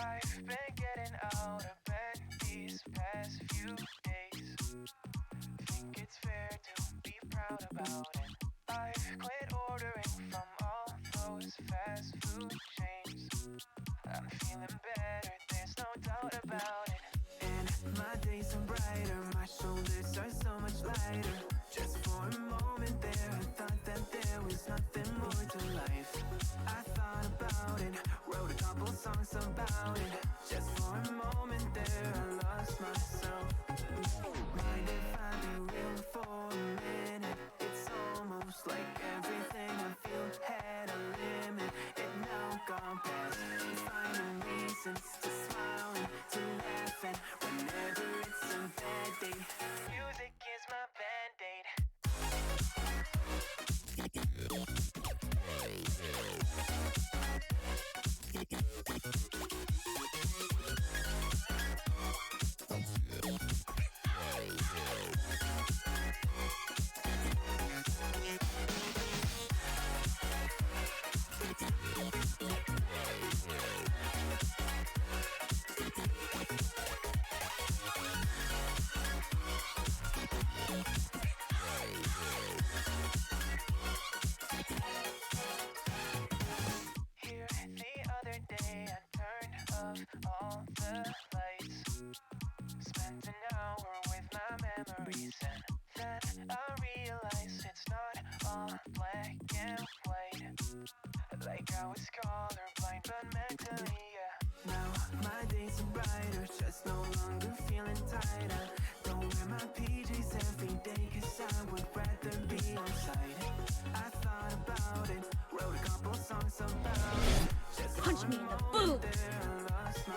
I've been getting out of bed these past few days. Think it's fair to be proud about it. I've quit ordering from all those fast food chains. I'm feeling better, there's no doubt about it. And my days are brighter, my shoulders are so much lighter. Just for a moment there, I thought that there was nothing more to life. I thought about it, wrote a couple songs about it. Just for a moment there, I lost myself. Mind if I be real for a minute? It's almost like everything I feel had a limit. It now gone past. Finding reasons to smile and to laugh at whenever it's a bad day. Music is my band-aid. Here the other day I turned off all the lights. Spent an hour with my memories and then I realized it's not all black and white. Like I was colorblind but mentally, yeah. Now my days are brighter, just no longer feeling tired. I don't wear my PJs every day cause I would rather be on site. I thought about it, wrote a couple songs about it. Just Punch me in the boob!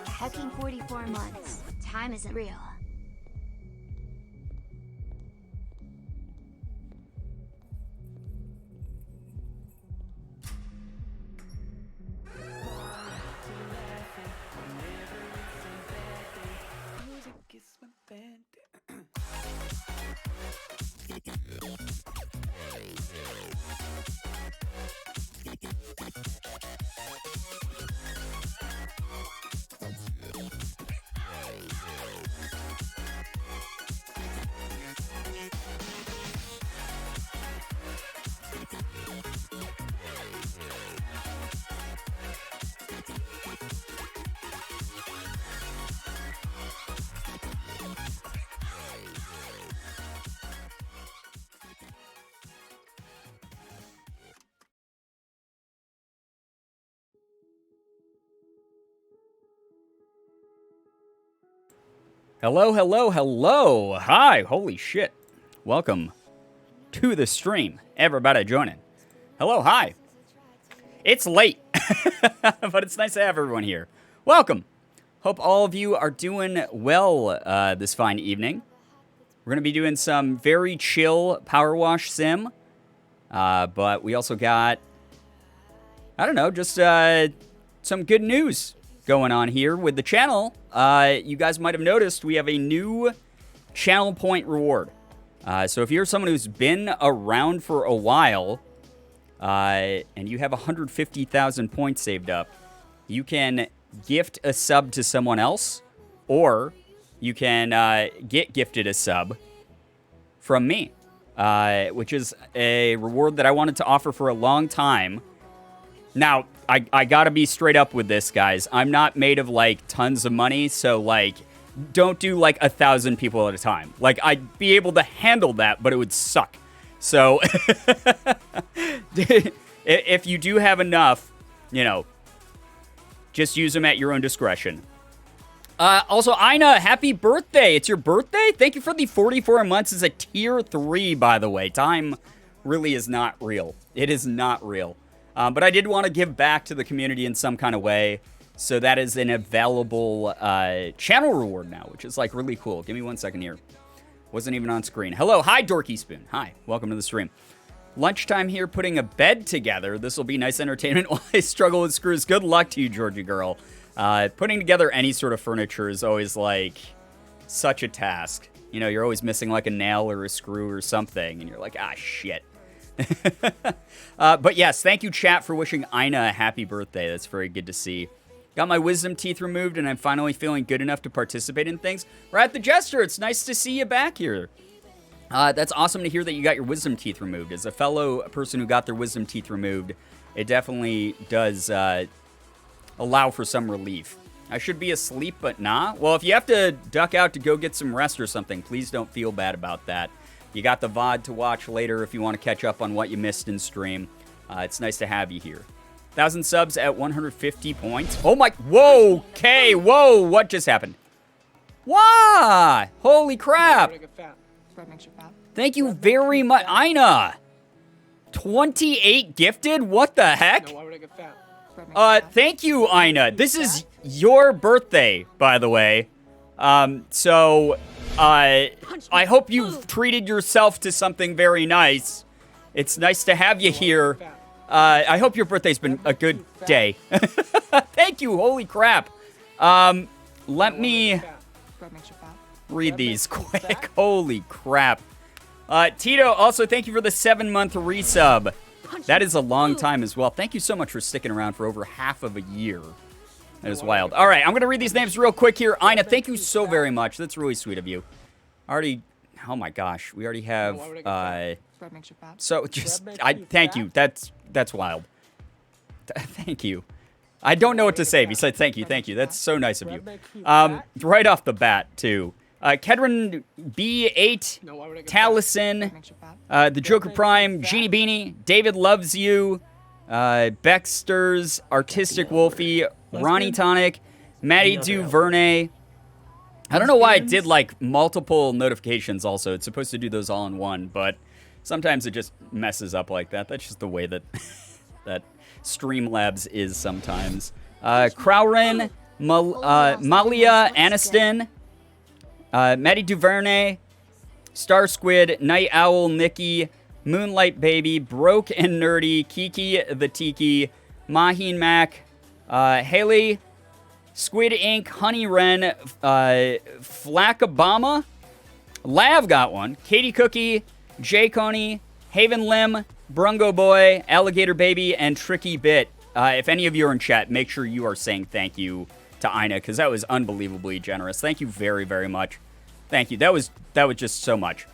Hecking 44 months. Time isn't real. Music is my band. Hello, hello, hello. Hi, holy shit. Welcome to the stream. Everybody joining. Hello, hi. It's late, but it's nice to have everyone here. Welcome. Hope all of you are doing well this fine evening. We're going to be doing some very chill power wash sim, but we also got, I don't know, just some good news going on here with the channel. You guys might have noticed we have a new channel point reward. So if you're someone who's been around for a while, and you have 150,000 points saved up, you can gift a sub to someone else, or you can get gifted a sub from me, which is a reward that I wanted to offer for a long time. Now, I gotta be straight up with this, guys. I'm not made of, like, tons of money, so, like, don't do, like, 1,000 people at a time. Like, I'd be able to handle that, but it would suck. So, if you do have enough, you know, just use them at your own discretion. Also, Ina, happy birthday. It's your birthday? Thank you for the 44 months as a tier 3, by the way. Time really is not real. It is not real. But I did want to give back to the community in some kind of way. So that is an available channel reward now, which is, like, really cool. Give me 1 second here. Wasn't even on screen. Hello. Hi, Dorky Spoon. Hi. Welcome to the stream. Lunchtime here putting a bed together. This will be nice entertainment while I struggle with screws. Good luck to you, Georgie girl. Putting together any sort of furniture is always, like, such a task. You know, you're always missing, like, a nail or a screw or something. And you're like, ah, shit. But yes, thank you, chat, for wishing Ina a happy birthday. That's very good to see. Got my wisdom teeth removed, and I'm finally feeling good enough to participate in things. We're at the Jester. It's nice to see you back here. That's awesome to hear that you got your wisdom teeth removed. As a fellow person who got their wisdom teeth removed, it definitely does allow for some relief. I should be asleep, but nah. Well, if you have to duck out to go get some rest or something, please don't feel bad about that. You got the VOD to watch later if you want to catch up on what you missed in stream. It's nice to have you here. 1,000 subs at 150 points. Oh my, whoa, okay, whoa, what just happened? Why? Holy crap. Thank you very much, Ina. 28 gifted? What the heck? Thank you, Ina. This is your birthday, by the way. I hope you've treated yourself to something very nice. It's nice to have you here. I hope your birthday's been a good day. Thank you, holy crap. Let me read these quick. Holy crap. Tito, also thank you for the 7-month resub. That is a long time as well. Thank you so much for sticking around for over half of a year. That is wild. All right, I'm going to read these names real quick here. Ina, thank you so very much. That's really sweet of you. Already, oh my gosh, we already have, thank you. That's wild. Thank you. I don't know what to say besides thank you. That's so nice of you. Right off the bat, too. Kedron B8, Taliesin, the Joker Prime, Genie Beanie, David Loves You, Baxter's Artistic Wolfie, Ronnie Tonic, Maddie Duvernay. I don't know why I did like multiple notifications also. It's supposed to do those all in one, but sometimes it just messes up like that. That's just the way that that Streamlabs is sometimes. Crowrin, Malia Aniston, Maddie Duvernay, Star Squid, Night Owl, Nikki, Moonlight Baby, Broke and Nerdy, Kiki the Tiki, Maheen Mac, Haley, Squid Ink, Honey Wren, Flackabama, Lav got one, Katie Cookie, Jay Coney, Haven Lim, Brungo Boy, Alligator Baby, and Tricky Bit. If any of you are in chat, make sure you are saying thank you to Ina, because that was unbelievably generous. Thank you very, very much. Thank you. That was just so much.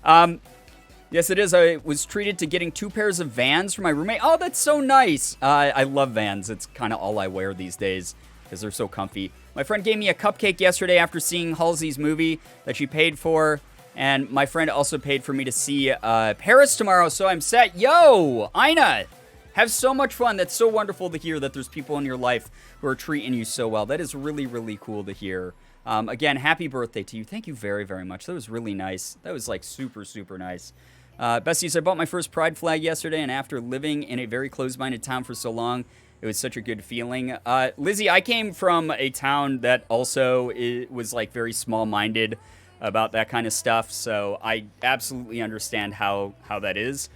Yes, it is. I was treated to getting 2 pairs of Vans for my roommate. Oh, that's so nice. I love Vans. It's kind of all I wear these days because they're so comfy. My friend gave me a cupcake yesterday after seeing Halsey's movie that she paid for, and my friend also paid for me to see Paris tomorrow, so I'm set. Yo, Ina, have so much fun. That's so wonderful to hear that there's people in your life who are treating you so well. That is really, really cool to hear. Again, happy birthday to you. Thank you very, very much. That was really nice. That was like super, super nice. Besties, I bought my first pride flag yesterday, and after living in a very closed-minded town for so long, it was such a good feeling. Lizzie, I came from a town that also was like very small-minded about that kind of stuff, so I absolutely understand how that is.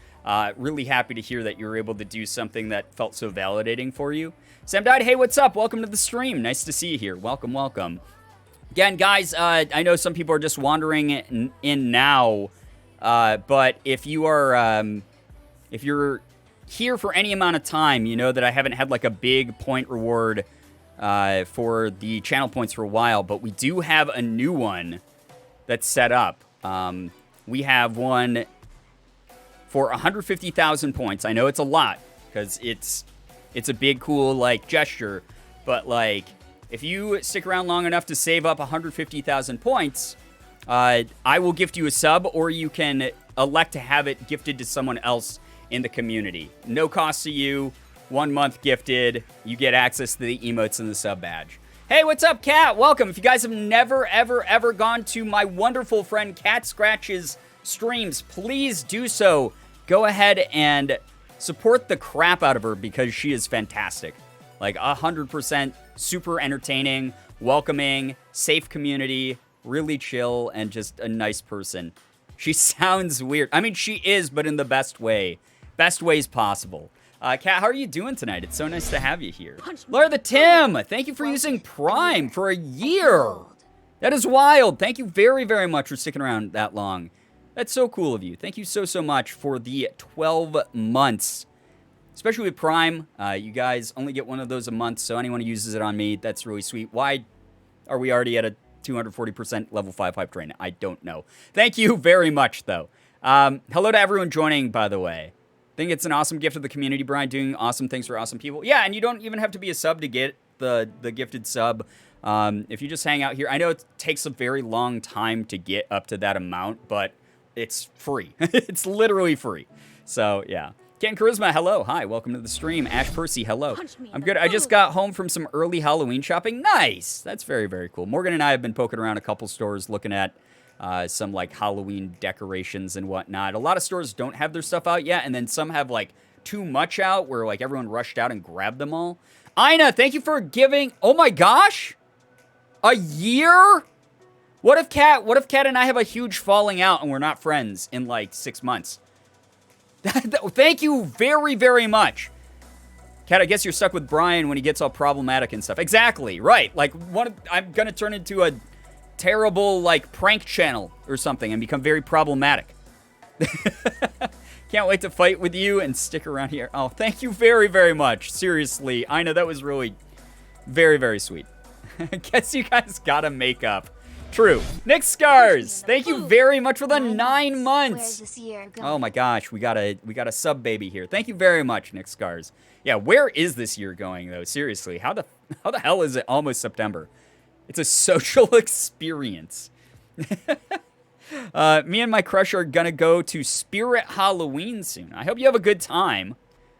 Really happy to hear that you were able to do something that felt so validating for you. Sam Died, hey, what's up? Welcome to the stream. Nice to see you here. Welcome, welcome. Again, guys, I know some people are just wandering in now, but if you are, if you're here for any amount of time, you know that I haven't had like a big point reward for the channel points for a while, but we do have a new one that's set up. We have one for 150,000 points. I know it's a lot because it's a big, cool like gesture, but like if you stick around long enough to save up 150,000 points, I will gift you a sub, or you can elect to have it gifted to someone else in the community. No cost to you. 1 month gifted. You get access to the emotes and the sub badge. Hey, what's up, Kat? Welcome. If you guys have never, ever, ever gone to my wonderful friend Cat Scratch's streams, please do so. Go ahead and support the crap out of her because she is fantastic. Like 100% super entertaining, welcoming, safe community, really chill, and just a nice person. She sounds weird. I mean, she is, but in the best way. Best ways possible. Kat, how are you doing tonight? It's so nice to have you here. Laura the Tim, thank you for using Prime for a year. That is wild. Thank you very, very much for sticking around that long. That's so cool of you. Thank you so, so much for the 12 months. especially with Prime. You guys only get one of those a month, so anyone who uses it on me, that's really sweet. Why are we already at a 240% level 5 hype train? I don't know. Thank you very much, though. Hello to everyone joining, by the way. I think it's an awesome gift of the community, Brian, doing awesome things for awesome people. Yeah, and you don't even have to be a sub to get the gifted sub. If you just hang out here, I know it takes a very long time to get up to that amount, but it's free. It's literally free. So, yeah. Ken Charisma, hello. Hi, welcome to the stream. Ash Percy, hello. I'm good. I just got home from some early Halloween shopping. Nice. That's very, very cool. Morgan and I have been poking around a couple stores looking at some, like, Halloween decorations and whatnot. A lot of stores don't have their stuff out yet, and then some have, like, too much out where, like, everyone rushed out and grabbed them all. Ina, thank you for giving... Oh, my gosh! A year? What if Kat and I have a huge falling out and we're not friends in, like, 6 months? Thank you very, very much. Kat, I guess you're stuck with Brian when he gets all problematic and stuff. Exactly, right. Like, I'm gonna turn into a terrible, like, prank channel or something and become very problematic. Can't wait to fight with you and stick around here. Oh, thank you very, very much. Seriously, I know that was really very, very sweet. I guess you guys gotta make up. True. Nick Scars, thank you very much for the 9 months. Oh my gosh, we got a sub baby here. Thank you very much, Nick Scars. Yeah, where is this year going though? Seriously, how the hell is it almost September? It's a social experience. Me and my crush are gonna go to Spirit Halloween soon. I hope you have a good time.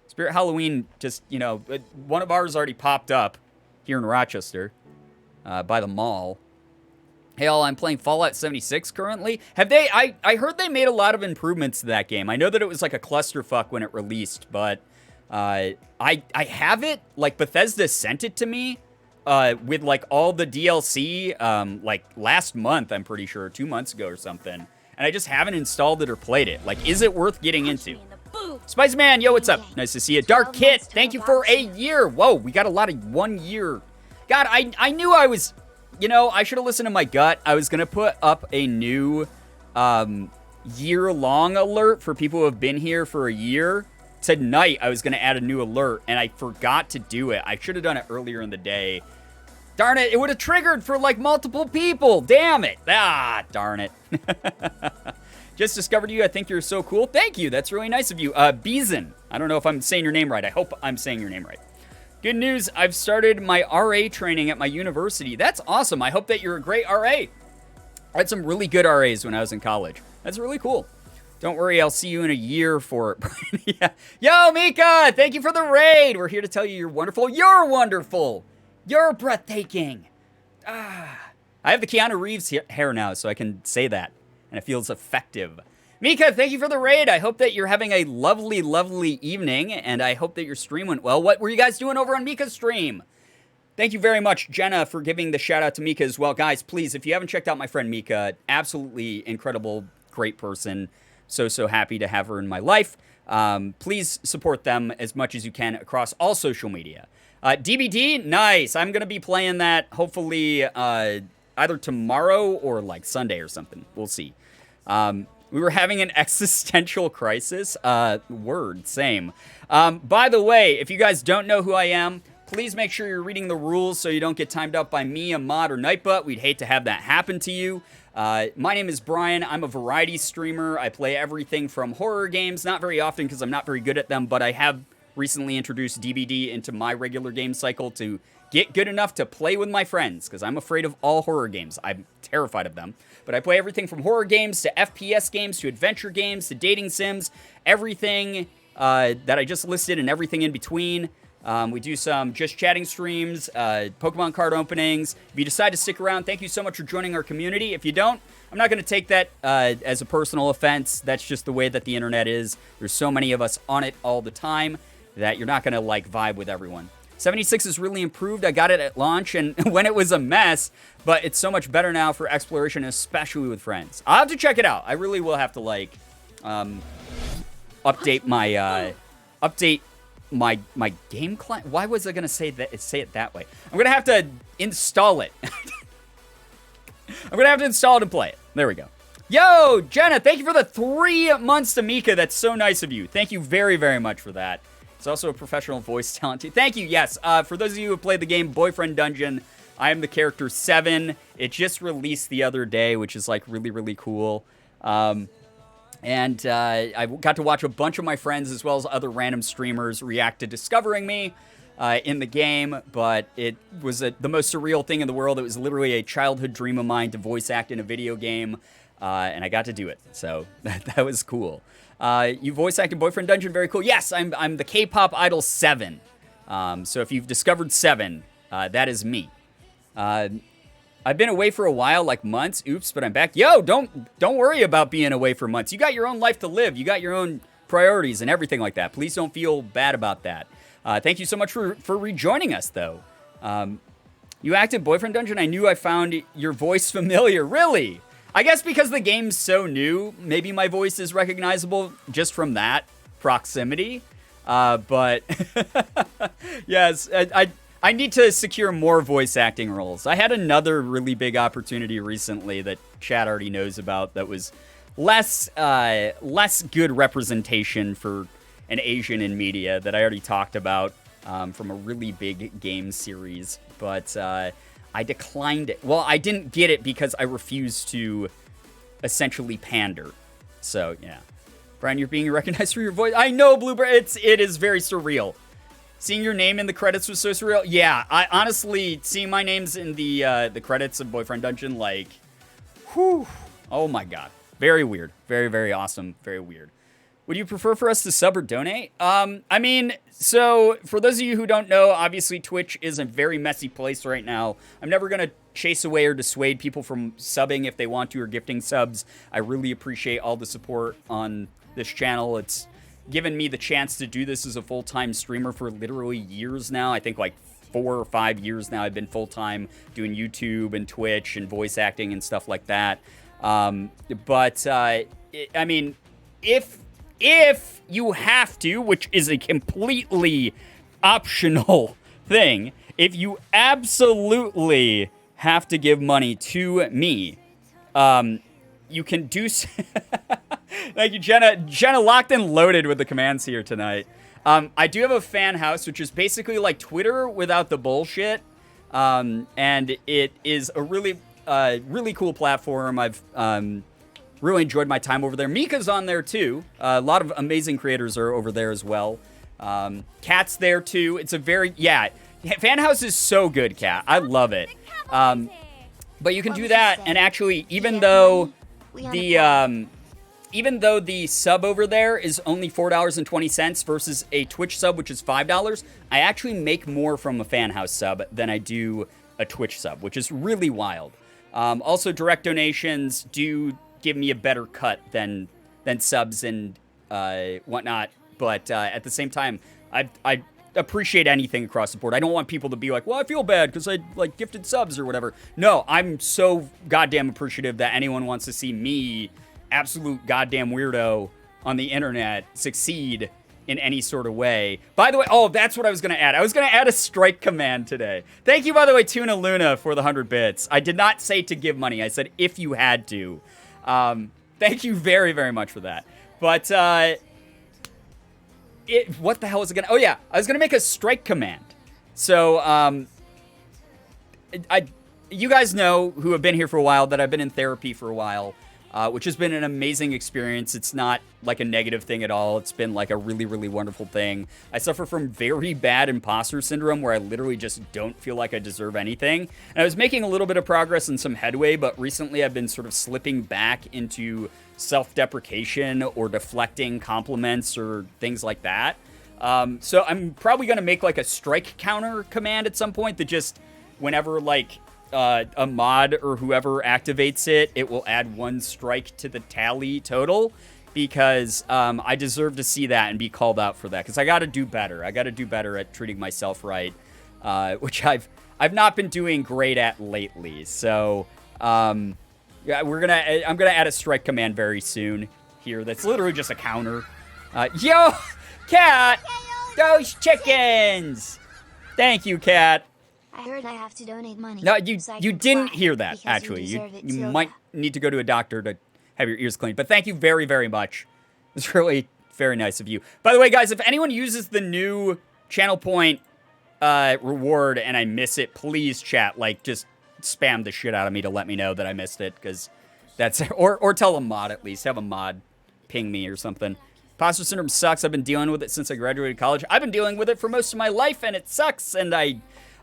Spirit Halloween, just, you know, one of ours already popped up here in Rochester by the mall. Hey all, I'm playing Fallout 76 currently. Have they, I heard they made a lot of improvements to that game. I know that it was like a clusterfuck when it released, but I have it, like Bethesda sent it to me with like all the DLC like last month, I'm pretty sure, 2 months ago or something. And I just haven't installed it or played it. Like, is it worth getting into? Spice Man, yo, what's up? Nice to see you. Dark Kit, thank you for a year. Whoa, we got a lot of 1 year. God, I knew I was... You know, I should have listened to my gut. I was going to put up a new year-long alert for people who have been here for a year. Tonight, I was going to add a new alert, and I forgot to do it. I should have done it earlier in the day. Darn it, it would have triggered for, like, multiple people. Damn it. Ah, darn it. Just discovered you. I think you're so cool. Thank you. That's really nice of you. Beeson. I don't know if I'm saying your name right. I hope I'm saying your name right. Good news, I've started my RA training at my university. That's awesome. I hope that you're a great RA. I had some really good RAs when I was in college. That's really cool. Don't worry, I'll see you in a year for it. Yeah. Yo, Mika, thank you for the raid. We're here to tell you you're wonderful. You're wonderful. You're breathtaking. I have the Keanu Reeves hair now, so I can say that, and it feels effective. Mika, thank you for the raid. I hope that you're having a lovely, lovely evening, and I hope that your stream went well. What were you guys doing over on Mika's stream? Thank you very much, Jenna, for giving the shout-out to Mika as well. Guys, please, if you haven't checked out my friend Mika, absolutely incredible, great person. So happy to have her in my life. Please support them as much as you can across all social media. DBD, nice. I'm going to be playing that hopefully either tomorrow or like Sunday or something. We'll see. We were having an existential crisis. Word, same. By the way, if you guys don't know who I am, please make sure you're reading the rules so you don't get timed out by me, a mod, or Nightbutt. We'd hate to have that happen to you. My name is Brian. I'm a variety streamer. I play everything from horror games, not very often because I'm not very good at them, but I have recently introduced DBD into my regular game cycle to get good enough to play with my friends, because I'm afraid of all horror games. I'm terrified of them. But I play everything from horror games to FPS games to adventure games to dating sims, everything that I just listed and everything in between. We do some just chatting streams, Pokemon card openings. If you decide to stick around, thank you so much for joining our community. If you don't, I'm not going to take that as a personal offense. That's just the way that the internet is. There's so many of us on it all the time that you're not going to like vibe with everyone. 76 is really improved. I got it at launch and when it was a mess, but it's so much better now for exploration, especially with friends. I'll have to check it out. I really will have to like update my game client. Why was I gonna say it that way? I'm gonna have to install it. I'm gonna have to install it and play it. There we go. Yo, Jenna, thank you for the 3 months to Mika. That's so nice of you. Thank you very, very much for that. It's also a professional voice talent too. Thank you. Yes. For those of you who have played the game Boyfriend Dungeon, I am the character 7. It just released the other day, which is like really, really cool. And I got to watch a bunch of my friends as well as other random streamers react to discovering me in the game. But it was the most surreal thing in the world. It was literally a childhood dream of mine to voice act in a video game. And I got to do it. So that was cool. You voice acted Boyfriend Dungeon. Very cool. Yes, I'm the K-pop idol 7. So if you've discovered 7, that is me. I've been away for a while, like months. Oops, but I'm back. Yo, don't worry about being away for months. You got your own life to live. You got your own priorities and everything like that. Please don't feel bad about that. Thank you so much for rejoining us, though. You acted Boyfriend Dungeon. I knew I found your voice familiar. Really? I guess because the game's so new, maybe my voice is recognizable just from that proximity. But yes, I need to secure more voice acting roles. I had another really big opportunity recently that Chad already knows about that was less good representation for an Asian in media that I already talked about from a really big game series. But I declined it. Well, I didn't get it because I refused to essentially pander. So, yeah. Brian, you're being recognized for your voice. I know, Bluebird. It is very surreal. Seeing your name in the credits was so surreal. Yeah, I honestly, seeing my name's in the credits of Boyfriend Dungeon, like, whew, oh my god. Very weird. Very, very awesome. Very weird. Would you prefer for us to sub or donate? I mean, so for those of you who don't know, obviously Twitch is a very messy place right now. I'm never going to chase away or dissuade people from subbing if they want to or gifting subs. I really appreciate all the support on this channel. It's given me the chance to do this as a full-time streamer for literally years now. I think like 4 or 5 years now I've been full-time doing YouTube and Twitch and voice acting and stuff like that. I mean, if you have to, which is a completely optional thing, if you absolutely have to give money to me, you can do so. Thank you, Jenna. Jenna locked and loaded with the commands here tonight. I do have a fan house, which is basically like Twitter without the bullshit. And it is a really, really cool platform. I've really enjoyed my time over there. Mika's on there too. A lot of amazing creators are over there as well. Kat's there too. It's a very, yeah. Fan house is so good, Kat. I love it. But you can do that, and actually, even though the sub over there is only $4.20 versus a Twitch sub, which is $5, I actually make more from a fan house sub than I do a Twitch sub, which is really wild. Also, direct donations do give me a better cut than subs and whatnot, but at the same time, I appreciate anything across the board. I don't want people to be like, well, I feel bad because I like gifted subs or whatever. No, I'm so goddamn appreciative that anyone wants to see me, absolute goddamn weirdo on the internet, succeed in any sort of way. By the way, oh, that's what I was going to add. I was going to add a strike command today. Thank you, by the way, Tuna Luna, for the 100 bits. I did not say to give money. I said if you had to. Thank you very, very much for that. But, what the hell was it gonna... Oh, yeah. I was gonna make a strike command. So, you guys know, who have been here for a while, that I've been in therapy for a while, which has been an amazing experience. It's not like a negative thing at all. It's been like a really, really wonderful thing. I suffer from very bad imposter syndrome where I literally just don't feel like I deserve anything. And I was making a little bit of progress and some headway, but recently I've been sort of slipping back into self-deprecation or deflecting compliments or things like that. So I'm probably going to make like a strike counter command at some point that just whenever like a mod or whoever activates it, it will add 1 strike to the tally total, because I deserve to see that and be called out for that, because I got to do better. I got to do better at treating myself right, which I've not been doing great at lately. So yeah, I'm gonna add a strike command very soon here. That's literally just a counter. Yo, Cat, those chickens. Thank you, Cat. I heard I have to donate money. No, you didn't hear that, actually. You might need to go to a doctor to have your ears cleaned. But thank you very, very much. It was really very nice of you. By the way, guys, if anyone uses the new channel point reward and I miss it, please chat. Like, just spam the shit out of me to let me know that I missed it, because that's... Or tell a mod, at least. Have a mod ping me or something. Imposter syndrome sucks. I've been dealing with it since I graduated college. I've been dealing with it for most of my life, and it sucks. And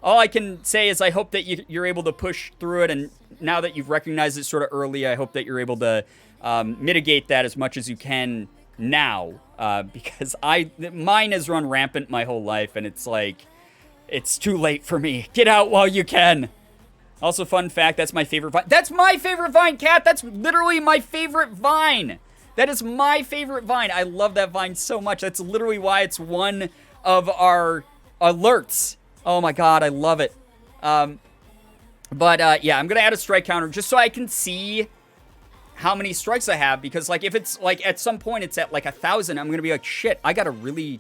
all I can say is I hope that you're able to push through it, and now that you've recognized it sort of early, I hope that you're able to mitigate that as much as you can now, because mine has run rampant my whole life, and it's like, it's too late for me. Get out while you can. Also, fun fact, that's my favorite Vine. That's my favorite Vine, Cat! That's literally my favorite Vine! That is my favorite Vine. I love that Vine so much. That's literally why it's one of our alerts. Oh my god, I love it. Yeah, I'm gonna add a strike counter just so I can see how many strikes I have, because, like, if it's, like, at some point it's at, like, 1,000, I'm gonna be like, shit, I gotta really,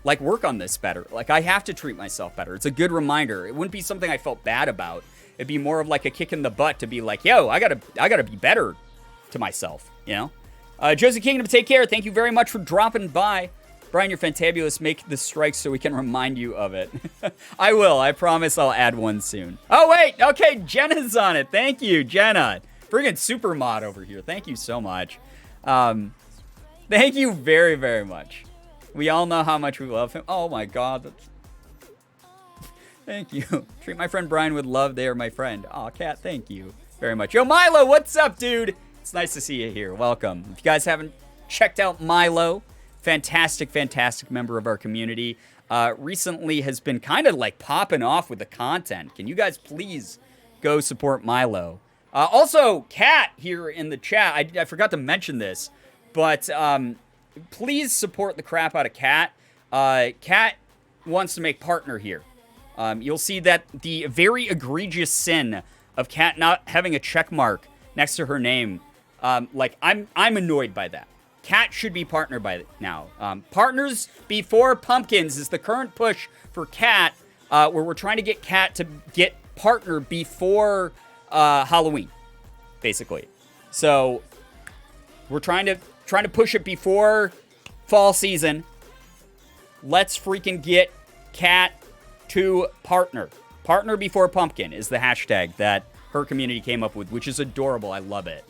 like, work on this better. Like, I have to treat myself better. It's a good reminder. It wouldn't be something I felt bad about. It'd be more of, like, a kick in the butt to be like, yo, I gotta be better to myself, you know? Josie Kingdom, take care. Thank you very much for dropping by. Brian, you're fantabulous. Make the strikes so we can remind you of it. I will. I promise I'll add one soon. Oh, wait. Okay, Jenna's on it. Thank you, Jenna. Friggin' super mod over here. Thank you so much. Thank you very, very much. We all know how much we love him. Oh, my God. Thank you. Treat my friend Brian with love. They are my friend. Aw, Cat, thank you very much. Yo, Milo, what's up, dude? It's nice to see you here. Welcome. If you guys haven't checked out Milo, fantastic, fantastic member of our community. Recently has been kind of like popping off with the content. Can you guys please go support Milo? Also, Kat here in the chat. I forgot to mention this, but please support the crap out of Kat. Kat wants to make partner here. You'll see that the very egregious sin of Kat not having a check mark next to her name. Like, I'm annoyed by that. Cat should be partner by now. Partners before pumpkins is the current push for Cat, where we're trying to get Cat to get partner before Halloween, basically. So we're trying to push it before fall season. Let's freaking get Cat to partner. Partner before pumpkin is the hashtag that her community came up with, which is adorable. I love it.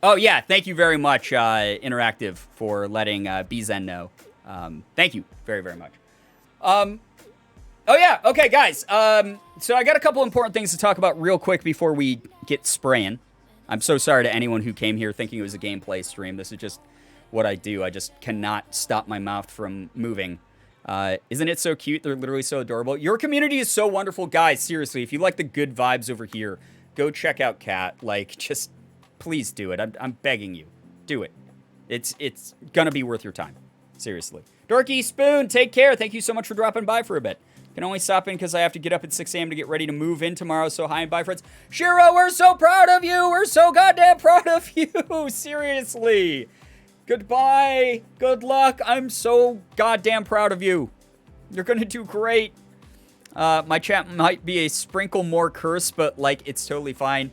Oh, yeah, thank you very much, Interactive, for letting BZen know. Thank you very, very much. Oh, yeah, okay, guys. So I got a couple important things to talk about real quick before we get spraying. I'm so sorry to anyone who came here thinking it was a gameplay stream. This is just what I do. I just cannot stop my mouth from moving. Isn't it so cute? They're literally so adorable. Your community is so wonderful. Guys, seriously, if you like the good vibes over here, go check out Cat. Like, just... please do it. I'm begging you. Do it. It's gonna be worth your time. Seriously. Dorky Spoon, take care. Thank you so much for dropping by for a bit. Can only stop in because I have to get up at 6 a.m. to get ready to move in tomorrow. So hi and bye, friends. Shiro, we're so proud of you. We're so goddamn proud of you. Seriously. Goodbye. Good luck. I'm so goddamn proud of you. You're gonna do great. My chat might be a sprinkle more cursed, but, like, it's totally fine.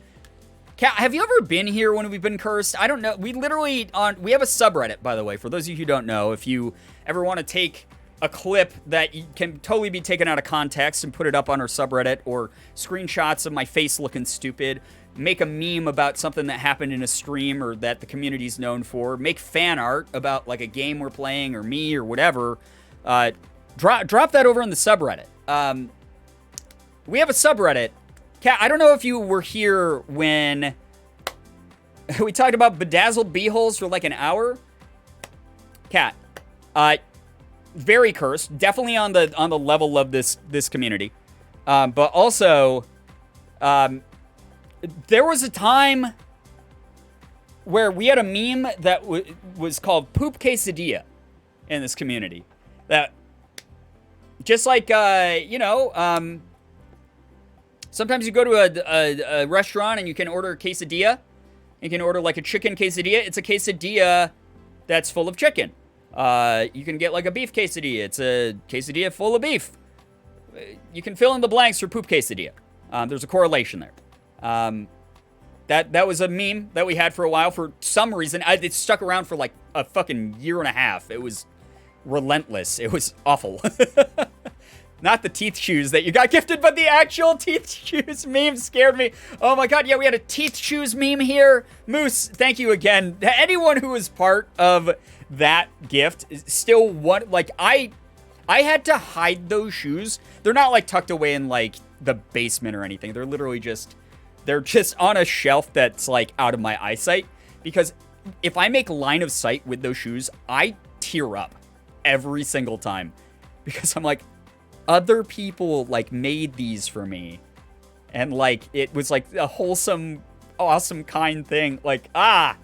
Cat, have you ever been here when we've been cursed? I don't know. We literally we have a subreddit, by the way, for those of you who don't know. If you ever want to take a clip that can totally be taken out of context and put it up on our subreddit, or screenshots of my face looking stupid, make a meme about something that happened in a stream or that the community's known for, make fan art about, like, a game we're playing or me or whatever, drop that over in the subreddit. We have a subreddit. Kat, I don't know if you were here when we talked about bedazzled beeholes for like an hour. Kat, very cursed, definitely on the level of this community, but also, there was a time where we had a meme that was called poop quesadilla in this community. That just like sometimes you go to a restaurant and you can order a quesadilla. You can order like a chicken quesadilla. It's a quesadilla that's full of chicken. You can get like a beef quesadilla. It's a quesadilla full of beef. You can fill in the blanks for poop quesadilla. There's a correlation there. That was a meme that we had for a while for some reason. It stuck around for like a fucking year and a half. It was relentless. It was awful. Not the teeth shoes that you got gifted, but the actual teeth shoes meme scared me. Oh my god, yeah, we had a teeth shoes meme here. Moose, thank you again. Anyone who was part of that gift still want, like, I had to hide those shoes. They're not like tucked away in like the basement or anything. They're literally just, they're just on a shelf that's like out of my eyesight, because if I make line of sight with those shoes, I tear up every single time, because I'm like, other people like made these for me, and like it was like a wholesome, awesome, kind thing. Like, I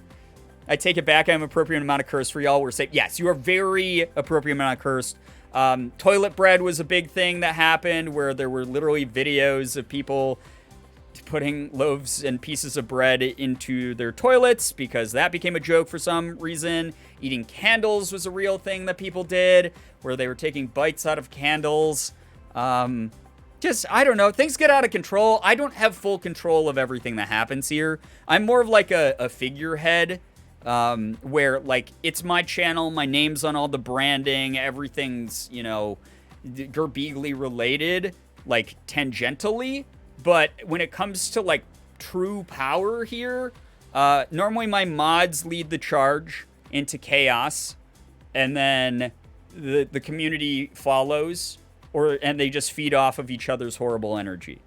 take it back. I'm appropriate amount of cursed for y'all. We're safe. Yes, you are very appropriate amount of cursed. Toilet bread was a big thing that happened, where there were literally videos of people putting loaves and pieces of bread into their toilets, because that became a joke for some reason. Eating candles was a real thing that people did, where they were taking bites out of candles. Just, I don't know, things get out of control. I don't have full control of everything that happens here. I'm more of like a figurehead, where like it's my channel, my name's on all the branding, everything's, you know, Girbeagly related, like tangentially. But when it comes to like true power here, normally my mods lead the charge into chaos, and then the community follows, and they just feed off of each other's horrible energy.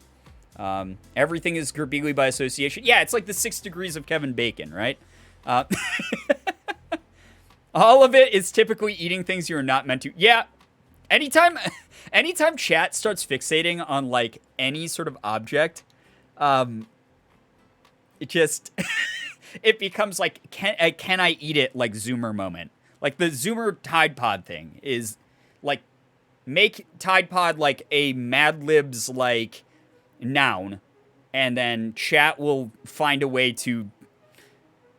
Everything is Girbeagly by association. Yeah, it's like the 6 degrees of Kevin Bacon, right? All of it is typically eating things you are not meant to. Yeah, anytime chat starts fixating on like any sort of object, it just it becomes like, can I eat it, like Zoomer moment. Like the Zoomer Tide Pod thing is like, make Tide Pod like a Mad Libs like noun, and then chat will find a way to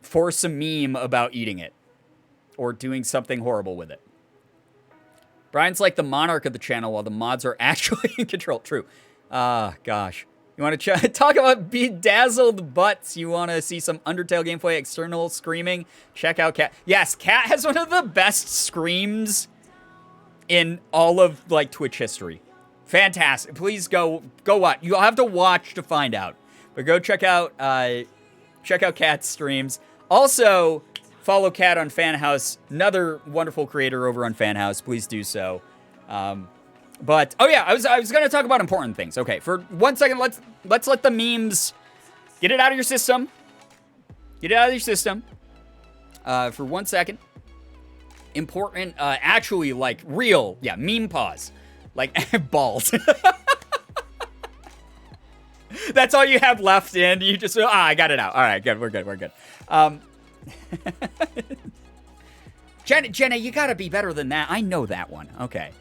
force a meme about eating it or doing something horrible with it. Brian's like the monarch of the channel while the mods are actually in control. True. Gosh. You want to talk about bedazzled butts? You want to see some Undertale gameplay, external screaming? Check out Cat. Yes, Cat has one of the best screams in all of like Twitch history. Fantastic. Please go watch. You'll have to watch to find out. But go check out Cat's streams. Also, follow Cat on Fanhouse, another wonderful creator over on Fanhouse. Please do so. But oh yeah, I was gonna talk about important things. Okay, for 1 second, let's let the memes get it out of your system. Get it out of your system. For 1 second. Important, actually, like real, yeah, meme pause, like balls. That's all you have left in. You just, I got it out. All right, good. We're good. Jenna, you gotta be better than that. I know that one. Okay.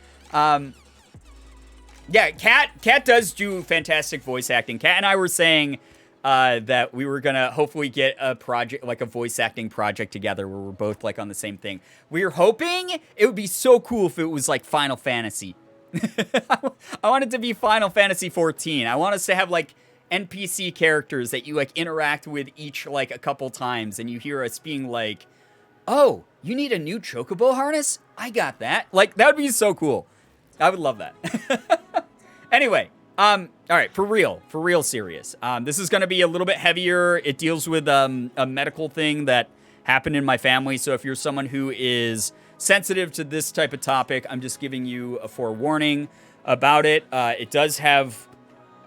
Yeah, Kat does do fantastic voice acting. Kat and I were saying that we were gonna hopefully get a project, like a voice acting project together, where we're both like on the same thing. We were hoping it would be so cool if it was like Final Fantasy. I want it to be Final Fantasy 14. I want us to have like NPC characters that you like interact with each like a couple times, and you hear us being like, "Oh, you need a new chocobo harness? I got that." Like, that would be so cool. I would love that. Anyway, all right, for real serious. This is going to be a little bit heavier. It deals with a medical thing that happened in my family. So if you're someone who is sensitive to this type of topic, I'm just giving you a forewarning about it. It does have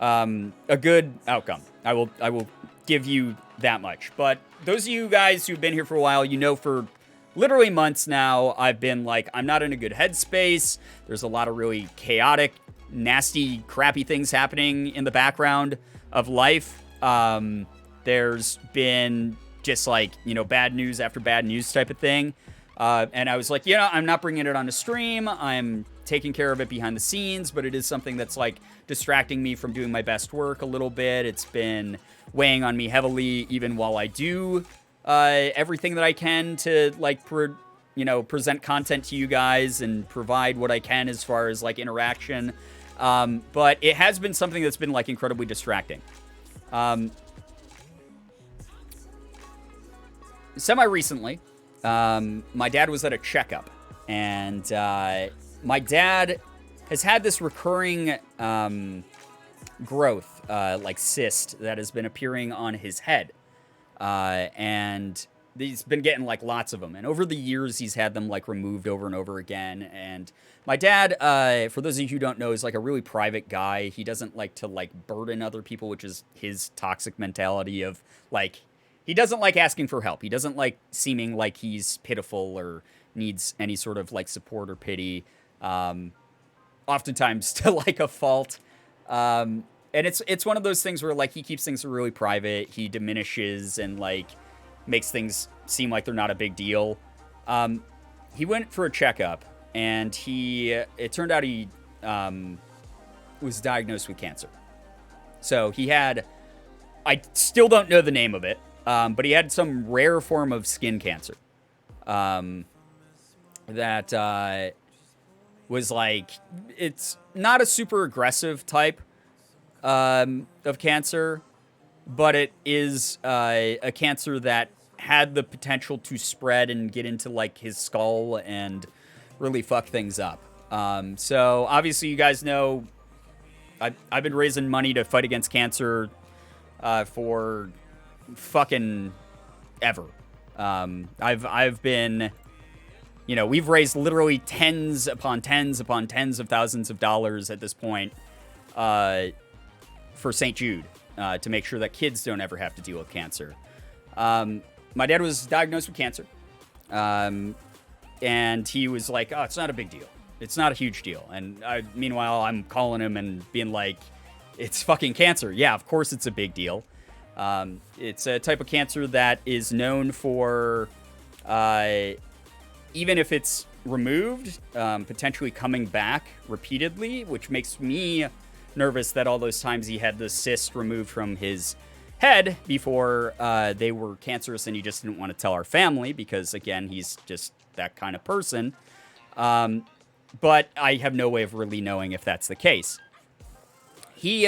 a good outcome. I will give you that much. But those of you guys who've been here for a while, you know, for literally months now, I've been like, I'm not in a good headspace. There's a lot of really chaotic, nasty, crappy things happening in the background of life. There's been just like, you know, bad news after bad news type of thing. And I was like, you know, I'm not bringing it on the stream. I'm taking care of it behind the scenes, but it is something that's like distracting me from doing my best work a little bit. It's been weighing on me heavily, even while I do everything that I can to like, present content to you guys and provide what I can as far as like interaction. But it has been something that's been like incredibly distracting. semi-recently, my dad was at a checkup, and my dad has had this recurring growth, like cyst, that has been appearing on his head. And he's been getting like lots of them. And over the years, he's had them like removed over and over again. And my dad, for those of you who don't know, is like a really private guy. He doesn't like to like burden other people, which is his toxic mentality of like, he doesn't like asking for help. He doesn't like seeming like he's pitiful or needs any sort of like support or pity. Oftentimes to like a fault. And it's one of those things where like he keeps things really private. He diminishes and like makes things seem like they're not a big deal. He went for a checkup, and it turned out he was diagnosed with cancer. So he had, I still don't know the name of it, but he had some rare form of skin cancer that was like, it's not a super aggressive type of cancer, but it is a cancer that had the potential to spread and get into like his skull and really fuck things up. So obviously you guys know I've been raising money to fight against cancer for fucking ever. I've been, you know, we've raised literally tens upon tens upon tens of thousands of dollars at this point for St. Jude to make sure that kids don't ever have to deal with cancer. My dad was diagnosed with cancer, and he was like, oh, it's not a big deal. It's not a huge deal. And meanwhile, I'm calling him and being like, it's fucking cancer. Yeah, of course it's a big deal. It's a type of cancer that is known for, even if it's removed, potentially coming back repeatedly, which makes me nervous that all those times he had the cyst removed from his head before they were cancerous, and he just didn't want to tell our family because, again, he's just that kind of person. But I have no way of really knowing if that's the case. He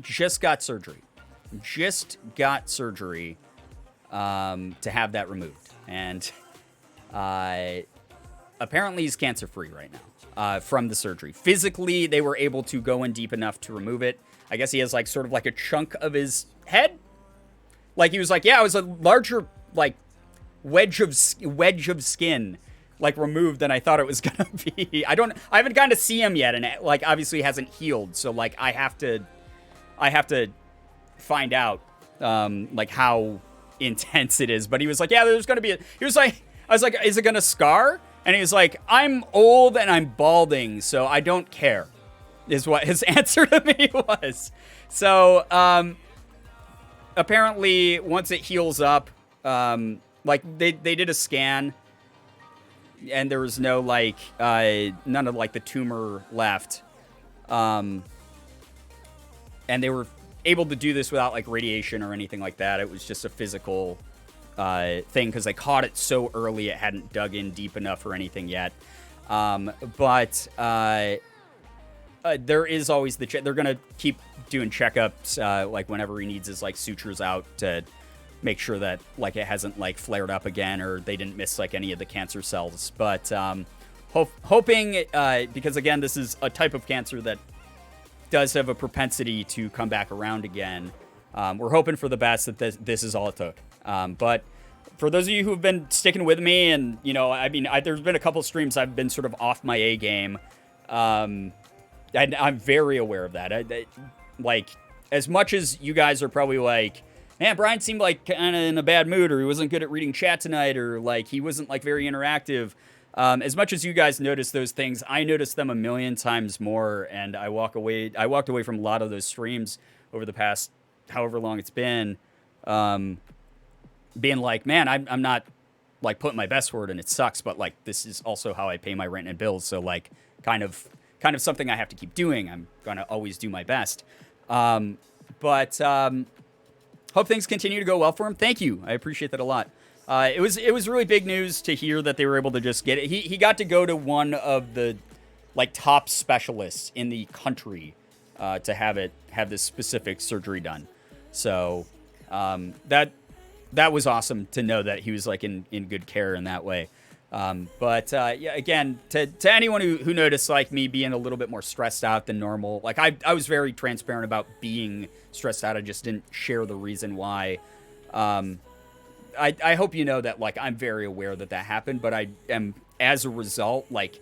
just got surgery. To have that removed. And apparently he's cancer-free right now from the surgery. Physically, they were able to go in deep enough to remove it. I guess he has like sort of like a chunk of his head. Like he was like, yeah, it was a larger like wedge of skin like removed than I thought it was gonna be. I haven't gotten to see him yet, and it, like obviously hasn't healed. So like I have to find out like how intense it is. But he was like, yeah, there's gonna be. He was like, I was like, is it gonna scar? And he was like, I'm old and I'm balding, so I don't care. Is what his answer to me was. So, apparently, once it heals up, like, they did a scan, and there was no, like, none of, like, the tumor left. And they were able to do this without, like, radiation or anything like that. It was just a physical thing, because they caught it so early it hadn't dug in deep enough or anything yet. But there is always the they're gonna keep doing checkups like whenever he needs his like sutures out to make sure that like it hasn't like flared up again or they didn't miss like any of the cancer cells. But hoping because again this is a type of cancer that does have a propensity to come back around again. We're hoping for the best that this is all it took. But for those of you who have been sticking with me, and you know, I mean, there's been a couple streams I've been sort of off my A game. I'm very aware of that. Like, as much as you guys are probably like, man, Brian seemed like kind of in a bad mood, or he wasn't good at reading chat tonight, or like he wasn't like very interactive. As much as you guys notice those things, I notice them a million times more, and I walked away from a lot of those streams over the past however long it's been, being like, man, I'm not like putting my best word, and it sucks, but like this is also how I pay my rent and bills, so like kind of something I have to keep doing. I'm gonna always do my best. But hope things continue to go well for him. Thank you. I appreciate that a lot. It was really big news to hear that they were able to just get it. He got to go to one of the like top specialists in the country to have this specific surgery done. So that that was awesome to know that he was like in good care in that way. But yeah, again, to anyone who noticed like me being a little bit more stressed out than normal, like I was very transparent about being stressed out. I just didn't share the reason why. I hope you know that like I'm very aware that happened, but I am as a result like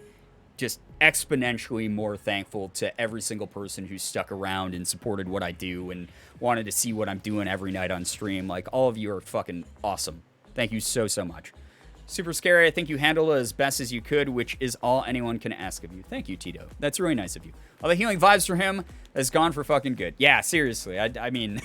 just exponentially more thankful to every single person who stuck around and supported what I do and wanted to see what I'm doing every night on stream. Like, all of you are fucking awesome. Thank you so much. Super Scary, I think you handled it as best as you could, which is all anyone can ask of you. Thank you, Tito. That's really nice of you. All the healing vibes for him has gone for fucking good. Yeah, seriously. I mean,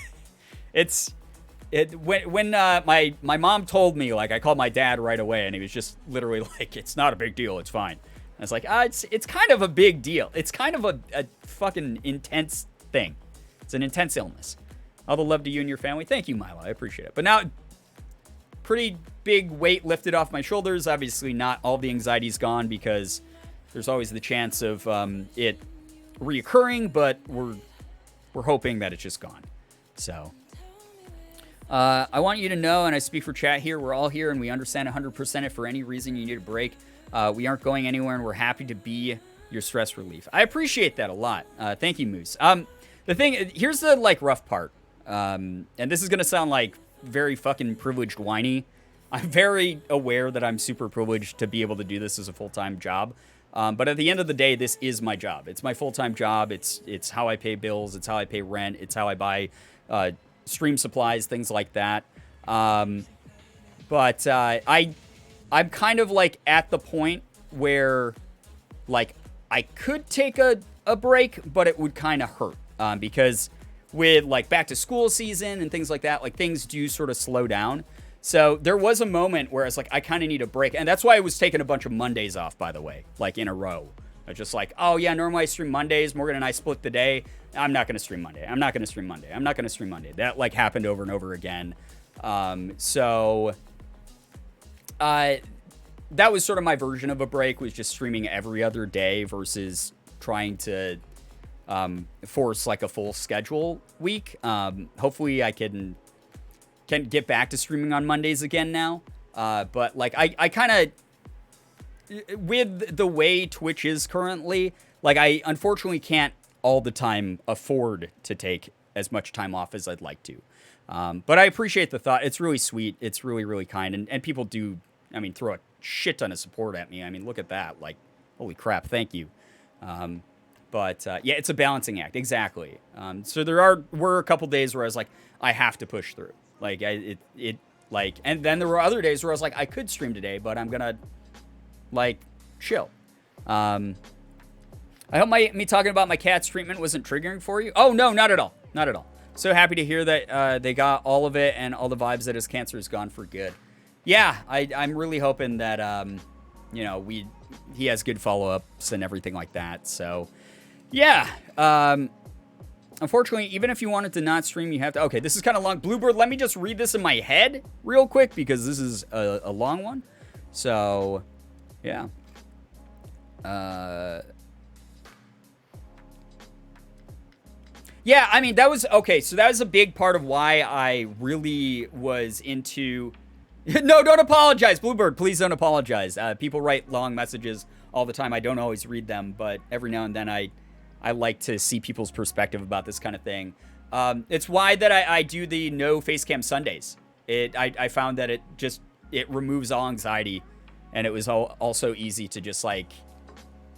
when my mom told me, like, I called my dad right away, and he was just literally like, it's not a big deal, it's fine. I was like, it's kind of a big deal. It's kind of a fucking intense thing. It's an intense illness. All the love to you and your family. Thank you, Milo. I appreciate it. But now, pretty big weight lifted off my shoulders. Obviously, not all the anxiety's gone because there's always the chance of it reoccurring, but we're hoping that it's just gone. So, I want you to know, and I speak for chat here, we're all here and we understand 100% if for any reason you need a break. We aren't going anywhere, and we're happy to be your stress relief. I appreciate that a lot. Thank you, Moose. The thing, here's the, like, rough part. And this is going to sound, like, very fucking privileged whiny. I'm very aware that I'm super privileged to be able to do this as a full-time job. But at the end of the day, this is my job. It's my full-time job. It's how I pay bills. It's how I pay rent. It's how I buy stream supplies, things like that. But I'm kind of like at the point where like I could take a break, but it would kind of hurt because with like back to school season and things like that, like things do sort of slow down. So there was a moment where I was like, I kind of need a break. And that's why I was taking a bunch of Mondays off, by the way, like in a row. I was just like, oh yeah, normally I stream Mondays. Morgan and I split the day. I'm not going to stream Monday. I'm not going to stream Monday. I'm not going to stream Monday. That like happened over and over again. That was sort of my version of a break, was just streaming every other day versus trying to force like a full schedule week. Hopefully I can get back to streaming on Mondays again now. But like I kind of, with the way Twitch is currently, like I unfortunately can't all the time afford to take as much time off as I'd like to. But I appreciate the thought. It's really sweet. It's really, really kind. And people do, I mean, throw a shit ton of support at me. I mean, look at that. Like, holy crap. Thank you. But yeah, it's a balancing act. Exactly. So were a couple days where I was like, I have to push through. Like, and then there were other days where I was like, I could stream today, but I'm gonna like chill. I hope me talking about my cat's treatment wasn't triggering for you. Oh no, not at all. Not at all. So happy to hear that they got all of it and all the vibes that his cancer is gone for good. Yeah, I'm really hoping that you know, he has good follow-ups and everything like that. So yeah. Unfortunately, even if you wanted to not stream, you have to... Okay, this is kind of long. Bluebird, let me just read this in my head real quick because this is a long one. So, yeah. Yeah, I mean, that was... Okay, so that was a big part of why I really was into... No, don't apologize, Bluebird. Please don't apologize. People write long messages all the time. I don't always read them, but every now and then I like to see people's perspective about this kind of thing. It's why that I do the no Facecam Sundays. I found that it removes all anxiety, and it was also easy to just like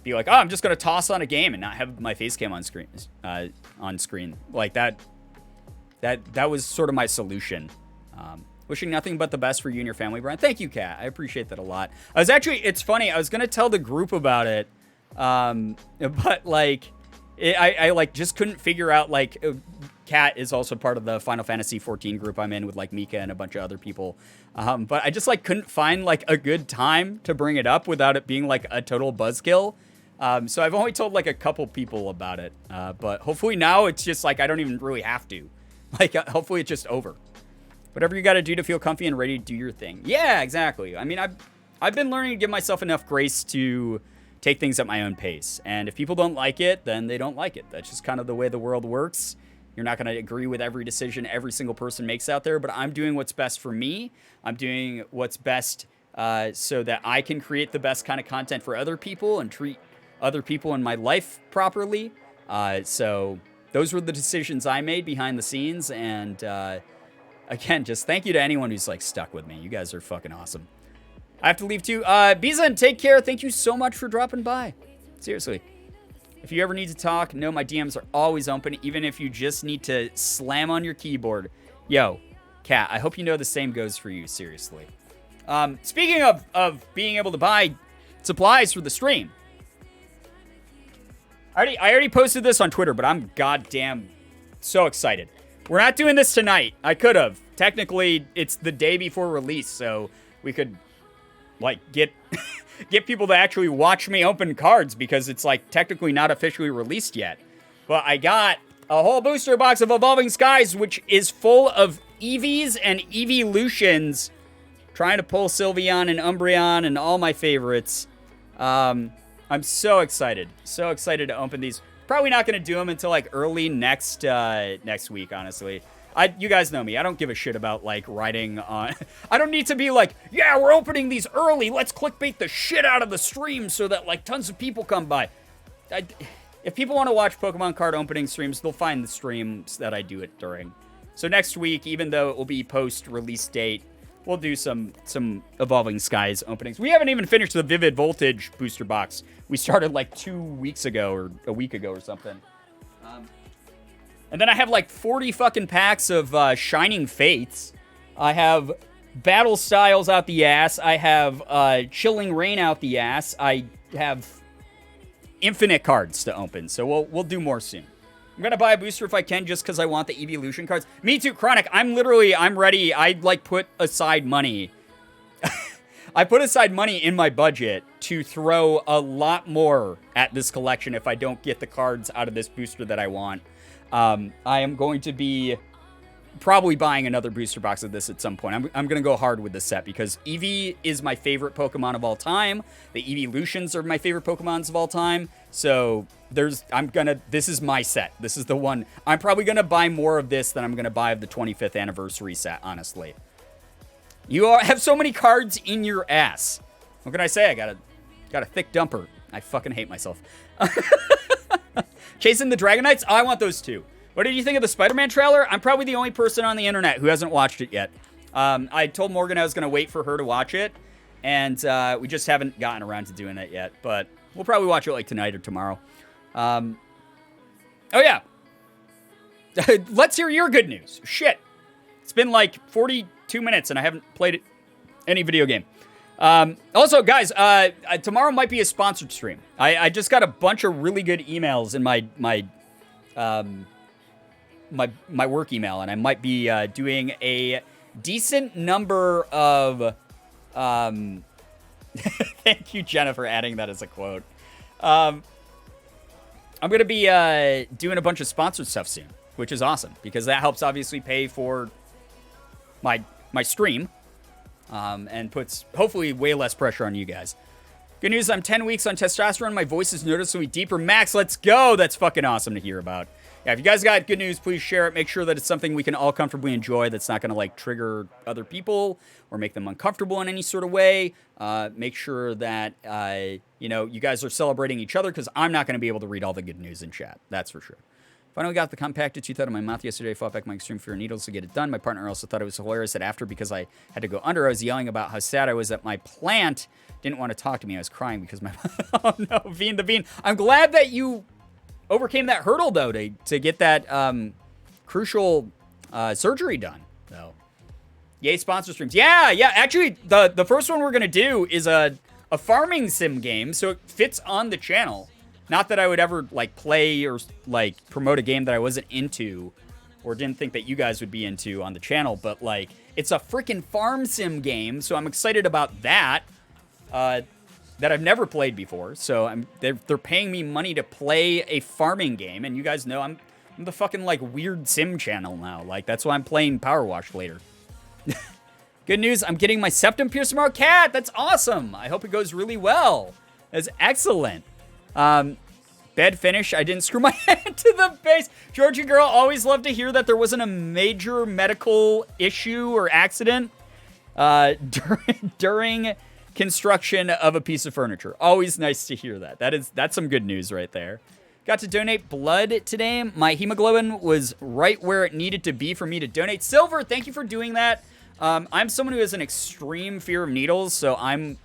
be like, oh, I'm just gonna toss on a game and not have my Facecam on screen. Like that was sort of my solution. Wishing nothing but the best for you and your family, Brian. Thank you, Kat. I appreciate that a lot. It's funny. I was gonna tell the group about it, but like. I like just couldn't figure out, like, Kat is also part of the Final Fantasy 14 group I'm in with like Mika and a bunch of other people. But I just like couldn't find like a good time to bring it up without it being like a total buzzkill. So I've only told like a couple people about it. But hopefully now it's just like, I don't even really have to. Like, hopefully it's just over. Whatever you got to do to feel comfy and ready to do your thing. Yeah, exactly. I mean, I've been learning to give myself enough grace to take things at my own pace. And if people don't like it, then they don't like it. That's just kind of the way the world works. You're not going to agree with every decision every single person makes out there, but I'm doing what's best for me. I'm doing what's best so that I can create the best kind of content for other people and treat other people in my life properly. So those were the decisions I made behind the scenes. And again, just thank you to anyone who's like stuck with me. You guys are fucking awesome. I have to leave too. Bizan, take care. Thank you so much for dropping by. Seriously. If you ever need to talk, know my DMs are always open, even if you just need to slam on your keyboard. Yo, Kat, I hope you know the same goes for you, seriously. Speaking of being able to buy supplies for the stream, I already posted this on Twitter, but I'm goddamn so excited. We're not doing this tonight. I could have. Technically, it's the day before release, so we could, like, get people to actually watch me open cards because it's, like, technically not officially released yet. But I got a whole booster box of Evolving Skies, which is full of Eevees and Eeveelutions. Trying to pull Sylveon and Umbreon and all my favorites. I'm so excited. So excited to open these. Probably not going to do them until, like, early next week, honestly. You guys know me. I don't give a shit about, like, writing on... I don't need to be like, yeah, we're opening these early. Let's clickbait the shit out of the stream so that, like, tons of people come by. If people want to watch Pokemon card opening streams, they'll find the streams that I do it during. So next week, even though it will be post-release date, we'll do some Evolving Skies openings. We haven't even finished the Vivid Voltage booster box. We started, like, 2 weeks ago or a week ago or something. And then I have like 40 fucking packs of Shining Fates. I have Battle Styles out the ass. I have Chilling Rain out the ass. I have infinite cards to open. So we'll do more soon. I'm going to buy a booster if I can just because I want the Eeveelution cards. Me too, Chronic. I'm ready. I like put aside money. I put aside money in my budget to throw a lot more at this collection if I don't get the cards out of this booster that I want. I am going to be probably buying another booster box of this at some point. I'm going to go hard with this set because Eevee is my favorite Pokemon of all time. The Eeveelutions are my favorite Pokemons of all time. So this is my set. This is the one. I'm probably going to buy more of this than I'm going to buy of the 25th anniversary set, honestly. You have so many cards in your ass. What can I say? I got a thick dumper. I fucking hate myself. Chasing the Dragonites? Oh, I want those too. What did you think of the Spider-Man trailer? I'm probably the only person on the internet who hasn't watched it yet. I told Morgan I was going to wait for her to watch it, and we just haven't gotten around to doing it yet. But we'll probably watch it like tonight or tomorrow. Oh, yeah. Let's hear your good news. Shit. It's been like 42 minutes, and I haven't played any video game. Also, guys, tomorrow might be a sponsored stream. I just got a bunch of really good emails in my work email, and I might be doing a decent number of... Thank you, Jenna, for adding that as a quote. I'm going to be doing a bunch of sponsored stuff soon, which is awesome, because that helps obviously pay for my stream. And puts, hopefully, way less pressure on you guys. Good news, I'm 10 weeks on testosterone. My voice is noticeably deeper. Max, let's go! That's fucking awesome to hear about. Yeah, if you guys got good news, please share it. Make sure that it's something we can all comfortably enjoy that's not going to, like, trigger other people or make them uncomfortable in any sort of way. Make sure that, you guys are celebrating each other, because I'm not going to be able to read all the good news in chat. That's for sure. Finally got the compacted tooth out of my mouth yesterday. Fought back my extreme fear of needles to get it done. My partner also thought it was hilarious that after, because I had to go under, I was yelling about how sad I was that my plant didn't want to talk to me. I was crying because my... Oh, no, Bean the Bean. I'm glad that you overcame that hurdle, though, to get that crucial surgery done, though. Yay, sponsor streams. Yeah. Actually, the first one we're going to do is a farming sim game, so it fits on the channel. Not that I would ever, like, play or, like, promote a game that I wasn't into or didn't think that you guys would be into on the channel, but, like, it's a freaking farm sim game, so I'm excited about that, that I've never played before. So they're paying me money to play a farming game, and you guys know I'm the fucking, like, weird sim channel now. Like, that's why I'm playing Power Wash later. Good news, I'm getting my septum pierced tomorrow. Cat, that's awesome. I hope it goes really well. That's excellent. Bed finish. I didn't screw my head to the base. Georgia girl, always love to hear that there wasn't a major medical issue or accident during construction of a piece of furniture. Always nice to hear that. That's some good news right there. Got to donate blood today. My hemoglobin was right where it needed to be for me to donate. Silver, thank you for doing that. I'm someone who has an extreme fear of needles, so I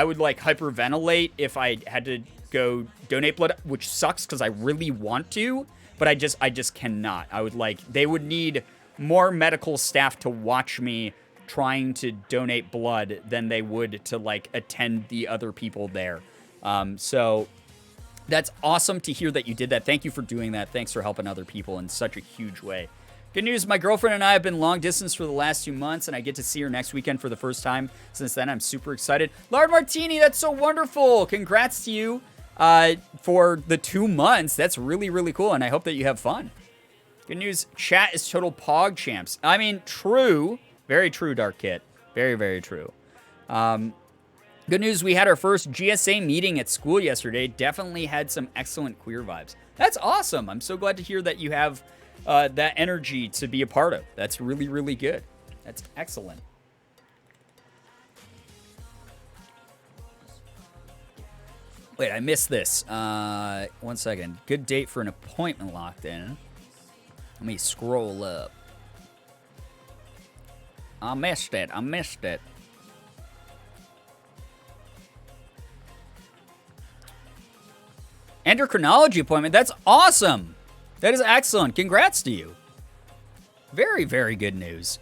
would like hyperventilate if I had to go donate blood, which sucks because I really want to, but I just cannot. They would need more medical staff to watch me trying to donate blood than they would to like attend the other people there. So that's awesome to hear that you did that. Thank you for doing that. Thanks for helping other people in such a huge way. Good news, my girlfriend and I have been long distance for the last 2 months, and I get to see her next weekend for the first time since then. I'm super excited. Lard Martini, that's so wonderful. Congrats to you for the 2 months. That's really, really cool, and I hope that you have fun. Good news, chat is total pog champs. I mean, true. Very true, Dark Kit. Very, very true. Good news, we had our first GSA meeting at school yesterday. Definitely had some excellent queer vibes. That's awesome. I'm so glad to hear that you have that energy to be a part of. That's really, really good. That's excellent. Wait, I missed this. 1 second. Good date for an appointment locked in. Let me scroll up. I missed it. Endocrinology appointment. That's awesome. That is excellent. Congrats to you. Very, very good news.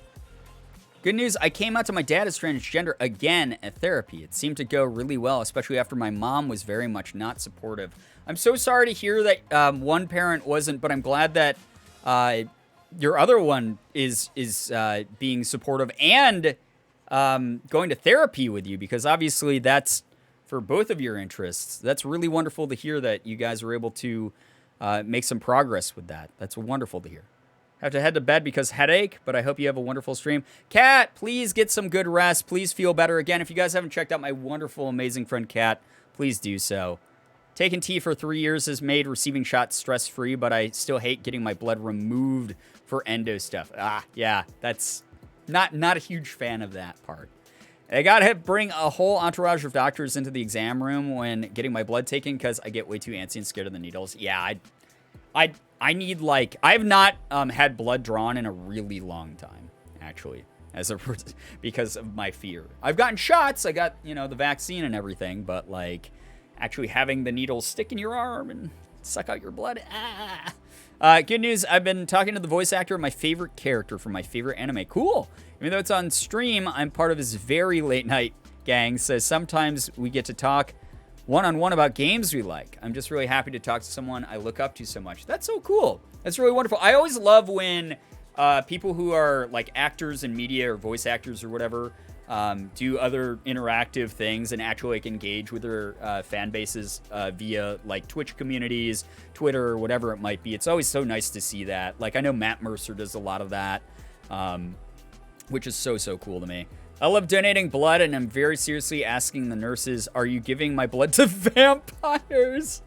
Good news, I came out to my dad as transgender again at therapy. It seemed to go really well, especially after my mom was very much not supportive. I'm so sorry to hear that one parent wasn't, but I'm glad that your other one is being supportive and going to therapy with you, because obviously that's for both of your interests. That's really wonderful to hear that you guys were able to make some progress with that. That's wonderful to hear. Have to head to bed because headache, but I hope you have a wonderful stream. Kat, please get some good rest. Please feel better. Again, if you guys haven't checked out my wonderful, amazing friend Kat, please do so. Taking tea for 3 years has made receiving shots stress-free, but I still hate getting my blood removed for endo stuff. Yeah, that's not a huge fan of that part. I gotta bring a whole entourage of doctors into the exam room when getting my blood taken because I get way too antsy and scared of the needles. Yeah, I need, like, I've not had blood drawn in a really long time, actually, because of my fear. I've gotten shots. I got, the vaccine and everything, but, like, actually having the needle stick in your arm and suck out your blood. Good news, I've been talking to the voice actor of my favorite character from my favorite anime. Cool. Even though it's on stream, I'm part of his very late night gang, so sometimes we get to talk one-on-one about games we like. I'm just really happy to talk to someone I look up to so much. That's so cool. That's really wonderful. I always love when people who are like actors in media or voice actors or whatever do other interactive things and actually like engage with their fan bases via like Twitch communities, Twitter, or whatever it might be. It's always so nice to see that. Like I know Matt Mercer does a lot of that, which is so cool to me. I love donating blood, and I'm very seriously asking the nurses, are you giving my blood to vampires?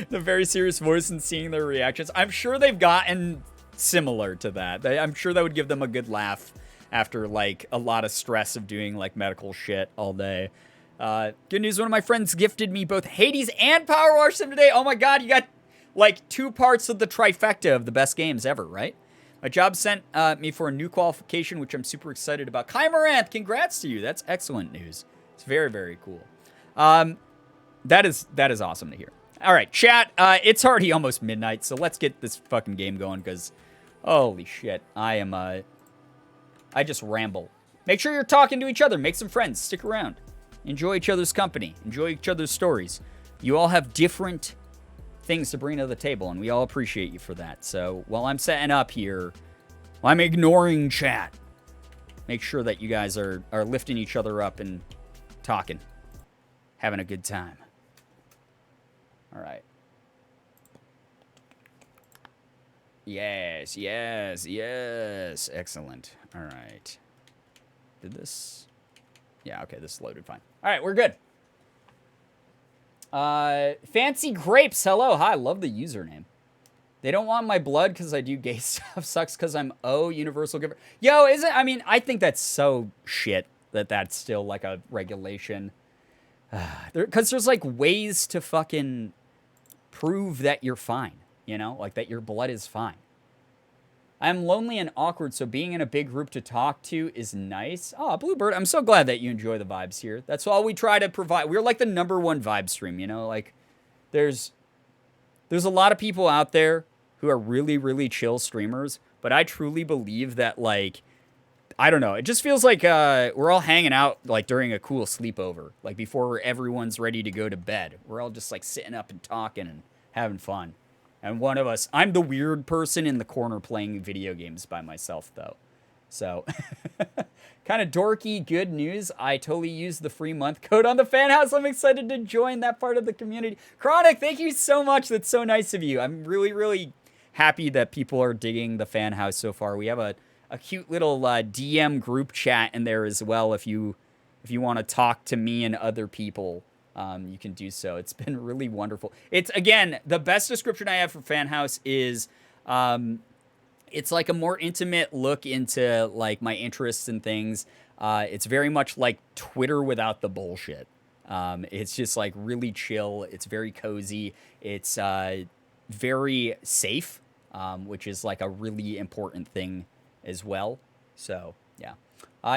The very serious voice and seeing their reactions. I'm sure they've gotten similar to that. I'm sure that would give them a good laugh after, like, a lot of stress of doing, like, medical shit all day. Good news, one of my friends gifted me both Hades and Power Wash Sim today. Oh my god, you got, like, 2 parts of the trifecta of the best games ever, right? My job sent me for a new qualification, which I'm super excited about. Kai Moranth, congrats to you. That's excellent news. It's very, very cool. That is awesome to hear. All right, chat. It's already almost midnight, so let's get this fucking game going, because holy shit, I just ramble. Make sure you're talking to each other. Make some friends. Stick around. Enjoy each other's company. Enjoy each other's stories. You all have different things to bring to the table, and we all appreciate you for that. So while I'm setting up here, I'm ignoring chat. Make sure that you guys are lifting each other up and talking, having a good time. All right. Yes. Excellent. All right. Did this? Yeah, okay, this loaded fine. All right, we're good. Fancy Grapes, hello. Hi, love the username. They don't want my blood because I do gay stuff. Sucks because I'm universal giver. Yo, is it? I mean, I think that's so shit that that's still like a regulation. Because there's like ways to fucking prove that you're fine, you know? Like that your blood is fine. I'm lonely and awkward, so being in a big group to talk to is nice. Oh, Bluebird, I'm so glad that you enjoy the vibes here. That's all we try to provide. We're like the #1 vibe stream, you know? Like, there's a lot of people out there who are really, really chill streamers, but I truly believe that, like, I don't know. It just feels like we're all hanging out, like, during a cool sleepover. Like, before everyone's ready to go to bed. We're all just, like, sitting up and talking and having fun. And one of us, I'm the weird person in the corner playing video games by myself, though. So, kind of dorky, good news. I totally used the free month code on the fan house. I'm excited to join that part of the community. Chronic, thank you so much. That's so nice of you. I'm really, really happy that people are digging the fan house so far. We have a cute little DM group chat in there as well. If you want to talk to me and other people, you can do so. It's been really wonderful. It's, again, the best description I have for fan house is it's like a more intimate look into like my interests and things. It's very much like Twitter without the bullshit. It's just like really chill. It's very cozy. It's very safe, which is like a really important thing as well. So, yeah.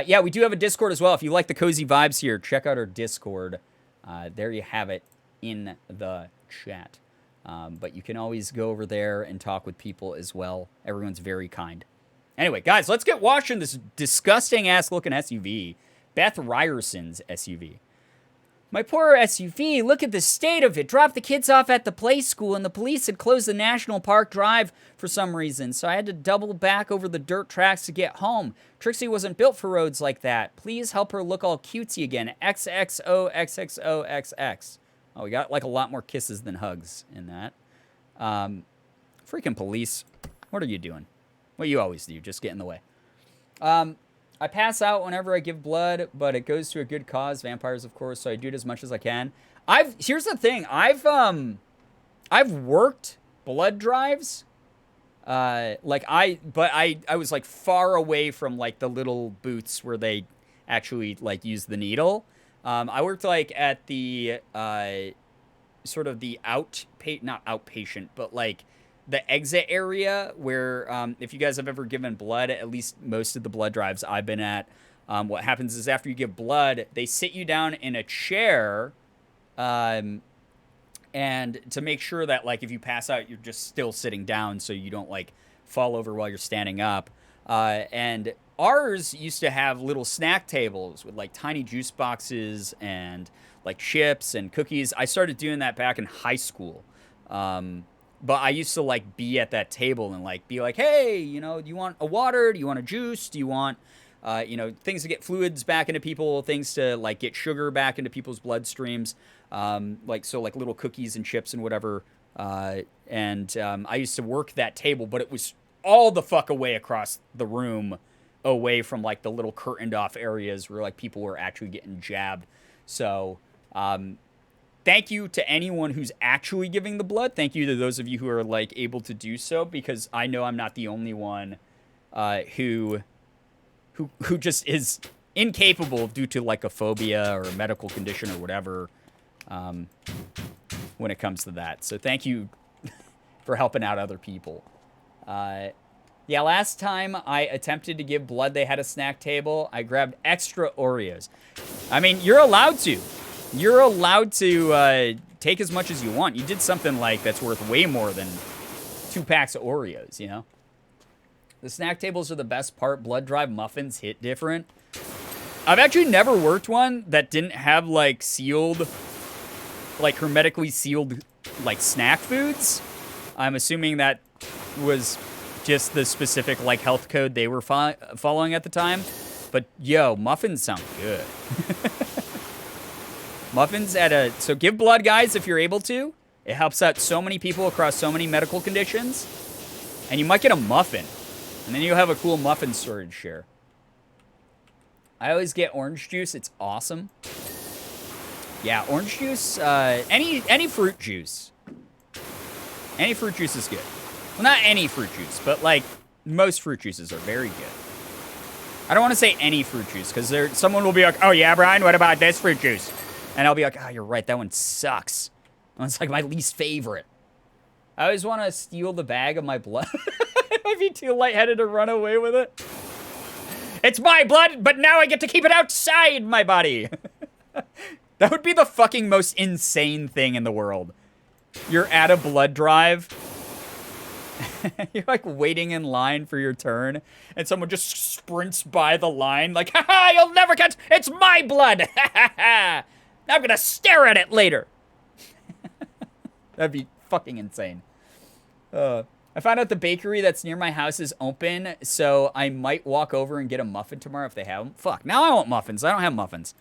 Yeah, we do have a Discord as well. If you like the cozy vibes here, check out our Discord. There you have it in the chat. But you can always go over there and talk with people as well. Everyone's very kind. Anyway, guys, let's get watching this disgusting-ass looking SUV. Beth Ryerson's SUV. My poor SUV, look at the state of it. Dropped the kids off at the play school, and the police had closed the National Park Drive for some reason, so I had to double back over the dirt tracks to get home. Trixie wasn't built for roads like that. Please help her look all cutesy again. XXOXXOXX. Oh, we got like a lot more kisses than hugs in that. Freaking police. What are you doing? What you always do, just get in the way. I pass out whenever I give blood, but it goes to a good cause, vampires, of course, so I do it as much as I can. Here's the thing, I've worked blood drives, but I was like far away from like the little booths where they actually like use the needle. I worked like at the sort of the not outpatient, but like the exit area where if you guys have ever given blood, at least most of the blood drives I've been at, what happens is after you give blood, they sit you down in a chair and to make sure that like if you pass out, you're just still sitting down so you don't like fall over while you're standing up. And ours used to have little snack tables with like tiny juice boxes and like chips and cookies. I started doing that back in high school. But I used to like be at that table and like be like, hey, you know, do you want a water? Do you want a juice? Do you want, things to get fluids back into people, things to like get sugar back into people's bloodstreams, like little cookies and chips and whatever. I used to work that table, but it was all the fuck away across the room, away from like the little curtained off areas where like people were actually getting jabbed. So, thank you to anyone who's actually giving the blood. Thank you to those of you who are like able to do so, because I know I'm not the only one who just is incapable due to like a phobia or a medical condition or whatever when it comes to that. So thank you for helping out other people. Yeah, last time I attempted to give blood, they had a snack table. I grabbed extra Oreos. I mean, you're allowed to. You're allowed to take as much as you want. You did something like that's worth way more than 2 packs of Oreos, you know? The snack tables are the best part. Blood drive muffins hit different. I've actually never worked one that didn't have, like, sealed, like, hermetically sealed, like, snack foods. I'm assuming that was just the specific, like, health code they were following at the time. But, yo, muffins sound good. Muffins so give blood, guys, if you're able to. It helps out so many people across so many medical conditions. And you might get a muffin. And then you'll have a cool muffin storage share. I always get orange juice. It's awesome. Yeah, orange juice, any fruit juice. Any fruit juice is good. Well, not any fruit juice, but like most fruit juices are very good. I don't want to say any fruit juice because someone will be like, oh yeah, Brian, what about this fruit juice? And I'll be like, oh, you're right, that one sucks. It's like my least favorite. I always want to steal the bag of my blood. I'd be too lightheaded to run away with it. It's my blood, but now I get to keep it outside my body. That would be the fucking most insane thing in the world. You're at a blood drive. You're like waiting in line for your turn, and someone just sprints by the line like, haha, you'll never catch, it's my blood. I'm gonna stare at it later. That'd be fucking insane. I found out the bakery that's near my house is open, so I might walk over and get a muffin tomorrow if they have them. Fuck, now I want muffins. I don't have muffins.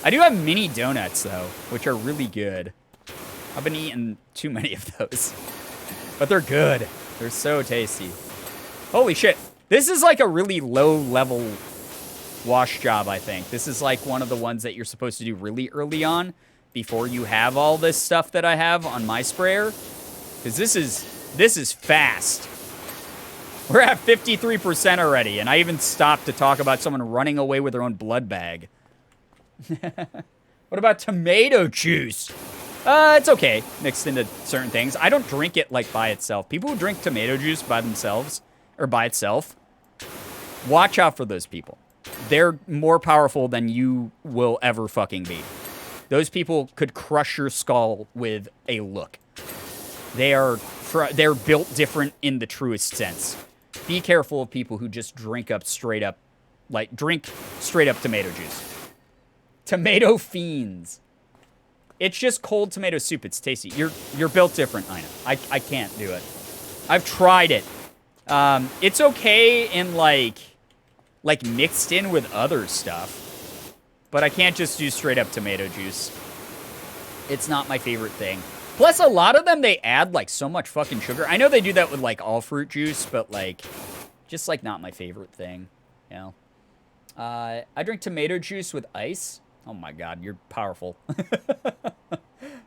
I do have mini donuts, though, which are really good. I've been eating too many of those. But they're good. They're so tasty. Holy shit. This is like a really low-level wash job, I think. This is like one of the ones that you're supposed to do really early on before you have all this stuff that I have on my sprayer. Because this is fast. We're at 53% already, and I even stopped to talk about someone running away with their own blood bag. What about tomato juice? It's okay, mixed into certain things. I don't drink it, like, by itself. People who drink tomato juice by themselves, or by itself, watch out for those people. They're more powerful than you will ever fucking be. Those people could crush your skull with a look. They're built different in the truest sense. Be careful of people who just drink straight up tomato juice. Tomato fiends. It's just cold tomato soup. It's tasty. You're built different, I know. I can't do it. I've tried it. It's okay in like mixed in with other stuff. But I can't just do straight up tomato juice. It's not my favorite thing. Plus, a lot of them, they add, like, so much fucking sugar. I know they do that with, like, all fruit juice, but, like, just, like, not my favorite thing, you know? I drink tomato juice with ice. Oh, my God, you're powerful.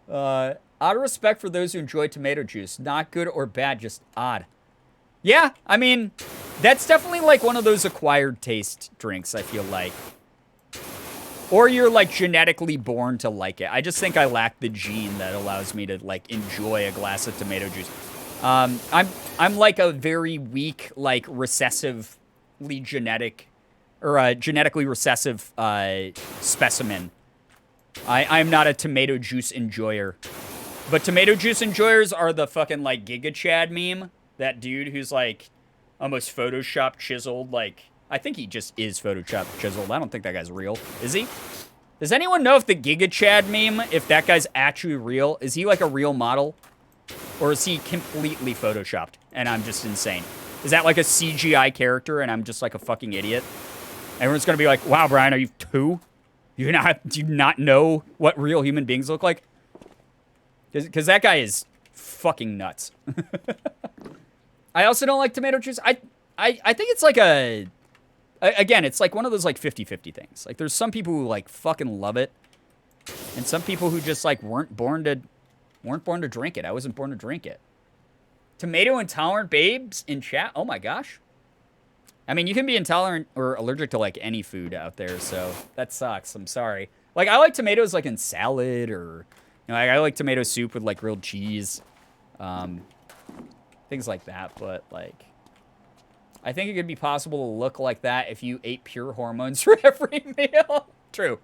Out of respect for those who enjoy tomato juice. Not good or bad, just odd. Yeah, I mean, that's definitely, like, one of those acquired taste drinks, I feel like. Or you're, like, genetically born to like it. I just think I lack the gene that allows me to, like, enjoy a glass of tomato juice. I'm like a very weak, like, recessively genetic, or genetically recessive specimen. I'm not a tomato juice enjoyer. But tomato juice enjoyers are the fucking, like, Giga Chad meme. That dude who's, like, almost Photoshop chiseled, like... I think he just is Photoshop chiseled. I don't think that guy's real. Is he? Does anyone know if the Giga Chad meme, if that guy's actually real? Is he like a real model? Or is he completely Photoshopped and I'm just insane? Is that like a CGI character and I'm just like a fucking idiot? Everyone's gonna be like, wow, Brian, are you two? Do you not know what real human beings look like? Because that guy is fucking nuts. I also don't like tomato juice. I think it's like a... Again, it's like one of those, like, 50-50 things. Like, there's some people who, like, fucking love it. And some people who just, like, weren't born to drink it. I wasn't born to drink it. Tomato intolerant babes in chat? Oh, my gosh. I mean, you can be intolerant or allergic to, like, any food out there, so that sucks. I'm sorry. Like, I like tomatoes, like, in salad or... You know, I like tomato soup with, like, grilled cheese. Things like that, but, like... I think it could be possible to look like that if you ate pure hormones for every meal. True.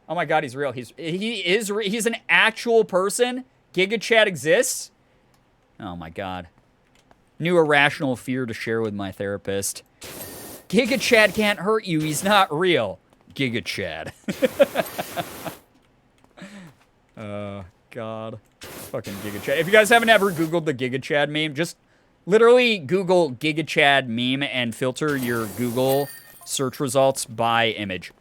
Oh my God, he's real. He's an actual person. Giga Chad exists. Oh my God. New irrational fear to share with my therapist. Giga Chad can't hurt you. He's not real. Giga Chad. Oh God. Fucking Giga Chad. If you guys haven't ever Googled the Giga Chad meme, just literally Google Giga Chad meme and filter your Google search results by image.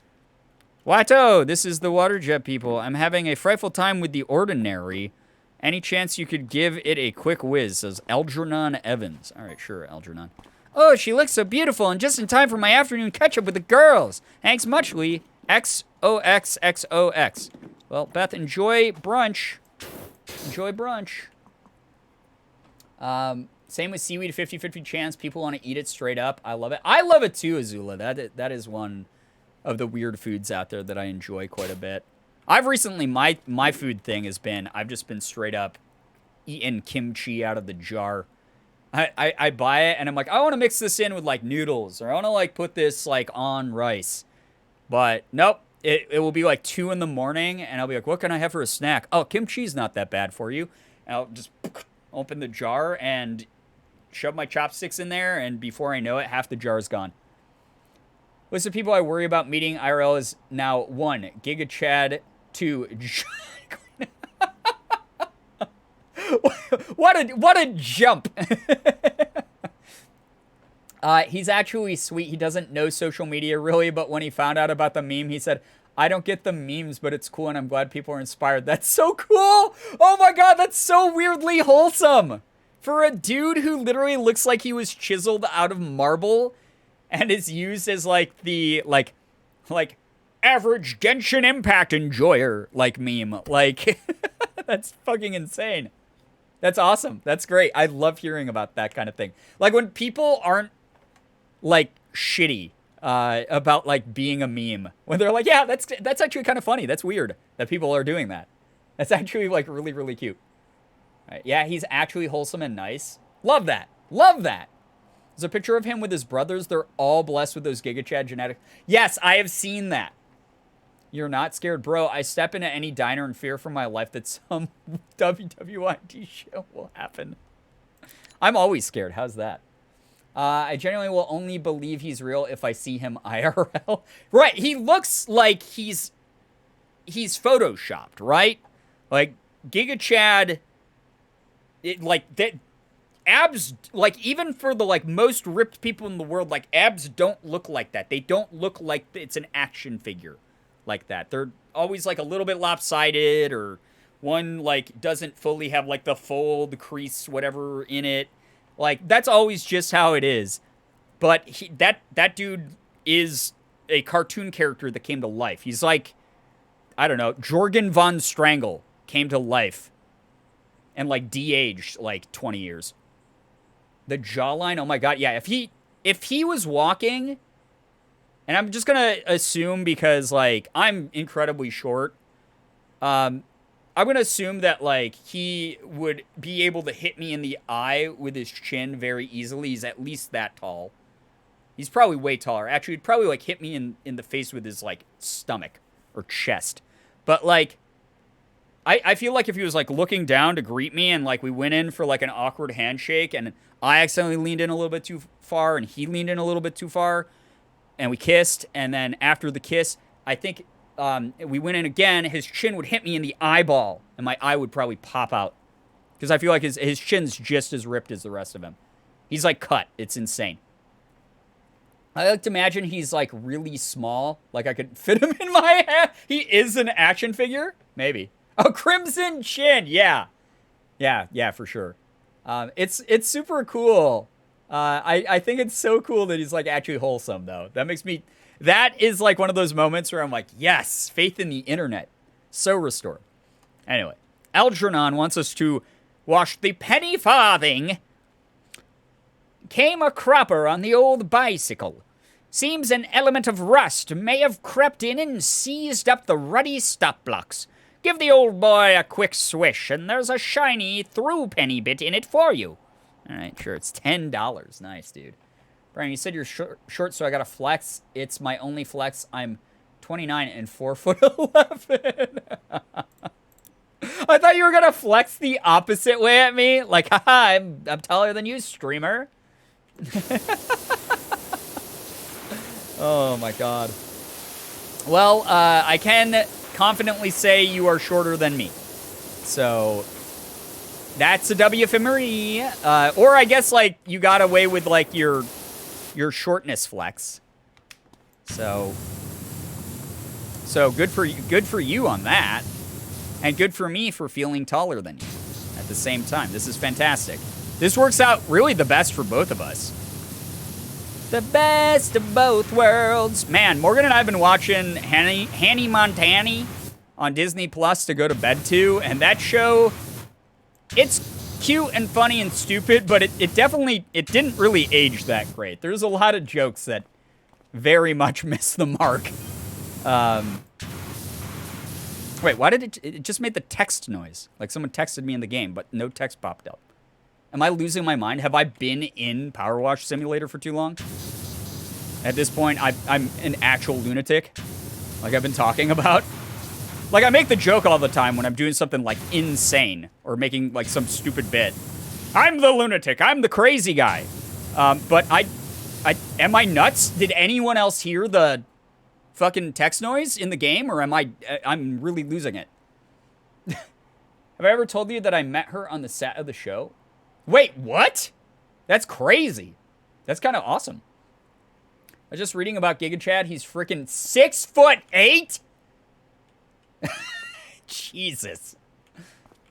Watto, this is the water jet people. I'm having a frightful time with the ordinary. Any chance you could give it a quick whiz, says Algernon Evans. All right, sure, Algernon. Oh, she looks so beautiful and just in time for my afternoon catch-up with the girls. Thanks muchly. XOXXOX. Well, Beth, enjoy brunch. Enjoy brunch. Same with seaweed, 50-50 chance. People want to eat it straight up. I love it. I love it too, Azula. That is one of the weird foods out there that I enjoy quite a bit. I've recently, my food thing has been, I've just been straight up eating kimchi out of the jar. I buy it and I'm like, I want to mix this in with like noodles, or I want to like put this like on rice. But nope, it will be like 2 in the morning and I'll be like, what can I have for a snack? Oh, kimchi's not that bad for you. And I'll just open the jar and shove my chopsticks in there, and before I know it, half the jar is gone. List of people I worry about meeting IRL is now 1, Giga Chad, 2, what a jump. He's actually sweet. He doesn't know social media really, but when he found out about the meme, he said, I don't get the memes, but it's cool and I'm glad people are inspired. That's so cool. Oh my God, that's so weirdly wholesome. For a dude who literally looks like he was chiseled out of marble and is used as like the like average Genshin Impact enjoyer like meme. Like that's fucking insane. That's awesome. That's great. I love hearing about that kind of thing. Like when people aren't like shitty about like being a meme. When they're like, yeah, that's actually kind of funny. That's weird that people are doing that. That's actually like really, really cute. Right. Yeah, he's actually wholesome and nice. Love that. Love that. There's a picture of him with his brothers. They're all blessed with those Giga Chad genetics. Yes, I have seen that. You're not scared, bro. I step into any diner in fear for my life that some WWID show will happen. I'm always scared. How's that? I genuinely will only believe he's real if I see him IRL. Right. He looks like he's photoshopped, right? Like Giga Chad, like that abs, like even for the like most ripped people in the world, like abs don't look like that. They don't look like it's an action figure like that. They're always like a little bit lopsided, or one like doesn't fully have like the fold, crease, whatever in it. Like that's always just how it is. But that dude is a cartoon character that came to life. He's like, I don't know, Jorgen von Strangle came to life and like de-aged like 20 years. The jawline, oh my God, yeah. If he was walking, and I'm just gonna assume because like I'm incredibly short, I'm gonna assume that like he would be able to hit me in the eye with his chin very easily. He's at least that tall. He's probably way taller. Actually, he'd probably like hit me in the face with his like stomach or chest. But like, I feel like if he was like looking down to greet me and like we went in for like an awkward handshake and I accidentally leaned in a little bit too far and he leaned in a little bit too far and we kissed, and then after the kiss, I think we went in again, his chin would hit me in the eyeball and my eye would probably pop out because I feel like his chin's just as ripped as the rest of him. He's like cut. It's insane. I like to imagine he's like really small, like I could fit him in my hand. He is an action figure, maybe. Oh, Crimson Chin, yeah, for sure. It's super cool. I think it's so cool that he's like actually wholesome though. That is like one of those moments where I'm like, yes, faith in the internet, so restored. Anyway, Algernon wants us to wash the penny farthing. Came a cropper on the old bicycle. Seems an element of rust may have crept in and seized up the ruddy stop blocks. Give the old boy a quick swish, and there's a shiny through penny bit in it for you. All right, sure, it's $10. Nice, dude. Brian, you said you're short, so I got to flex. It's my only flex. I'm 29 and 4'11". I thought you were going to flex the opposite way at me. Like, haha, I'm taller than you, streamer. Oh, my God. Well, I can confidently say you are shorter than me. So that's a W for Marie. Or I guess like you got away with like your shortness flex. So good for you on that. And good for me for feeling taller than you at the same time. This is fantastic. This works out really the best for both of us. The best of both worlds. Man, Morgan and I have been watching Hanny Montani on Disney Plus to go to bed to, and that show, it's cute and funny and stupid, but it definitely, it didn't really age that great. There's a lot of jokes that very much miss the mark. Wait, why did it just made the text noise? Like someone texted me in the game, but no text popped up. Am I losing my mind? Have I been in Power Wash Simulator for too long? At this point, I'm an actual lunatic, like I've been talking about. Like, I make the joke all the time when I'm doing something, like, insane, or making, like, some stupid bit. I'm the lunatic. I'm the crazy guy. But am I nuts? Did anyone else hear the fucking text noise in the game, or I'm really losing it? Have I ever told you that I met her on the set of the show? Wait, what? That's crazy. That's kind of awesome. I was just reading about Giga Chad. He's freaking 6'8". Jesus.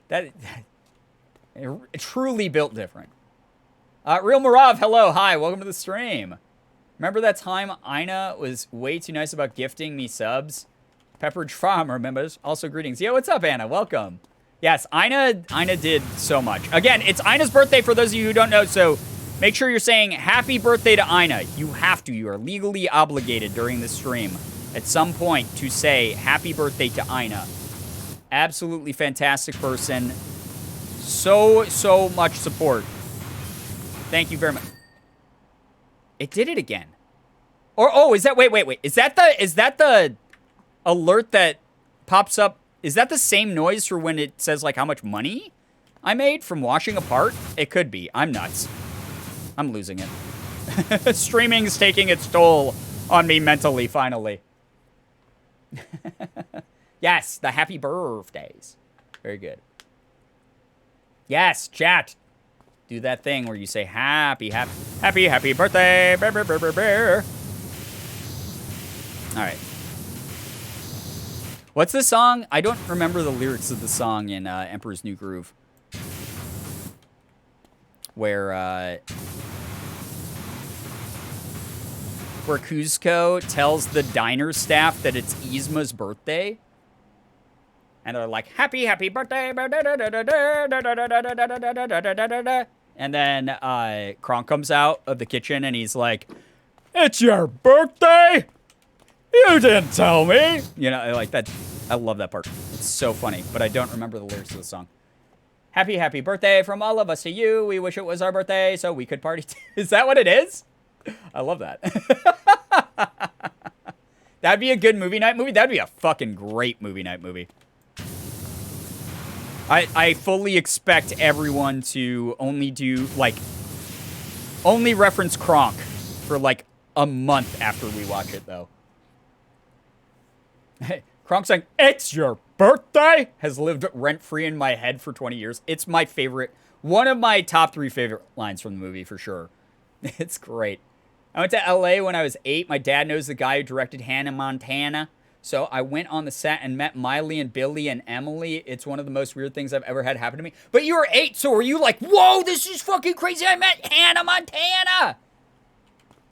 That truly built different. Real Marav, hello, hi, welcome to the stream. Remember that time Ina was way too nice about gifting me subs? Pepperidge Farm remembers. Also greetings. Yeah, what's up, Anna? Welcome. Yes, Ina did so much. Again, it's Ina's birthday for those of you who don't know, so make sure you're saying happy birthday to Ina. You have to. You are legally obligated during the stream at some point to say happy birthday to Ina. Absolutely fantastic person. So much support. Thank you very much. It did it again. Or, oh, is that, wait. Is that the alert that pops up? Is that the same noise for when it says, like, how much money I made from washing apart? It could be. I'm nuts. I'm losing it. Streaming's taking its toll on me mentally, finally. Yes, the happy birthdays. Very good. Yes, chat. Do that thing where you say happy birthday. Brr, brr, brr, brr, brr. All right. What's the song? I don't remember the lyrics of the song in Emperor's New Groove. Where Kuzco tells the diner staff that it's Yzma's birthday. And they're like, happy birthday. And then Kronk comes out of the kitchen and he's like, it's your birthday? You didn't tell me. You know, like that. I love that part. It's so funny, but I don't remember the lyrics of the song. Happy birthday from all of us to you. We wish it was our birthday so we could party. Is that what it is? I love that. That'd be a good movie night movie. That'd be a fucking great movie night movie. I fully expect everyone to only do, like, only reference Kronk for, like, a month after we watch it, though. Kronk saying, it's your birthday, has lived rent-free in my head for 20 years. It's my favorite, one of my top 3 favorite lines from the movie, for sure. It's great. I went to LA when I was 8. My dad knows the guy who directed Hannah Montana. So I went on the set and met Miley and Billy and Emily. It's one of the most weird things I've ever had happen to me. But you were 8, so were you like, whoa, this is fucking crazy. I met Hannah Montana.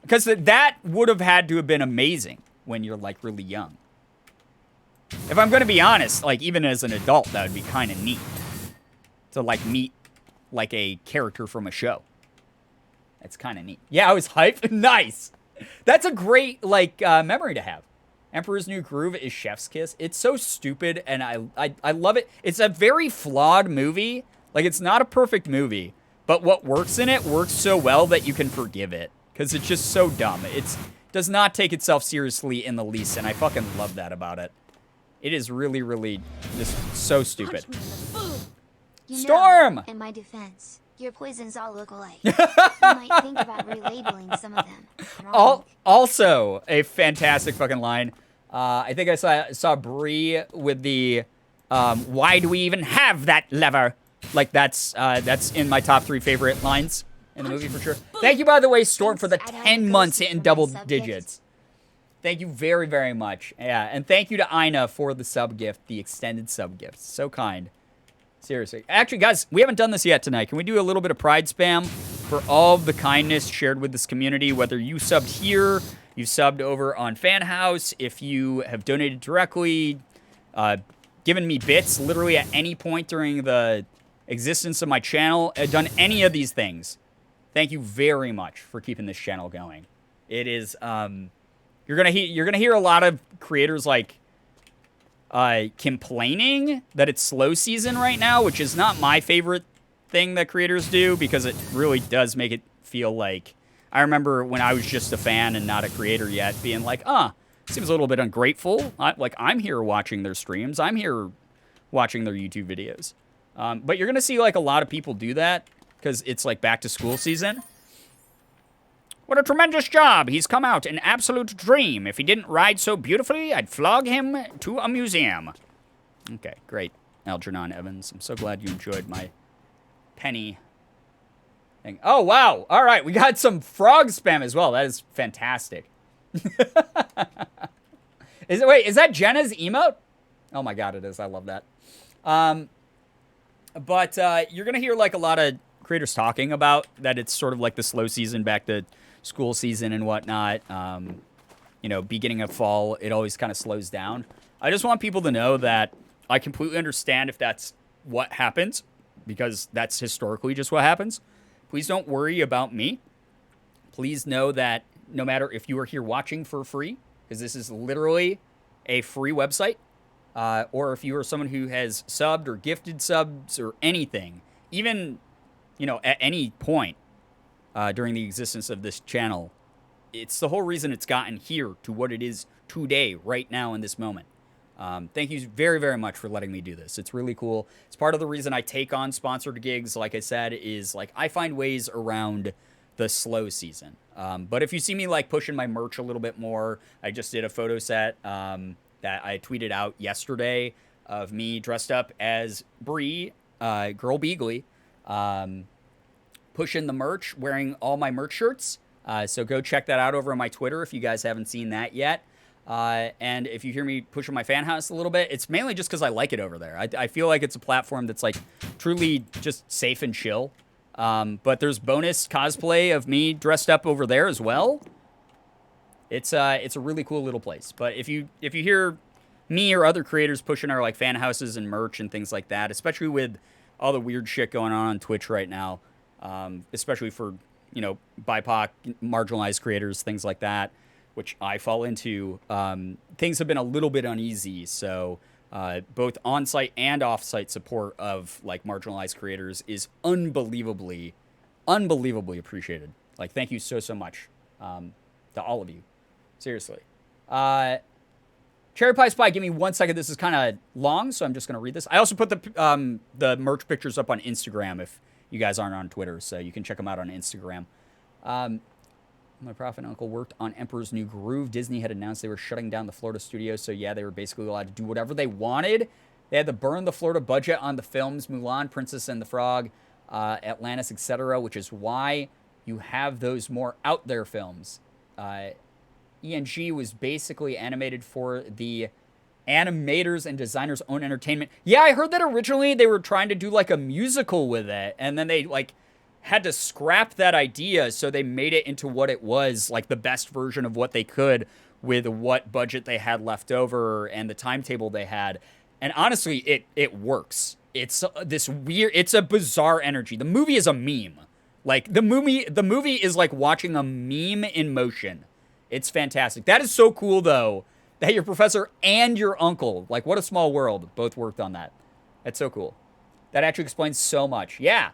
Because that would have had to have been amazing when you're, like, really young. If I'm going to be honest, like, even as an adult, that would be kind of neat. To, like, meet, like, a character from a show. That's kind of neat. Yeah, I was hyped. Nice. That's a great, like, memory to have. Emperor's New Groove is Chef's Kiss. It's so stupid, and I love it. It's a very flawed movie. Like, it's not a perfect movie. But what works in it works so well that you can forgive it. Because it's just so dumb. It does not take itself seriously in the least, and I fucking love that about it. It is really, really just so stupid. Storm! In my defense, your poisons all look alike. You might think about relabeling some of them. Also, a fantastic fucking line. I think I saw Bree with the, why do we even have that lever? Like, that's in my top 3 favorite lines in the movie for sure. Thank you, by the way, Storm, for the 10 months in double digits. Thank you very, very much. Yeah, and thank you to Ina for the sub gift, the extended sub gift. So kind. Seriously. Actually, guys, we haven't done this yet tonight. Can we do a little bit of pride spam for all of the kindness shared with this community? Whether you subbed here, you subbed over on Fan House, if you have donated directly, given me bits literally at any point during the existence of my channel, done any of these things, thank you very much for keeping this channel going. It is you're gonna hear a lot of creators like complaining that it's slow season right now, which is not my favorite thing that creators do, because it really does make it feel like, I remember when I was just a fan and not a creator yet, being like, seems a little bit ungrateful. I'm here watching their streams. I'm here watching their YouTube videos. But you're going to see like a lot of people do that because it's like back to school season. What a tremendous job. He's come out an absolute dream. If he didn't ride so beautifully, I'd flog him to a museum. Okay, great. Algernon Evans. I'm so glad you enjoyed my penny thing. Oh, wow. All right, we got some frog spam as well. That is fantastic. Wait, is that Jenna's emote? Oh my god, it is. I love that. But you're going to hear like a lot of creators talking about that it's sort of like the slow season back to school season and whatnot. You know, beginning of fall, it always kind of slows down. I just want people to know that I completely understand if that's what happens, because that's historically just what happens. Please don't worry about me. Please know that no matter if you are here watching for free, because this is literally a free website, or if you are someone who has subbed or gifted subs or anything, even, you know, at any point during the existence of this channel, it's the whole reason it's gotten here to what it is today, right now in this moment. Thank you very, very much for letting me do this. It's really cool. It's part of the reason I take on sponsored gigs, like I said, is like I find ways around the slow season. But if you see me like pushing my merch a little bit more, I just did a photo set that I tweeted out yesterday of me dressed up as Bree, Girbeagly, pushing the merch, wearing all my merch shirts. So go check that out over on my Twitter if you guys haven't seen that yet. And if you hear me pushing my fan house a little bit, it's mainly just because I like it over there. I feel like it's a platform that's like truly just safe and chill. But there's bonus cosplay of me dressed up over there as well. It's a really cool little place. But if you hear me or other creators pushing our like fan houses and merch and things like that, especially with all the weird shit going on Twitch right now, especially for, you know, BIPOC, marginalized creators, things like that, which I fall into, things have been a little bit uneasy. So both on-site and off-site support of like marginalized creators is unbelievably appreciated. Like, thank you so much to all of you. Seriously. Cherry Pie Spy, give me 1 second. This is kind of long, so I'm just going to read this. I also put the merch pictures up on Instagram if you guys aren't on Twitter, so you can check them out on Instagram. My prophet uncle worked on Emperor's New Groove. Disney had announced they were shutting down the Florida studio, so yeah, they were basically allowed to do whatever they wanted. They had to burn the Florida budget on the films Mulan, Princess and the Frog, Atlantis, etc., which is why you have those more out there films. ENG was basically animated for the animators and designers' own entertainment. Yeah, I heard that originally they were trying to do like a musical with it, and then they like had to scrap that idea, so they made it into what it was, like the best version of what they could with what budget they had left over and the timetable they had. And honestly, it works. It's this weird, it's a bizarre energy. The movie is a meme. Like the movie is like watching a meme in motion. It's fantastic. That is so cool though, that your professor and your uncle, like what a small world, both worked on that. That's so cool. That actually explains so much. Yeah.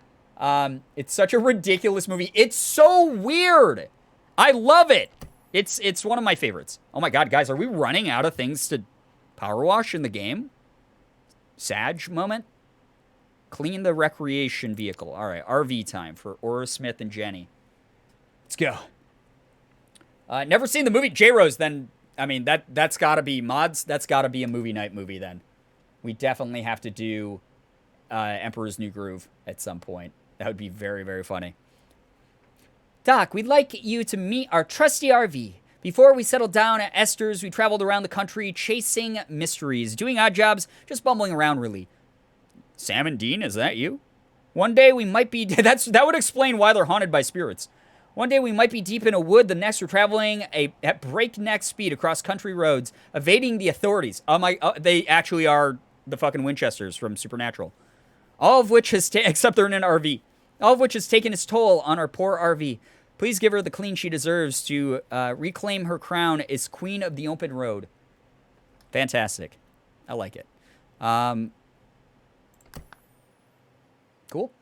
It's such a ridiculous movie. It's so weird. I love it. It's one of my favorites. Oh my god, guys, are we running out of things to power wash in the game? Sag moment? Clean the recreation vehicle. All right, RV time for Aura Smith and Jenny. Let's go. Never seen the movie J-Rose, then, I mean, that's got to be mods. That's got to be a movie night movie, then. We definitely have to do Emperor's New Groove at some point. That would be very, very funny. Doc, we'd like you to meet our trusty RV. Before we settled down at Esther's, we traveled around the country chasing mysteries, doing odd jobs, just bumbling around, really. Sam and Dean, is that you? One day we might be... that would explain why they're haunted by spirits. One day we might be deep in a wood. The next we're traveling at breakneck speed across country roads, evading the authorities. They actually are the fucking Winchesters from Supernatural. All of which has except they're in an RV. All of which has taken its toll on our poor RV. Please give her the clean she deserves to reclaim her crown as Queen of the Open Road. Fantastic. I like it. Cool.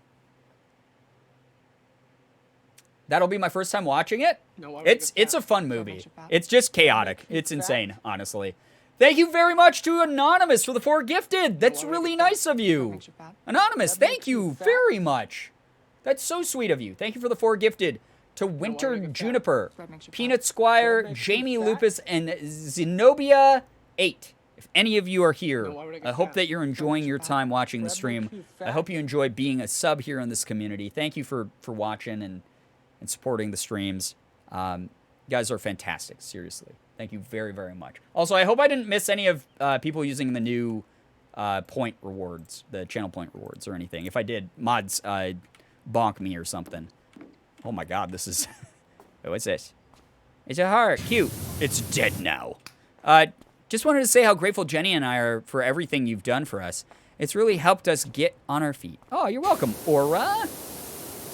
That'll be my first time watching it. No, it's a fun movie. It's just chaotic. It's insane, honestly. Thank you very much to Anonymous for the 4 gifted. That's really nice of you. Anonymous, thank you very much. That's so sweet of you. Thank you for the 4 gifted. To Winter Juniper, Peanut Squire, Jamie Lupus, and Zenobia 8. If any of you are here, I hope that you're enjoying your time watching the stream. I hope you enjoy being a sub here in this community. Thank you for watching and supporting the streams. You guys are fantastic, seriously. Thank you very, very much. Also, I hope I didn't miss any of people using the new point rewards, the channel point rewards or anything. If I did, mods bonk me or something. Oh my god, this is... what's this? It's a heart. Cute. It's dead now. Just wanted to say how grateful Jenny and I are for everything you've done for us. It's really helped us get on our feet. Oh, you're welcome, Aura.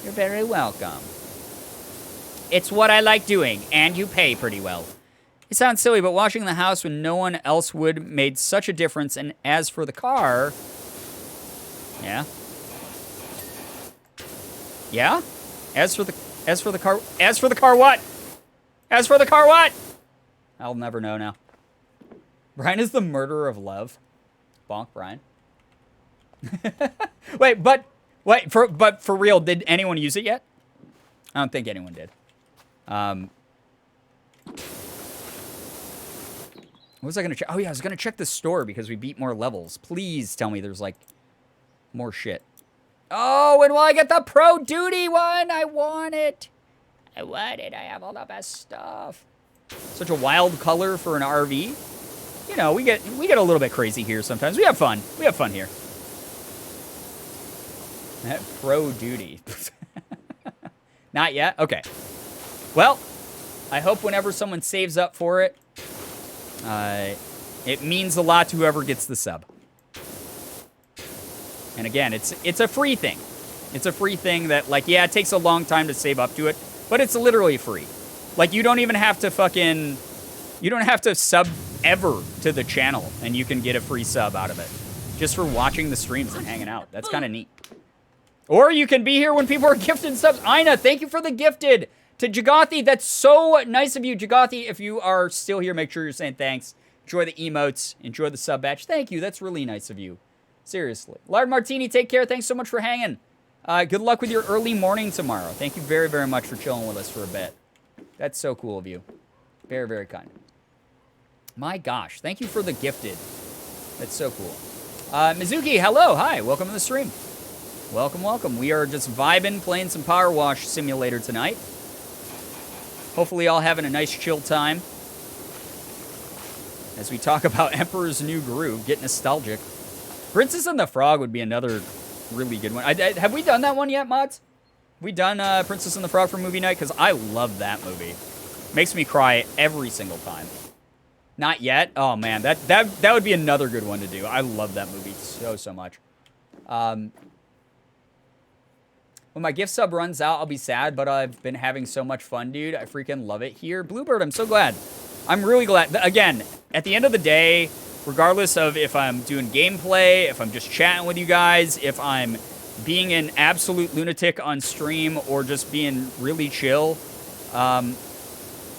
You're very welcome. It's what I like doing, and you pay pretty well. It sounds silly, but washing the house when no one else would made such a difference. And as for the car... Yeah? Yeah? As for the car what? As for the car what? I'll never know now. Brian is the murderer of love. Bonk, Brian. But for real, did anyone use it yet? I don't think anyone did. What was I gonna check? Oh yeah, I was gonna check the store because we beat more levels. Please tell me there's like more shit. Oh, and will I get the Pro Duty one? I want it. I want it. I have all the best stuff. Such a wild color for an RV. You know, we get a little bit crazy here sometimes. We have fun. We have fun here. That Pro Duty. Not yet? Okay. Well, I hope whenever someone saves up for it, it means a lot to whoever gets the sub. And again, it's a free thing. It's a free thing that, like, yeah, it takes a long time to save up to it, but it's literally free. Like, you don't even have to fucking... You don't have to sub ever to the channel, and you can get a free sub out of it. Just for watching the streams and hanging out. That's kind of neat. Or you can be here when people are gifting subs. Ina, thank you for the gifted. To Jagathi, that's so nice of you. Jagathi, if you are still here, make sure you're saying thanks. Enjoy the emotes. Enjoy the sub batch. Thank you. That's really nice of you. Seriously. Lard Martini, take care. Thanks so much for hanging. Good luck with your early morning tomorrow. Thank you very, very much for chilling with us for a bit. That's so cool of you. Very, very kind. My gosh. Thank you for the gifted. That's so cool. Mizuki, hello. Hi. Welcome to the stream. Welcome, welcome. We are just vibing, playing some Power Wash Simulator tonight. Hopefully all having a nice chill time. As we talk about Emperor's New Groove, get nostalgic. Princess and the Frog would be another really good one. Have we done that one yet, mods? Have we done Princess and the Frog for movie night? Because I love that movie. Makes me cry every single time. Not yet? Oh, man. That would be another good one to do. I love that movie so much. When my gift sub runs out, I'll be sad, but I've been having so much fun, dude. I freaking love it here. Bluebird, I'm so glad. I'm really glad. Again, at the end of the day, regardless of if I'm doing gameplay, if I'm just chatting with you guys, if I'm being an absolute lunatic on stream, or just being really chill, I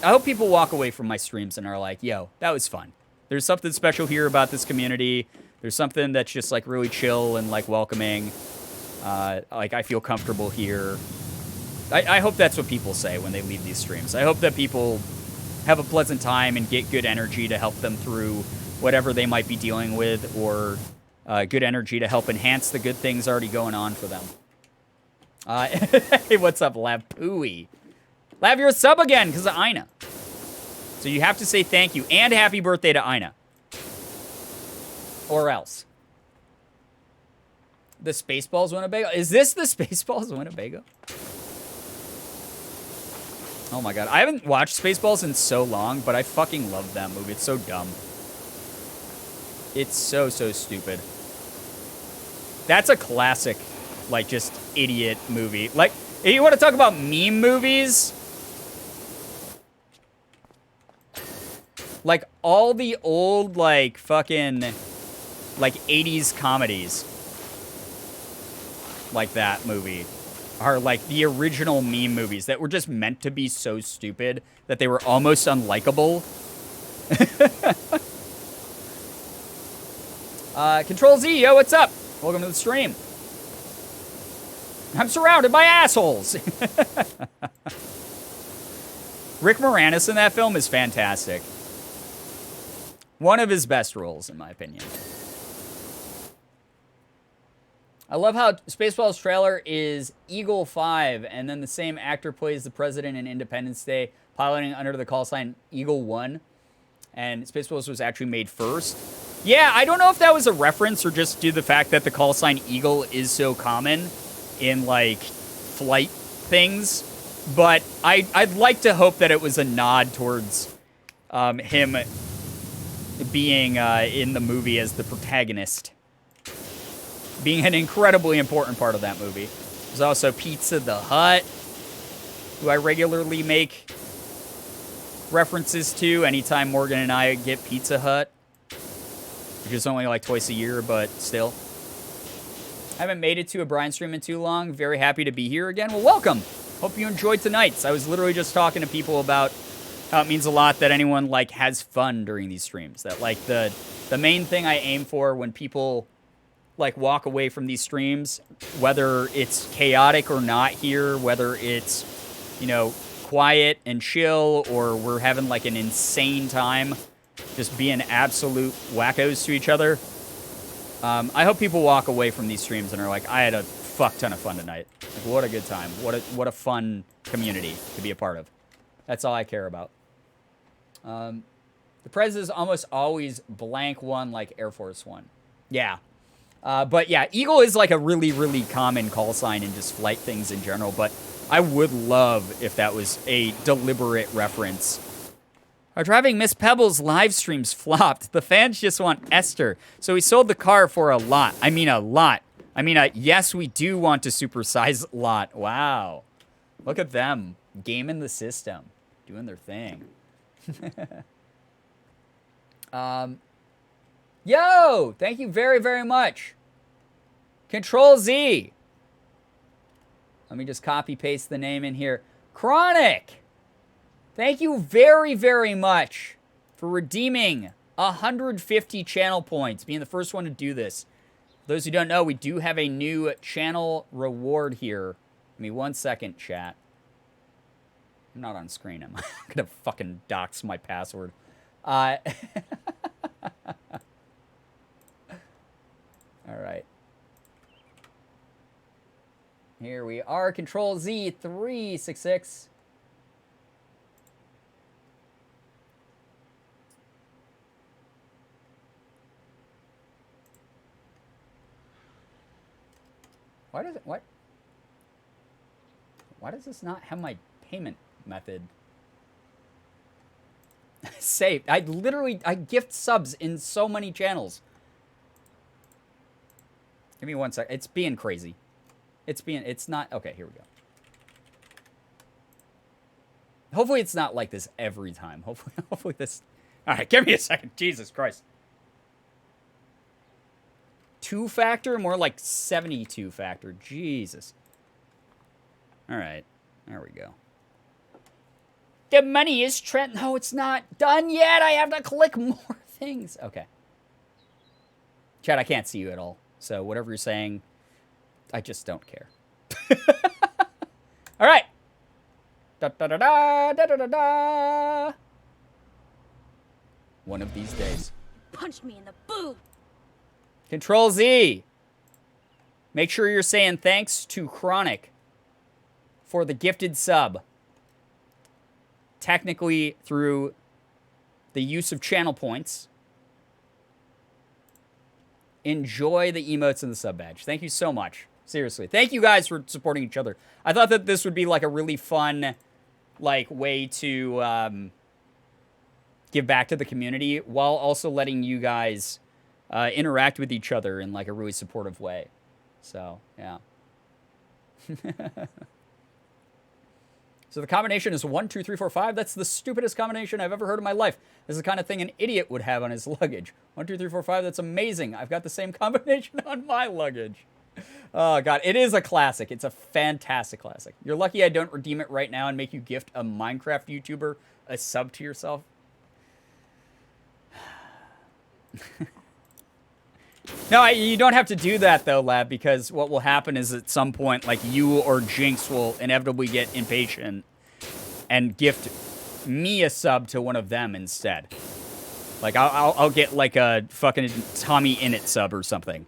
hope people walk away from my streams and are like, yo, that was fun. There's something special here about this community. There's something that's just like really chill and like welcoming. Like, I feel comfortable here. I hope that's what people say when they leave these streams. I hope that people have a pleasant time and get good energy to help them through whatever they might be dealing with, or good energy to help enhance the good things already going on for them. Hey, what's up, Lav Pooey? Lav, you're a sub again because of Ina. So you have to say thank you and happy birthday to Ina. Or else. The Spaceballs Winnebago? Is this the Spaceballs Winnebago? Oh my god. I haven't watched Spaceballs in so long, but I fucking love that movie. It's so dumb. It's so stupid. That's a classic, like, just idiot movie. Like, if you want to talk about meme movies, like, all the old, like, fucking, like, 80s comedies, like that movie, are, like, the original meme movies that were just meant to be so stupid that they were almost unlikable. Control Z, yo, what's up? Welcome to the stream. I'm surrounded by assholes. Rick Moranis in that film is fantastic. One of his best roles, in my opinion. I love how Spaceballs trailer is Eagle 5, and then the same actor plays the president in Independence Day, piloting under the call sign Eagle 1. And Spaceballs was actually made first. Yeah, I don't know if that was a reference or just due to the fact that the call sign Eagle is so common in, like, flight things. But I'd like to hope that it was a nod towards him being in the movie as the protagonist. Being an incredibly important part of that movie. There's also Pizza the Hut, who I regularly make references to anytime Morgan and I get Pizza Hut. Which is only like twice a year, but still. I haven't made it to a Brian stream in too long. Very happy to be here again. Well, welcome. Hope you enjoyed tonight's. I was literally just talking to people about how it means a lot that anyone, like, has fun during these streams. That, like, the main thing I aim for when people, like, walk away from these streams, whether it's chaotic or not here, whether it's, you know, quiet and chill, or we're having, like, an insane time just being absolute wackos to each other. I hope people walk away from these streams and are like, I had a fuck ton of fun tonight. Like, what a good time. What a fun community to be a part of. That's all I care about. The Prez is almost always blank one, like Air Force One. Yeah. But yeah, Eagle is like a really, really common call sign in just flight things in general. But I would love if that was a deliberate reference. Our Driving Miss Pebbles live streams flopped. The fans just want Esther. So we sold the car for a lot. I mean, a lot. I mean, yes, we do want to supersize lot. Wow. Look at them. Gaming the system. Doing their thing. Yo! Thank you very, very much. Control Z. Let me just copy paste the name in here. Chronic. Thank you very, very much for redeeming 150 channel points, being the first one to do this. For those who don't know, we do have a new channel reward here. Give me 1 second, chat. I'm not on screen. I'm gonna fucking dox my password. All right. Here we are. Control Z 366. Why does it, what? Why does this not have my payment method saved? I gift subs in so many channels. Give me 1 sec. It's being crazy. It's not, okay, here we go. Hopefully it's not like this every time. Hopefully this, all right, give me a second. Jesus Christ. 2-factor? More like 72-factor. Jesus. All right. There we go. The money is Trent. No, it's not done yet. I have to click more things. Okay. Chat, I can't see you at all. So whatever you're saying, I just don't care. All right. Da da da da da da da da. One of these days. Punched me in the boob. Control Z. Make sure you're saying thanks to Chronic for the gifted sub. Technically through the use of channel points. Enjoy the emotes and the sub badge. Thank you so much. Seriously. Thank you guys for supporting each other. I thought that this would be like a really fun, like, way to give back to the community while also letting you guys interact with each other in like a really supportive way. So, yeah. So the combination is 1, 2, 3, 4, 5. That's the stupidest combination I've ever heard in my life. This is the kind of thing an idiot would have on his luggage. 1, 2, 3, 4, 5. That's amazing. I've got the same combination on my luggage. Oh, God. It is a classic. It's a fantastic classic. You're lucky I don't redeem it right now and make you gift a Minecraft YouTuber a sub to yourself. No, you don't have to do that, though, Lab, because what will happen is at some point, like, you or Jinx will inevitably get impatient and gift me a sub to one of them instead. Like, I'll get, like, a fucking Tommy Innit sub or something.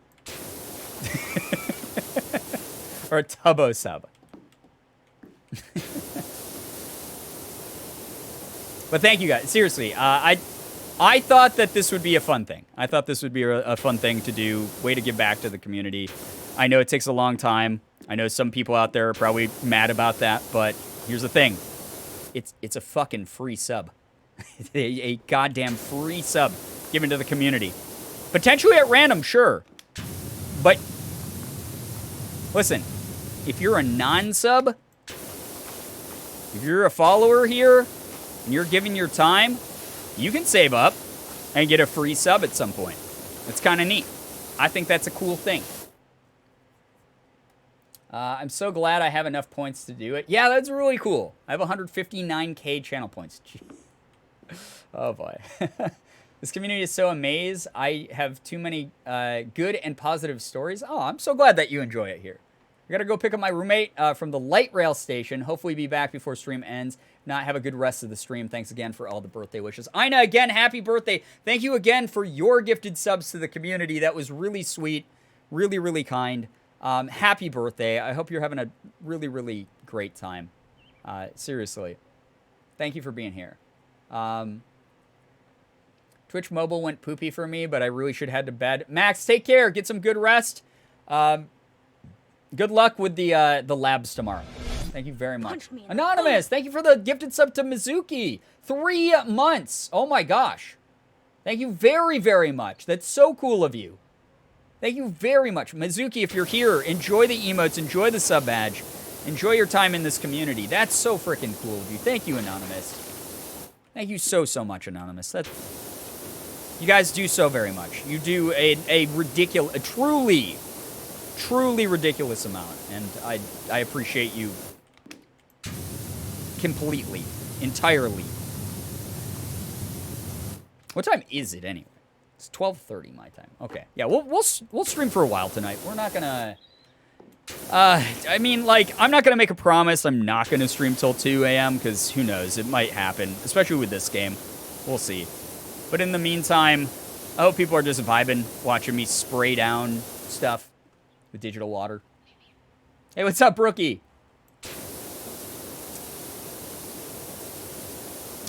Or a Tubbo sub. But thank you, guys. Seriously, I thought that this would be a fun thing. I thought this would be a fun thing to do. Way to give back to the community. I know it takes a long time. I know some people out there are probably mad about that, but here's the thing. It's a fucking free sub. a goddamn free sub given to the community. Potentially at random, sure. But listen, if you're a non-sub, if you're a follower here, and you're giving your time, you can save up and get a free sub at some point. It's kind of neat. I think that's a cool thing. I'm so glad I have enough points to do it. Yeah, that's really cool. I have 159k channel points. Jeez. Oh, boy. This community is so amazed. I have too many good and positive stories. Oh, I'm so glad that you enjoy it here. I gotta go pick up my roommate from the light rail station. Hopefully be back before stream ends. Not have a good rest of the stream. Thanks again for all the birthday wishes. Ina, again, happy birthday. Thank you again for your gifted subs to the community. That was really sweet. Really, really kind. Happy birthday. I hope you're having a really, really great time. Seriously. Thank you for being here. Twitch mobile went poopy for me, but I really should head to bed. Max, take care. Get some good rest. Good luck with the labs tomorrow. Thank you very much. Anonymous, thank you for the gifted sub to Mizuki. 3 months. Oh my gosh. Thank you very, very much. That's so cool of you. Thank you very much. Mizuki, if you're here, enjoy the emotes, enjoy the sub badge, enjoy your time in this community. That's so freaking cool of you. Thank you, Anonymous. Thank you so, so much, Anonymous. You guys do so very much. You do a ridiculous, a truly ridiculous amount, and I appreciate you completely, entirely. What time is it anyway? It's 12:30 my time. Okay, yeah, we'll stream for a while tonight. We're not gonna. I mean, like, I'm not gonna make a promise. I'm not gonna stream till 2 a.m. because who knows? It might happen, especially with this game. We'll see. But in the meantime, I hope people are just vibing, watching me spray down stuff with digital water. Hey, what's up, Brookie?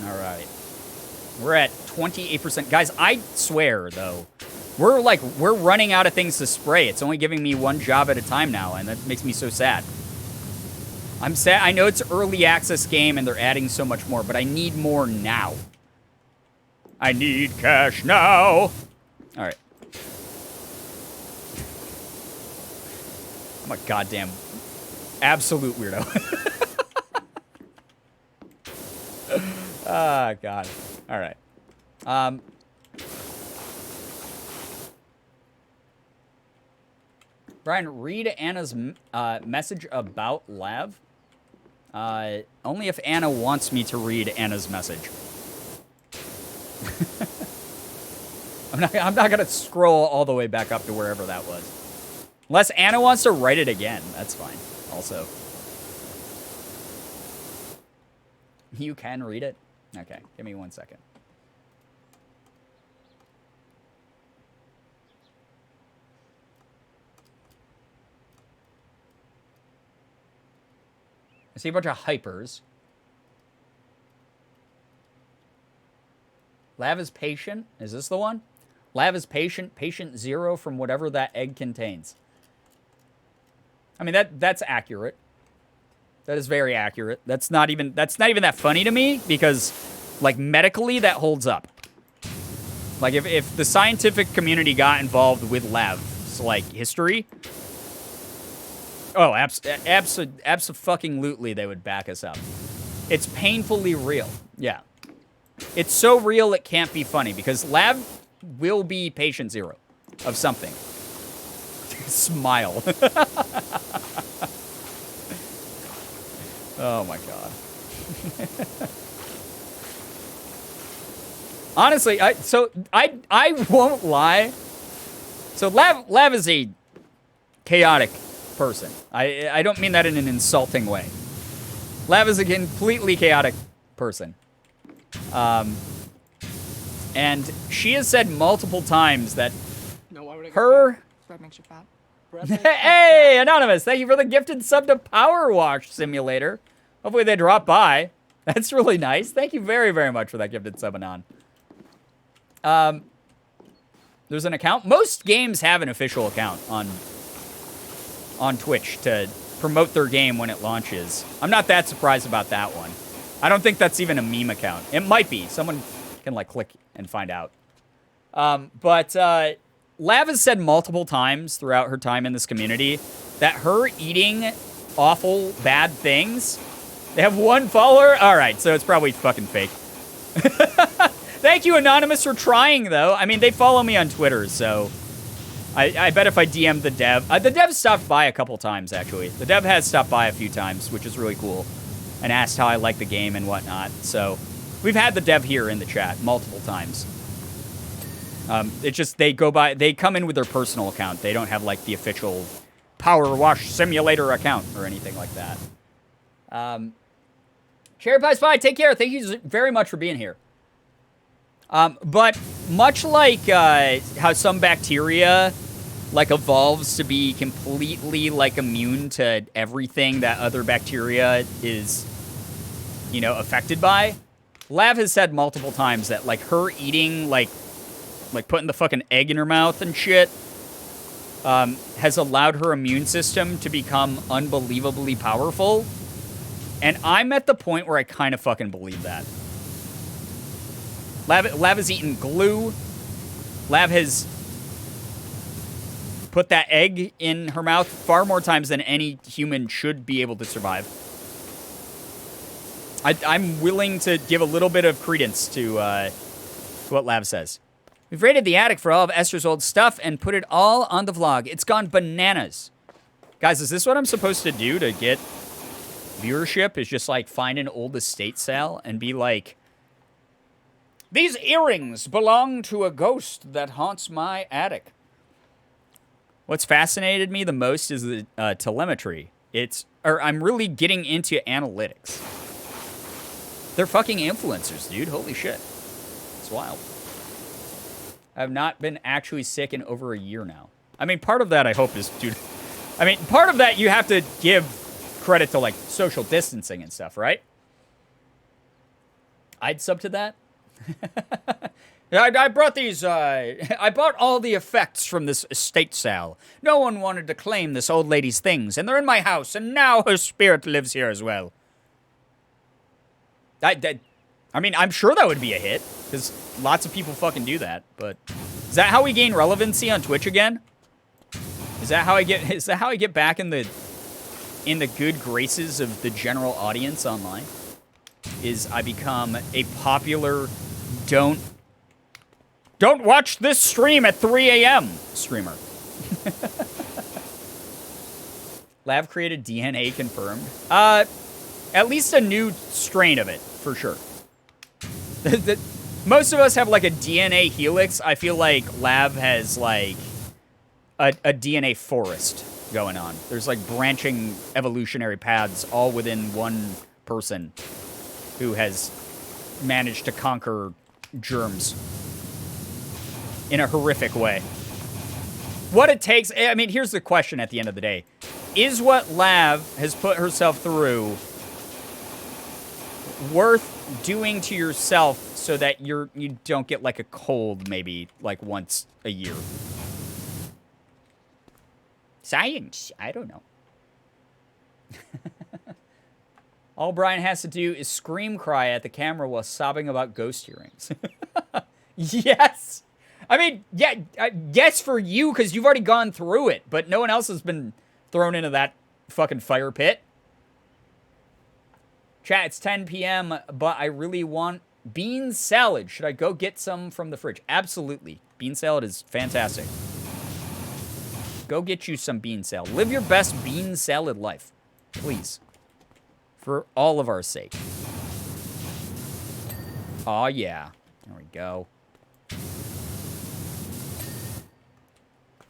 All right. We're at 28%. Guys, I swear, though, we're running out of things to spray. It's only giving me one job at a time now, and that makes me so sad. I'm sad. I know it's an early access game, and they're adding so much more, but I need more now. I need cash now. All right. I'm a goddamn absolute weirdo. Ah, God. All right. Brian, read Anna's message about Lav. Only if Anna wants me to read Anna's message. I'm not gonna scroll all the way back up to wherever that was. Unless Anna wants to write it again, that's fine. Also, you can read it. Okay, give me 1 second. I see a bunch of hypers. Lav is patient. Is this the one? Lav is patient. Patient 0 from whatever that egg contains. I mean, that's accurate. That is very accurate. That's not even that funny to me because, like, medically that holds up. Like, if the scientific community got involved with Lav's, like, history, Oh, abso-fucking-lutely they would back us up. It's painfully real. Yeah. It's so real it can't be funny because Lav will be patient zero of something. Smile. Oh my god. Honestly, I won't lie. So Lav is a chaotic person. I don't mean that in an insulting way. Lav is a completely chaotic person. And she has said multiple times that her... Bread makes you fat. Hey, Anonymous, thank you for the gifted sub to Power Wash Simulator. Hopefully they drop by. That's really nice. Thank you very, very much for that gifted sub, Anon. There's an account. Most games have an official account on Twitch to promote their game when it launches. I'm not that surprised about that one. I don't think that's even a meme account. It might be. Someone can, like, click and find out. But Lav has said multiple times throughout her time in this community that her eating awful, bad things... They have one follower? Alright, so it's probably fucking fake. Thank you, Anonymous, for trying, though. I mean, they follow me on Twitter, so... I bet if I DM the dev... the dev stopped by a couple times, actually. The dev has stopped by a few times, which is really cool. And asked how I like the game and whatnot. So, we've had the dev here in the chat multiple times. It's just they come in with their personal account. They don't have, like, the official Power Wash Simulator account or anything like that. Cherry Pie Spy, take care. Thank you very much for being here. But much like how some bacteria like evolves to be completely like immune to everything that other bacteria is, you know, affected by, Lav has said multiple times that like her eating like putting the fucking egg in her mouth and shit has allowed her immune system to become unbelievably powerful. And I'm at the point where I kind of fucking believe that. Lav has eaten glue. Lav has put that egg in her mouth far more times than any human should be able to survive. I'm willing to give a little bit of credence to what Lav says. We've raided the attic for all of Esther's old stuff and put it all on the vlog. It's gone bananas. Guys, is this what I'm supposed to do to get viewership? Is just like find an old estate sale and be like, these earrings belong to a ghost that haunts my attic. What's fascinated me the most is the telemetry. I'm really getting into analytics. They're fucking influencers, dude. Holy shit. It's wild. I've not been actually sick in over a year now. I mean, part of that I hope is, dude. I mean, part of that you have to give credit to, like, social distancing and stuff, right? I'd sub to that. I brought these, I bought all the effects from this estate sale. No one wanted to claim this old lady's things, and they're in my house, and now her spirit lives here as well. I mean, I'm sure that would be a hit, because lots of people fucking do that, but... Is that how we gain relevancy on Twitch again? Is that how I get back in the good graces of the general audience online? Is I become a popular don't watch this stream at 3 a.m. streamer. Lav created DNA confirmed. At least a new strain of it, for sure. Most of us have like a DNA helix. I feel like Lav has like a DNA forest going on. There's like branching evolutionary paths all within one person who has managed to conquer germs in a horrific way. What it takes, I mean, here's the question at the end of the day. Is what Lav has put herself through worth doing to yourself so that you don't get like a cold maybe like once a year? Science, I don't know. All Brian has to do is scream cry at the camera while sobbing about ghost hearings. Yes. I mean, yeah, yes for you because you've already gone through it, but no one else has been thrown into that fucking fire pit. Chat, it's 10 p.m., but I really want bean salad. Should I go get some from the fridge? Absolutely. Bean salad is fantastic. Go get you some bean salad. Live your best bean salad life. Please. For all of our sake. Aw, yeah. There we go.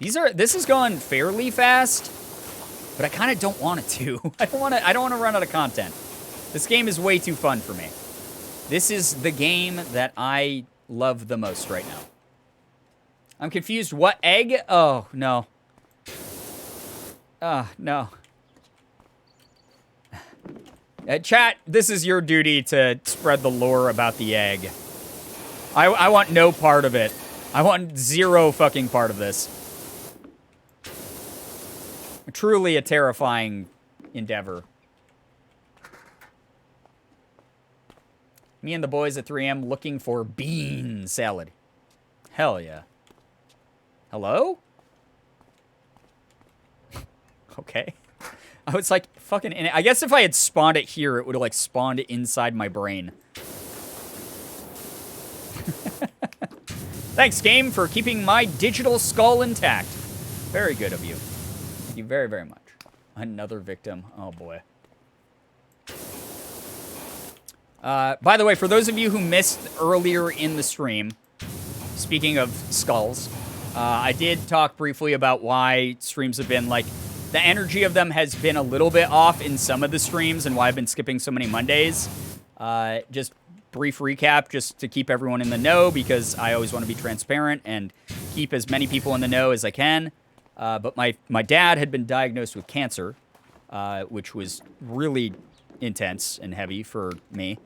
This is going fairly fast, but I kind of don't want it to. I don't want to run out of content. This game is way too fun for me. This is the game that I love the most right now. I'm confused. What egg? Oh, no. No. Chat, this is your duty to spread the lore about the egg. I want no part of it. I want zero fucking part of this. Truly a terrifying endeavor. Me and the boys at 3M looking for bean salad. Hell yeah. Hello? Okay. I was like, fucking... I guess if I had spawned it here, it would have, like, spawned inside my brain. Thanks, game, for keeping my digital skull intact. Very good of you. Thank you very, very much. Another victim. Oh, boy. By the way, for those of you who missed earlier in the stream, speaking of skulls, I did talk briefly about why streams have been, like... The energy of them has been a little bit off in some of the streams and why I've been skipping so many Mondays. Just brief recap, just to keep everyone in the know, because I always want to be transparent and keep as many people in the know as I can. But my dad had been diagnosed with cancer, which was really intense and heavy for me,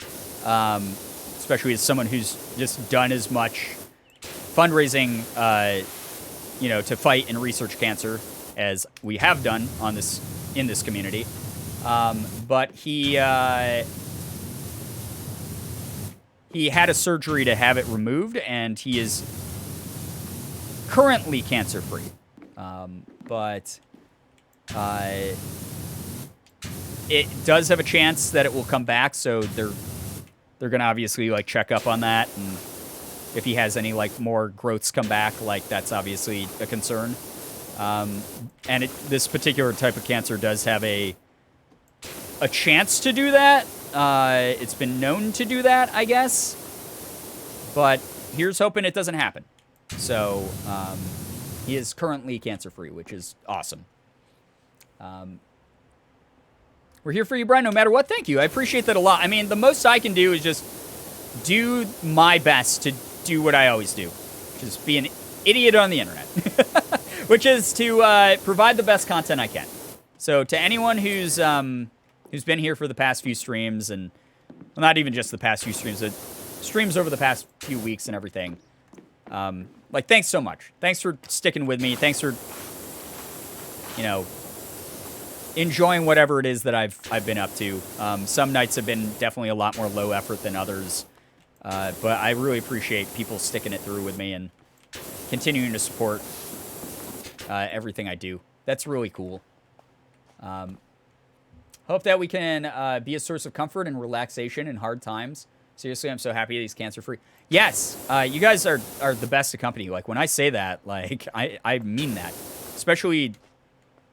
especially as someone who's just done as much fundraising, to fight and research cancer as we have done in this community. But he had a surgery to have it removed, and he is currently cancer-free. But it does have a chance that it will come back, so they're gonna obviously like check up on that, and if he has any like more growths come back, like that's obviously a concern. And this particular type of cancer does have a chance to do that. It's been known to do that, I guess. But here's hoping it doesn't happen. So, he is currently cancer-free, which is awesome. We're here for you, Brian, no matter what. Thank you. I appreciate that a lot. I mean, the most I can do is just do my best to do what I always do. Just be an idiot on the internet. Which is to provide the best content I can. So to anyone who's been here for the past few streams, and well, not even just the past few streams, but streams over the past few weeks and everything, thanks so much. Thanks for sticking with me. Thanks for, enjoying whatever it is that I've been up to. Some nights have been definitely a lot more low effort than others, but I really appreciate people sticking it through with me and continuing to support everything I do. That's really cool. Hope that we can be a source of comfort and relaxation in hard times. Seriously, I'm so happy that he's cancer-free. Yes, you guys are the best of company. Like, when I say that, like, I mean that. Especially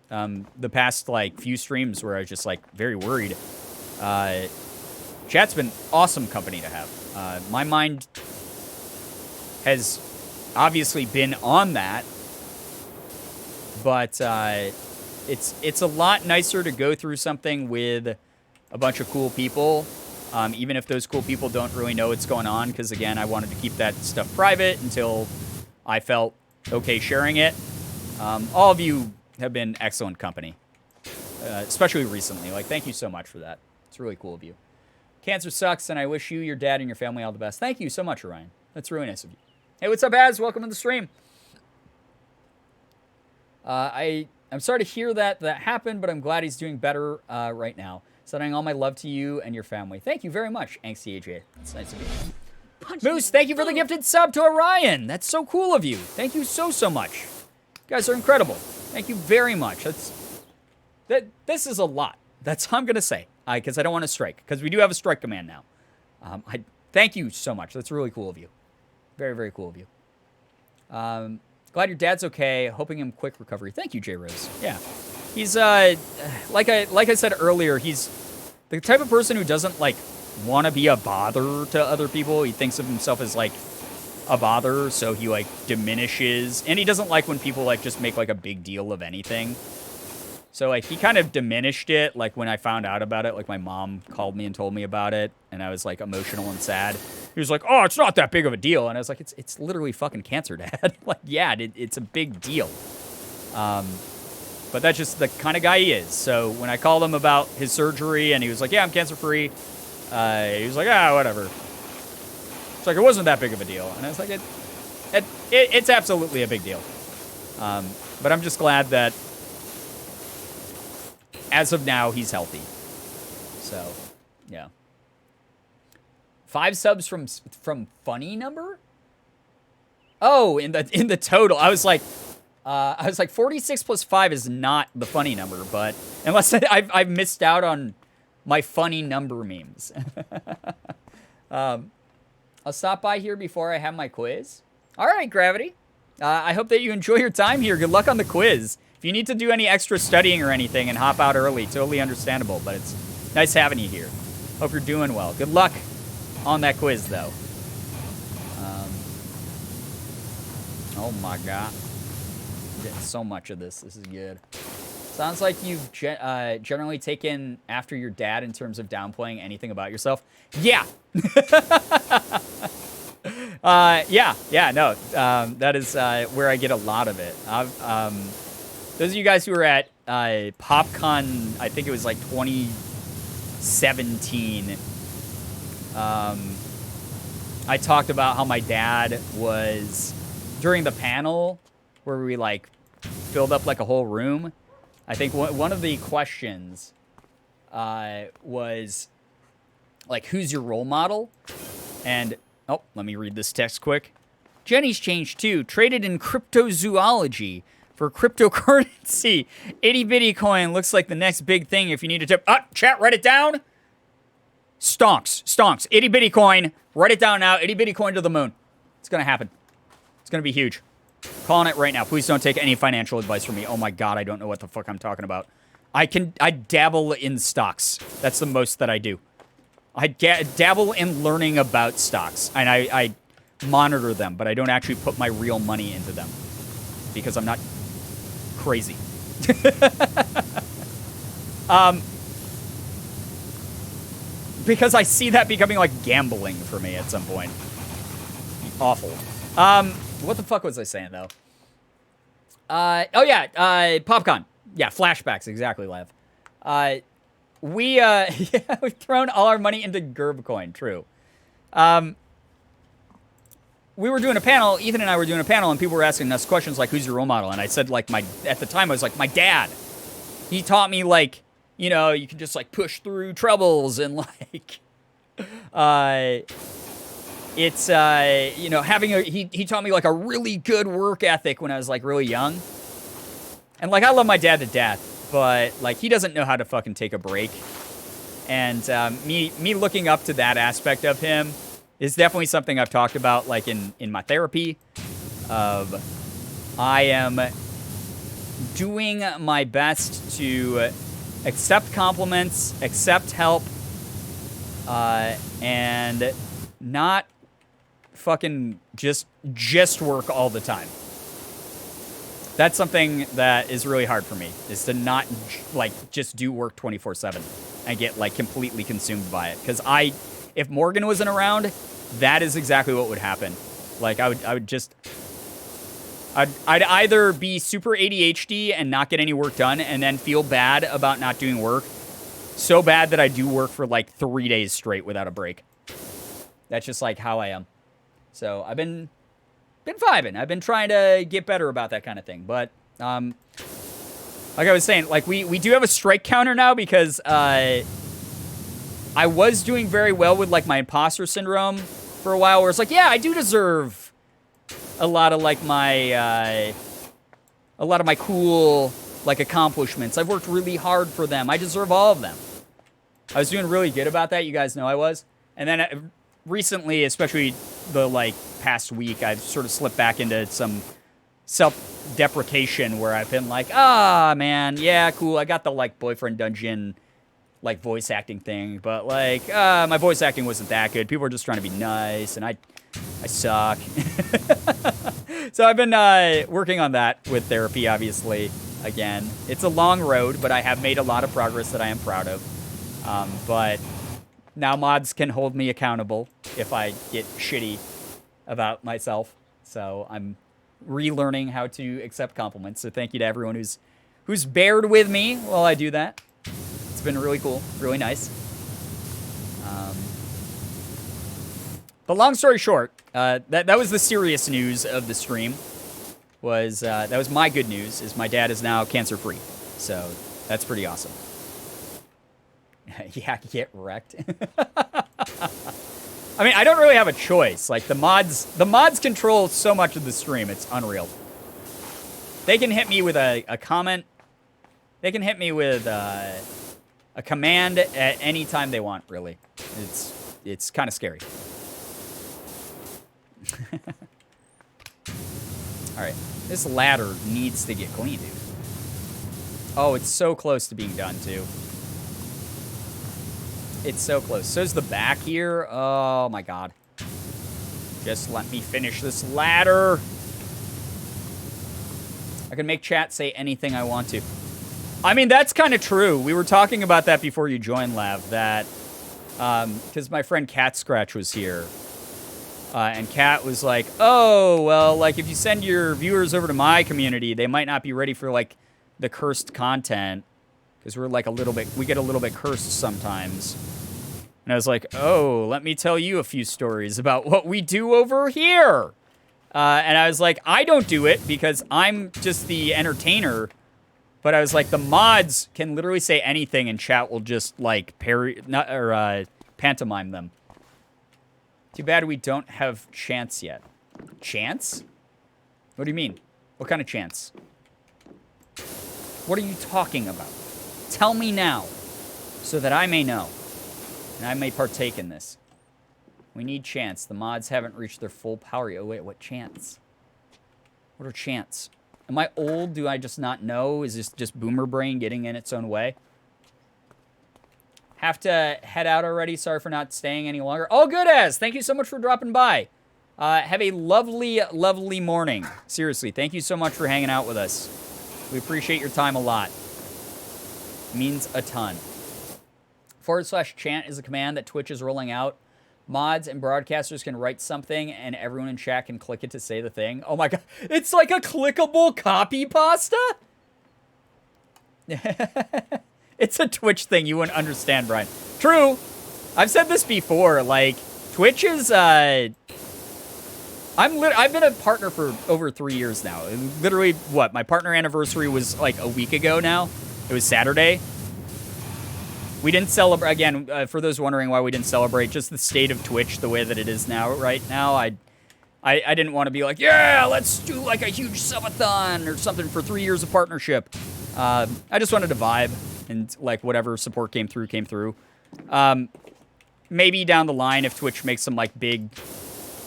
the past, like, few streams where I was just, like, very worried. Chat's been awesome company to have. My mind has obviously been on that. But it's a lot nicer to go through something with a bunch of cool people, even if those cool people don't really know what's going on, because, again, I wanted to keep that stuff private until I felt okay sharing it. All of you have been excellent company, especially recently. Like, thank you so much for that. It's really cool of you. Cancer sucks, and I wish you, your dad, and your family all the best. Thank you so much, Orion. That's really nice of you. Hey, what's up, Az? Welcome to the stream. I'm sorry to hear that happened, but I'm glad he's doing better right now. Sending all my love to you and your family. Thank you very much, Angsty AJ. It's nice to be here. Moose, thank you for the gifted sub to Orion. That's so cool of you. Thank you so much. You guys are incredible. Thank you very much. this is a lot. That's all I'm going to say. Because I don't want to strike. Because we do have a strike command now. I thank you so much. That's really cool of you. Very, very cool of you. Glad your dad's okay. Hoping him quick recovery. Thank you, J Rose. Yeah. He's, like I said earlier, he's the type of person who doesn't, like, want to be a bother to other people. He thinks of himself as, like, a bother, so he, like, diminishes. And he doesn't like when people, like, just make, like, a big deal of anything. So, like, he kind of diminished it, like, when I found out about it. Like, my mom called me and told me about it, and I was, like, emotional and sad. He was like, oh, it's not that big of a deal. And I was like, it's literally fucking cancer, Dad. Like, yeah, it's a big deal. But that's just the kind of guy he is. So when I called him about his surgery, and he was like, yeah, I'm cancer-free, he was like, whatever. It's like, it wasn't that big of a deal. And I was like, it's absolutely a big deal. But I'm just glad that as of now, he's healthy. So, yeah. 5 subs from Funny Number? Oh, in the total. I was like 46 plus 5 is not the Funny Number, but unless I've missed out on my Funny Number memes. I'll stop by here before I have my quiz. All right, Gravity. I hope that you enjoy your time here. Good luck on the quiz. If you need to do any extra studying or anything and hop out early, totally understandable, but it's nice having you here. Hope you're doing well. Good luck on that quiz, though. Oh, my God. I'm getting so much of this. This is good. Sounds like you've generally taken after your dad in terms of downplaying anything about yourself. Yeah. No. That is where I get a lot of it. Those of you guys who were at PopCon, I think it was like 2017, I talked about how my dad was, during the panel where we like filled up like a whole room, I think one of the questions was like, who's your role model? And, oh, let me read this text quick. Jenny's changed too. Traded in cryptozoology for cryptocurrency. Itty bitty coin looks like the next big thing if you need to tip. Chat, write it down. Stonks. Itty bitty coin. Write it down now. Itty bitty coin to the moon. It's going to happen. It's going to be huge. Calling it right now. Please don't take any financial advice from me. Oh my God, I don't know what the fuck I'm talking about. I dabble in stocks. That's the most that I do. I dabble in learning about stocks. And I monitor them, but I don't actually put my real money into them. Because I'm not crazy. Because I see that becoming like gambling for me at some point. Awful. What the fuck was I saying, though? PopCon. Yeah, flashbacks, exactly, Lev. We've thrown all our money into Girbeagly, true. We were doing a panel, Ethan and I were doing a panel, and people were asking us questions like, who's your role model? And I said, like, at the time, I was like, my dad. He taught me, like, you know, you can just, like, push through troubles and, like, it's, you know, he taught me, like, a really good work ethic when I was, like, really young. And, like, I love my dad to death, but, like, he doesn't know how to fucking take a break. And me looking up to that aspect of him is definitely something I've talked about, like, in my therapy. I am doing my best to accept compliments, accept help, and not fucking just work all the time. That's something that is really hard for me, is to not, like, just do work 24/7 and get, like, completely consumed by it. Because if Morgan wasn't around, that is exactly what would happen. Like, I'd either be super ADHD and not get any work done and then feel bad about not doing work. So bad that I do work for, like, 3 days straight without a break. That's just, like, how I am. So, I've been vibing. I've been trying to get better about that kind of thing. But, like I was saying, like, we do have a strike counter now because, I was doing very well with, like, my imposter syndrome for a while, where it's like, yeah, I do deserve a lot of, like, my cool like, accomplishments. I've worked really hard for them. I deserve all of them. I was doing really good about that. You guys know I was. And then recently, especially the, like, past week, I've sort of slipped back into some self-deprecation where I've been like, man, yeah, cool. I got the, like, boyfriend dungeon, like, voice acting thing. But, like, my voice acting wasn't that good. People were just trying to be nice, and I suck. So I've been working on that with therapy, obviously, again. It's a long road, but I have made a lot of progress that I am proud of. But now mods can hold me accountable if I get shitty about myself. So I'm relearning how to accept compliments. So thank you to everyone who's bared with me while I do that. It's been really cool, really nice. But long story short, that was the serious news of the stream. That was my good news, is my dad is now cancer-free. So that's pretty awesome. Yeah, get wrecked. I mean, I don't really have a choice. Like, the mods control so much of the stream. It's unreal. They can hit me with a comment. They can hit me with a command at any time they want, really. It's kind of scary. Alright. This ladder needs to get clean, dude. Oh, it's so close to being done, too. It's so close. So's the back here. Oh, my God. Just let me finish this ladder. I can make chat say anything I want to. I mean, that's kind of true. We were talking about that before you joined, Lav, that... because my friend Cat Scratch was here. And Cat was like, oh, well, like, if you send your viewers over to my community, they might not be ready for, like, the cursed content. Because we're, like, we get a little bit cursed sometimes. And I was like, oh, let me tell you a few stories about what we do over here. And I was like, I don't do it because I'm just the entertainer. But I was like, the mods can literally say anything and chat will just, like, pantomime them. Too bad we don't have chance yet. Chance? What do you mean? What kind of chance? What are you talking about? Tell me now, so that I may know, and I may partake in this. We need chance. The mods haven't reached their full power yet. Oh, wait, what chance? What are chance? Am I old? Do I just not know? Is this just boomer brain getting in its own way? Have to head out already. Sorry for not staying any longer. All good as. Thank you so much for dropping by. Have a lovely, lovely morning. Seriously, thank you so much for hanging out with us. We appreciate your time a lot. It means a ton. /chant is a command that Twitch is rolling out. Mods and broadcasters can write something and everyone in chat can click it to say the thing. Oh my God. It's like a clickable copy pasta? It's a Twitch thing. You wouldn't understand, Brian. True. I've said this before. Like, Twitch is, I've been a partner for over 3 years now. Literally, what? My partner anniversary was, like, a week ago now. It was Saturday. We didn't celebrate, again, for those wondering why we didn't celebrate, just the state of Twitch, the way that it is now, right now. I didn't want to be like, yeah, let's do, like, a huge subathon or something for 3 years of partnership. I just wanted to vibe. And, like, whatever support came through, came through. Maybe down the line, if Twitch makes some, like, big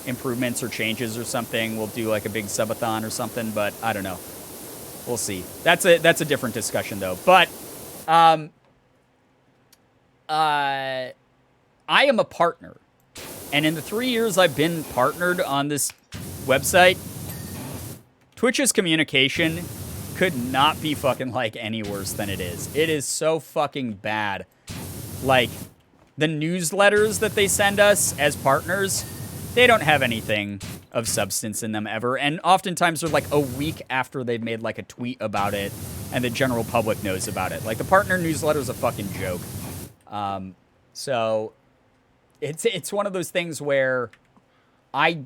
improvements or changes or something, we'll do, like, a big subathon or something. But I don't know. We'll see. That's a different discussion, though. But I am a partner. And in the 3 years I've been partnered on this website, Twitch's communication could not be fucking, like, any worse than it is. It is so fucking bad. Like, the newsletters that they send us as partners, they don't have anything of substance in them ever. And oftentimes they're, like, a week after they've made, like, a tweet about it and the general public knows about it. Like, the partner newsletter is a fucking joke. So it's one of those things where I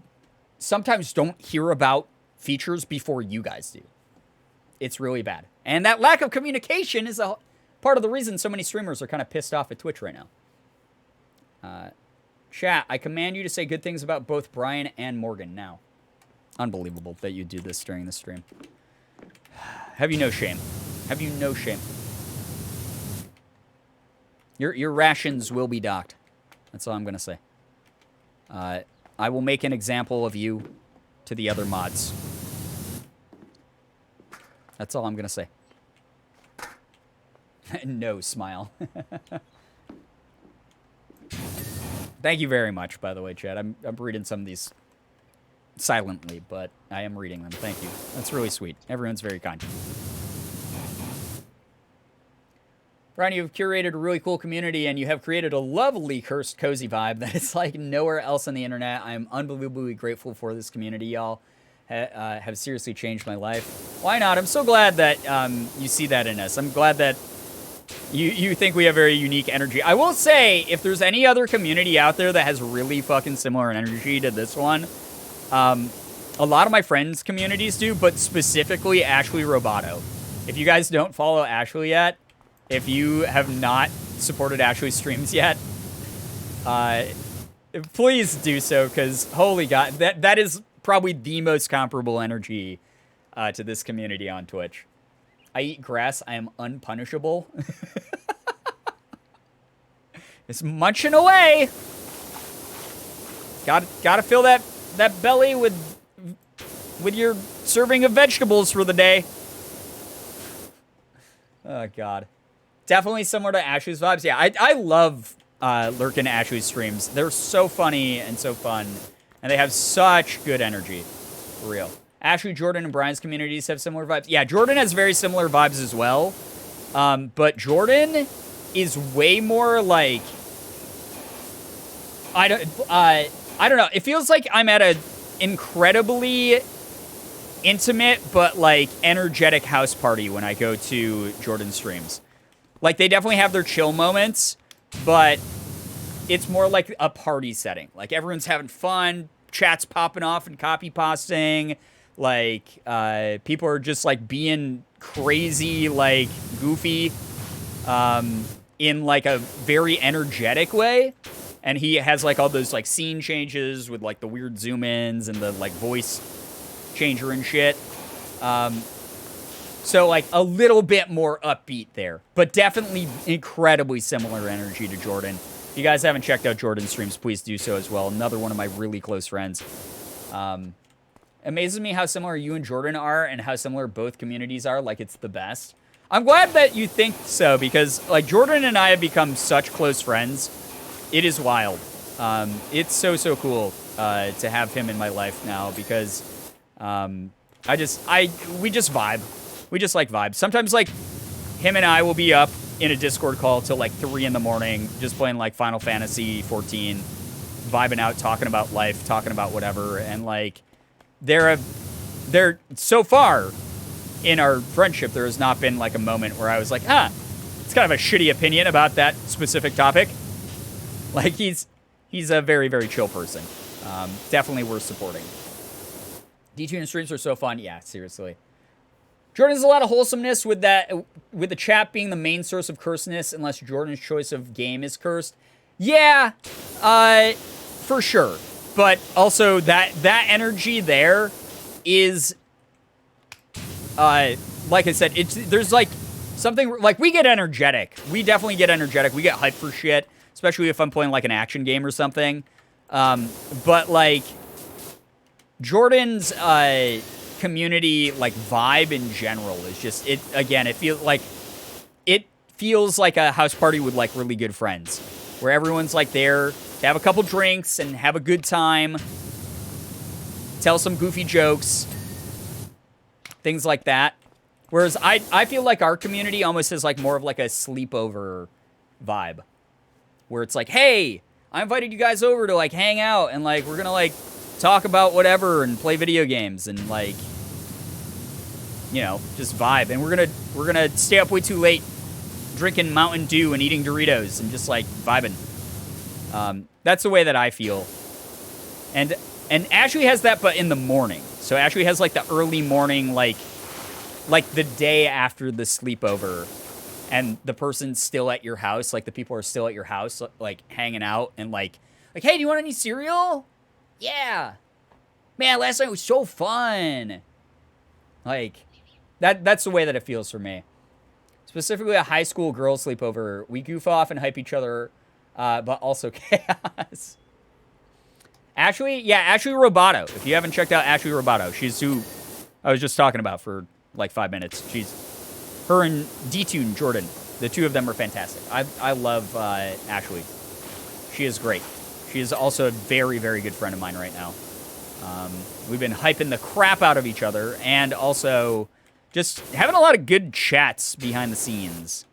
sometimes don't hear about features before you guys do. It's really bad. And that lack of communication is a part of the reason so many streamers are kind of pissed off at Twitch right now. Chat, I command you to say good things about both Brian and Morgan now. Unbelievable that you do this during the stream. Have you no shame? Have you no shame? Your rations will be docked. That's all I'm gonna say. I will make an example of you to the other mods. That's all I'm gonna say. No smile. Thank you very much, by the way, Chad. I'm reading some of these silently, but I am reading them. Thank you. That's really sweet. Everyone's very kind. Brian, you've curated a really cool community, and you have created a lovely cursed cozy vibe that is like nowhere else on the internet. I am unbelievably grateful for this community, y'all. Have seriously changed my life. Why not? I'm so glad that you see that in us. I'm glad that you think we have very unique energy. I will say, if there's any other community out there that has really fucking similar energy to this one, a lot of my friends' communities do, but specifically Ashley Roboto. If you guys don't follow Ashley yet, if you have not supported Ashley's streams yet, please do so, because holy God, that is probably the most comparable energy to this community on Twitch. I eat grass. I am unpunishable. It's munching away. Gotta fill that belly with your serving of vegetables for the day. Oh God. Definitely similar to Ashley's vibes. Yeah, I love lurking Ashley's streams. They're so funny and so fun, and they have such good energy. For real. Ashley, Jordan, and Brian's communities have similar vibes. Yeah, Jordan has very similar vibes as well. But Jordan is way more like, I don't know. It feels like I'm at an incredibly intimate but like energetic house party when I go to Jordan's streams. Like, they definitely have their chill moments, but it's more like a party setting. Like, everyone's having fun, chats popping off and copy pasting. Like, people are just, like, being crazy, like, goofy, in, like, a very energetic way. And he has, like, all those, like, scene changes with, like, the weird zoom-ins and the, like, voice changer and shit. So, like, a little bit more upbeat there. But definitely incredibly similar energy to Jordan. If you guys haven't checked out Jordan's streams, please do so as well. Another one of my really close friends. Amazes me how similar you and Jordan are and how similar both communities are. Like, it's the best. I'm glad that you think so, because, like, Jordan and I have become such close friends. It is wild. It's so cool to have him in my life now, because we just vibe. We just like vibes. Sometimes, like, him and I will be up in a Discord call till like 3 in the morning, just playing like Final Fantasy 14, vibing out, talking about life, talking about whatever. And like, there so far in our friendship, there has not been like a moment where I was like, it's kind of a shitty opinion about that specific topic. Like, he's a very, very chill person. Definitely worth supporting. D2 streams are so fun. Yeah, seriously. Jordan's a lot of wholesomeness with the chat being the main source of cursedness, unless Jordan's choice of game is cursed. Yeah, for sure. But also that energy there is, like I said, there's like something, like, we get energetic. We definitely get energetic. We get hyped for shit, especially if I'm playing like an action game or something. But like, Jordan's community, like, vibe in general is just, it feels like a house party with like really good friends, where everyone's like there to have a couple drinks and have a good time, tell some goofy jokes, things like that. Whereas I feel like our community almost has like more of like a sleepover vibe, where it's like, hey, I invited you guys over to like hang out, and like we're gonna like talk about whatever and play video games and like, you know, just vibe. And we're gonna stay up way too late drinking Mountain Dew and eating Doritos and just like vibing. That's the way that I feel. And Ashley has that, but in the morning. So Ashley has like the early morning, like the day after the sleepover, and the person's still at your house. Like, the people are still at your house, like hanging out and like, hey, do you want any cereal? Yeah. Man, last night was so fun. Like, that's the way that it feels for me. Specifically a high school girl sleepover. We goof off and hype each other, but also chaos. Ashley Roboto. If you haven't checked out Ashley Roboto, she's who I was just talking about for like 5 minutes. Her and D-Tune Jordan. The two of them are fantastic. I love Ashley. She is great. She is also a very, very good friend of mine right now. We've been hyping the crap out of each other and also just having a lot of good chats behind the scenes,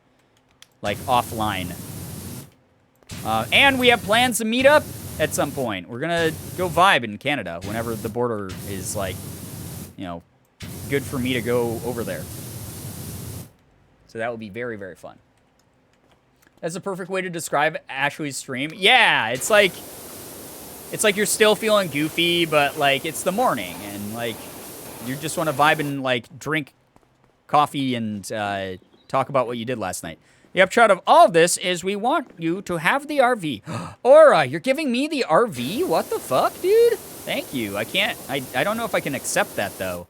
like offline. And we have plans to meet up at some point. We're going to go vibe in Canada whenever the border is, like, you know, good for me to go over there. So that will be very, very fun. That's a perfect way to describe Ashley's stream. Yeah, it's like you're still feeling goofy, but, like, it's the morning, and, like, you just want to vibe and, like, drink coffee and talk about what you did last night. The upshot of all of this is we want you to have the RV. Aura, you're giving me the RV? What the fuck, dude? Thank you. I don't know if I can accept that, though.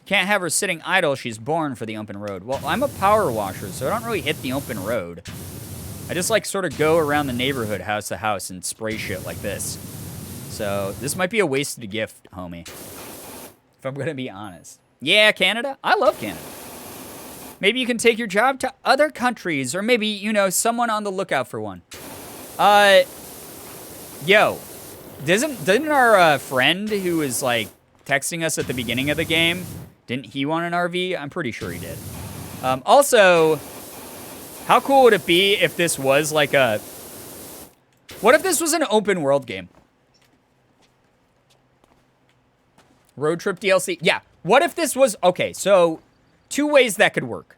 Can't have her sitting idle. She's born for the open road. Well, I'm a power washer, so I don't really hit the open road. I just, like, sort of go around the neighborhood house to house and spray shit like this. So this might be a wasted gift, homie. If I'm going to be honest. Yeah, Canada? I love Canada. Maybe you can take your job to other countries, or maybe, you know, someone on the lookout for one. Yo, didn't our friend who was, like, texting us at the beginning of the game, didn't he want an RV? I'm pretty sure he did. Also, how cool would it be if this was, like, what if this was an open world game? Road trip DLC? Yeah. What if this was... Okay, so... 2 ways that could work.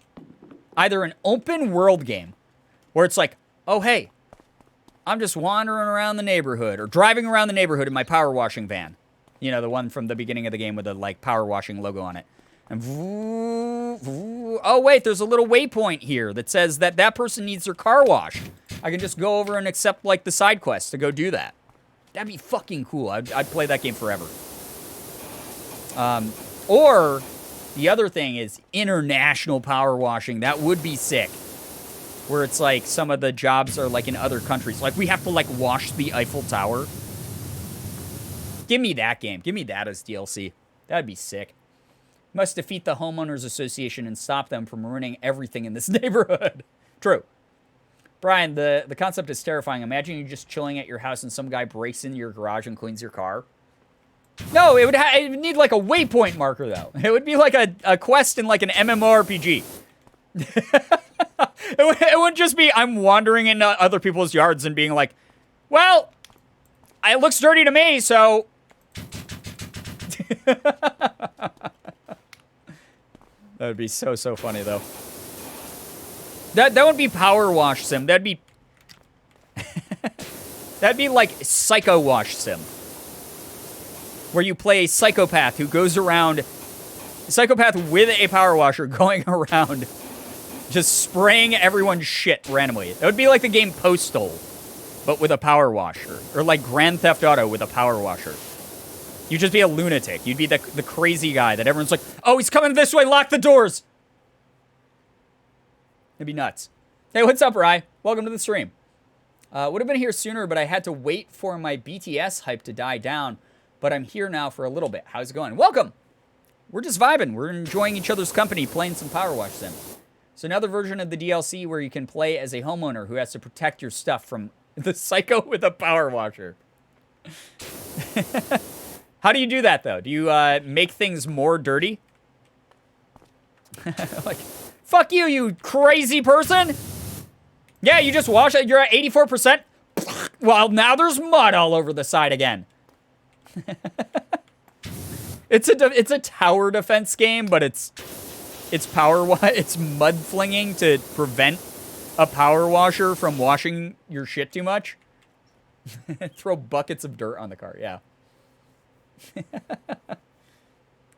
Either an open world game, where it's like, oh, hey, I'm just wandering around the neighborhood, or driving around the neighborhood in my power washing van. You know, the one from the beginning of the game with the, like, power washing logo on it. And oh, wait, there's a little waypoint here that says that that person needs their car washed. I can just go over and accept, like, the side quest to go do that. That'd be fucking cool. I'd play that game forever. Or... The other thing is international power washing. That would be sick. Where it's like some of the jobs are like in other countries. Like we have to like wash the Eiffel Tower. Give me that game. Give me that as DLC. That'd be sick. Must defeat the homeowners association and stop them from ruining everything in this neighborhood. True. Brian, the concept is terrifying. Imagine you just chilling at your house and some guy breaks into your garage and cleans your car. No, it would need like a waypoint marker, though. It would be like a quest in like an MMORPG. It wouldn't just be I'm wandering into other people's yards and being like, well, it looks dirty to me, so... That would be so funny, though. That would be Power Wash Sim. That'd be like Psycho Wash Sim. Where you play a psychopath who goes around... A psychopath with a power washer going around just spraying everyone's shit randomly. That would be like the game Postal, but with a power washer. Or like Grand Theft Auto with a power washer. You'd just be a lunatic. You'd be the crazy guy that everyone's like, oh, he's coming this way, lock the doors! It'd be nuts. Hey, what's up, Rye? Welcome to the stream. Would have been here sooner, but I had to wait for my BTS hype to die down. But I'm here now for a little bit. How's it going? Welcome! We're just vibing. We're enjoying each other's company, playing some Power Wash Sim. So another version of the DLC where you can play as a homeowner who has to protect your stuff from the psycho with a power washer. How do you do that, though? Do you make things more dirty? Like, fuck you, you crazy person! Yeah, you just wash it. You're at 84%. Well, now there's mud all over the side again. It's a tower defense game, but it's mud flinging to prevent a power washer from washing your shit too much. Throw buckets of dirt on the car, yeah.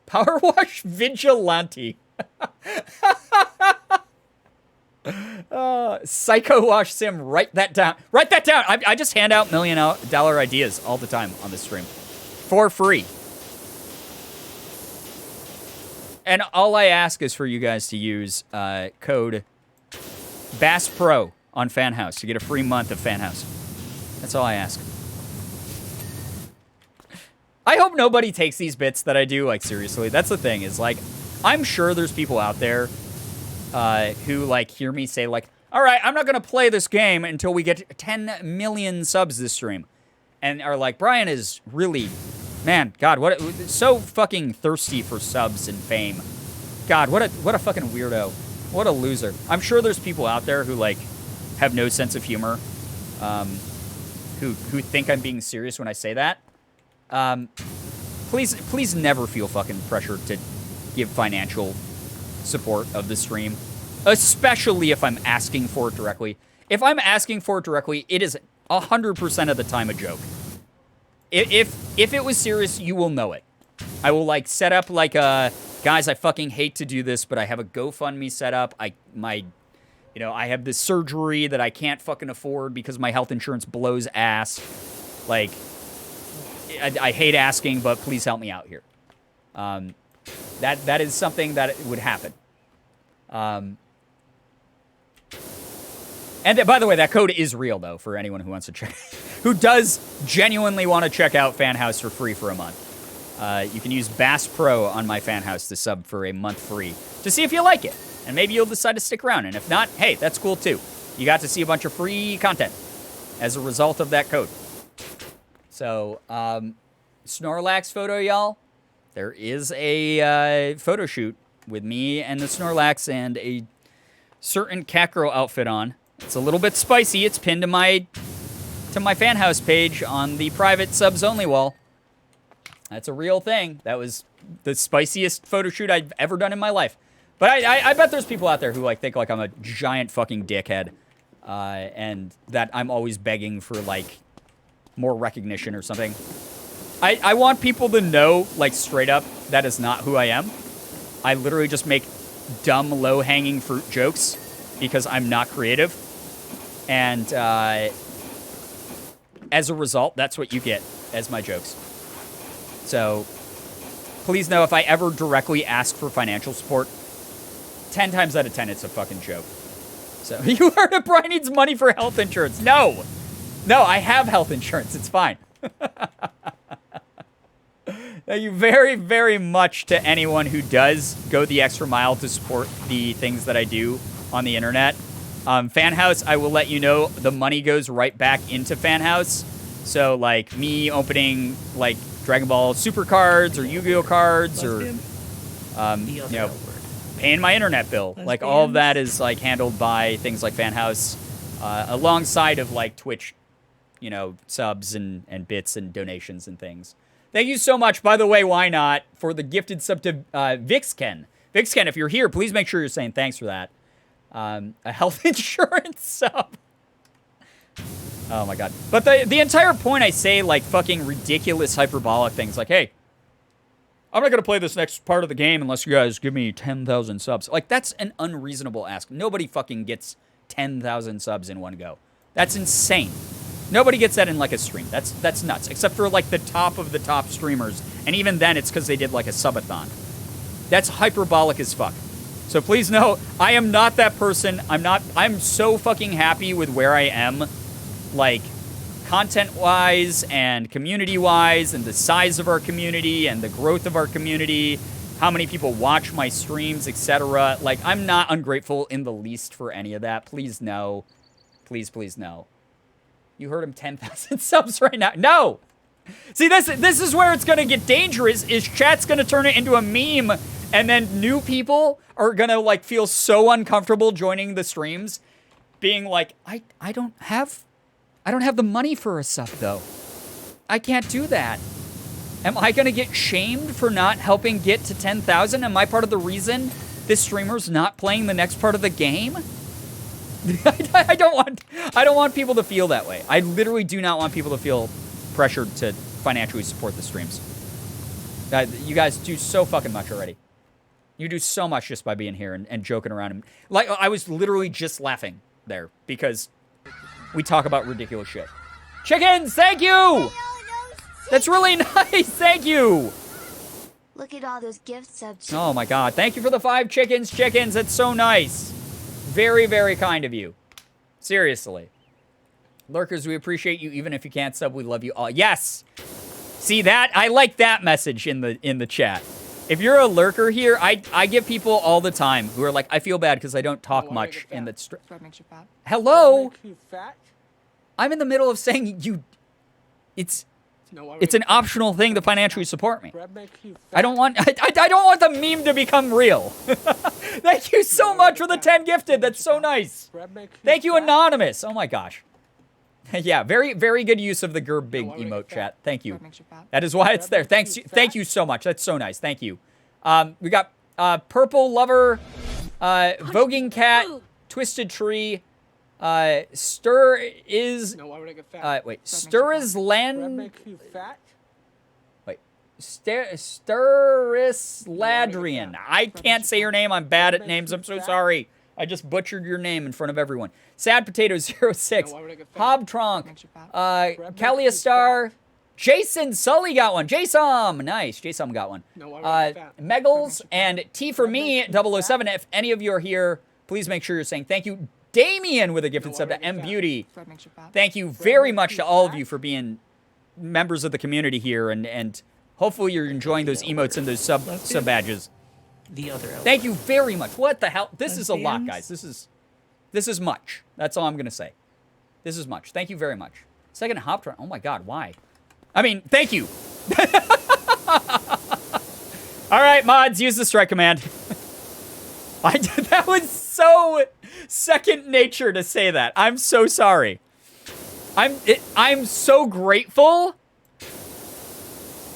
Power wash vigilante. Psycho Wash Sim, write that down. Write that down. I just hand out $1 million ideas all the time on this stream. For free. And all I ask is for you guys to use code Bass Pro on Fan House. You get a free month of Fan House. That's all I ask. I hope nobody takes these bits that I do, like, seriously. That's the thing, is, like, I'm sure there's people out there who, like, hear me say, like, all right, I'm not going to play this game until we get 10 million subs this stream. And are like, Brian is really, man, God, what, so fucking thirsty for subs and fame. God, what a fucking weirdo. What a loser. I'm sure there's people out there who, like, have no sense of humor, who think I'm being serious when I say that. Please never feel fucking pressured to give financial support of the stream, especially if I'm asking for it directly. If I'm asking for it directly, it is 100% of the time a joke. If it was serious, you will know it. I will, like, set up, like, guys, I fucking hate to do this, but I have a GoFundMe set up. I have this surgery that I can't fucking afford because my health insurance blows ass. Like, I hate asking, but please help me out here. That is something that would happen. And by the way, that code is real, though, for anyone who wants to check, who does genuinely want to check out Fan House for free for a month. You can use Bass Pro on my Fan House to sub for a month free to see if you like it. And maybe you'll decide to stick around. And if not, hey, that's cool, too. You got to see a bunch of free content as a result of that code. So, Snorlax photo, y'all. There is a photo shoot with me and the Snorlax and a certain cat girl outfit on. It's a little bit spicy. It's pinned to my Fan House page on the private subs only wall. That's a real thing. That was the spiciest photo shoot I've ever done in my life. But I bet there's people out there who, like, think, like, I'm a giant fucking dickhead. And that I'm always begging for, like, more recognition or something. I want people to know, like, straight up, that is not who I am. I literally just make dumb, low-hanging fruit jokes because I'm not creative. And as a result, that's what you get as my jokes. So please know, if I ever directly ask for financial support, 10 times out of 10, it's a fucking joke. So, you heard it, Brian needs money for health insurance. No, I have health insurance. It's fine. Thank you very, very much to anyone who does go the extra mile to support the things that I do on the internet. Fan House, I will let you know, the money goes right back into Fan House. So, like, me opening, like, Dragon Ball Super cards or Yu-Gi-Oh cards or, paying my internet bill. Like, all of that is, like, handled by things like Fan House, alongside of, like, Twitch, subs and bits and donations and things. Thank you so much, by the way, why not, for the gifted sub to Vixken. Vixken, if you're here, please make sure you're saying thanks for that. A health insurance sub. Oh, my God. But the entire point, I say, like, fucking ridiculous hyperbolic things. Like, hey, I'm not going to play this next part of the game unless you guys give me 10,000 subs. Like, that's an unreasonable ask. Nobody fucking gets 10,000 subs in one go. That's insane. Nobody gets that in, like, a stream. That's nuts. Except for, like, the top of the top streamers. And even then, it's because they did, like, a subathon. That's hyperbolic as fuck. So please know, I am not that person. I'm so fucking happy with where I am, like, content-wise and community-wise, and the size of our community and the growth of our community, how many people watch my streams, etc. Like, I'm not ungrateful in the least for any of that. Please no. Please, please no. You heard him, 10,000 subs right now. No! See, this is where it's going to get dangerous, is chat's going to turn it into a meme, and then new people are going to, like, feel so uncomfortable joining the streams, being like, I don't have the money for a sub, though. I can't do that. Am I going to get shamed for not helping get to 10,000? Am I part of the reason this streamer's not playing the next part of the game? I don't want people to feel that way. I literally do not want people to feel pressured to financially support the streams. You guys do so fucking much already. You do so much just by being here and joking around. Like, I was literally just laughing there because we talk about ridiculous shit. Chickens, thank you! That's really nice, thank you! Look at all those gift subs. Oh my God, thank you for the 5 chickens. That's so nice. Very, very kind of you. Seriously. Lurkers, we appreciate you. Even if you can't sub, we love you all. Yes! See that? I like that message in the chat. If you're a lurker here, I give people all the time who are like, I feel bad because I don't talk much in the Hello? I'm in the middle of saying you... It's an optional thing to financially support me. I don't want the meme to become real. Thank you so much for the 10 gifted. That's so nice. Thank you, Anonymous. Oh my gosh. Yeah, very, very good use of the Girbig emote chat. Thank you. That is why it's there. Thank you so much. That's so nice. Thank you. We got Purple Lover, Voguing Cat, Twisted Tree, Stir is Ladrian. I can't say your name. I'm bad at names. I'm so sorry. I just butchered your name in front of everyone. Sad Potato 06, Hobtronk, Kaliastar, Jason Sully got one. Jason, nice. Jason got one. Megals and T for me 007. If any of you are here, please make sure you're saying thank you. Damien with a gifted sub to M Beauty. Thank you very much to all of you for being members of the community here, and hopefully you're enjoying those emotes and those sub badges. Thank you very much. What the hell? This is a lot, guys. This is much. That's all I'm gonna say. This is much. Thank you very much. Second Hoptron. Oh my God, why? I mean, thank you. All right, mods, use the strike command. That was so second nature to say that. I'm so sorry. I'm so grateful,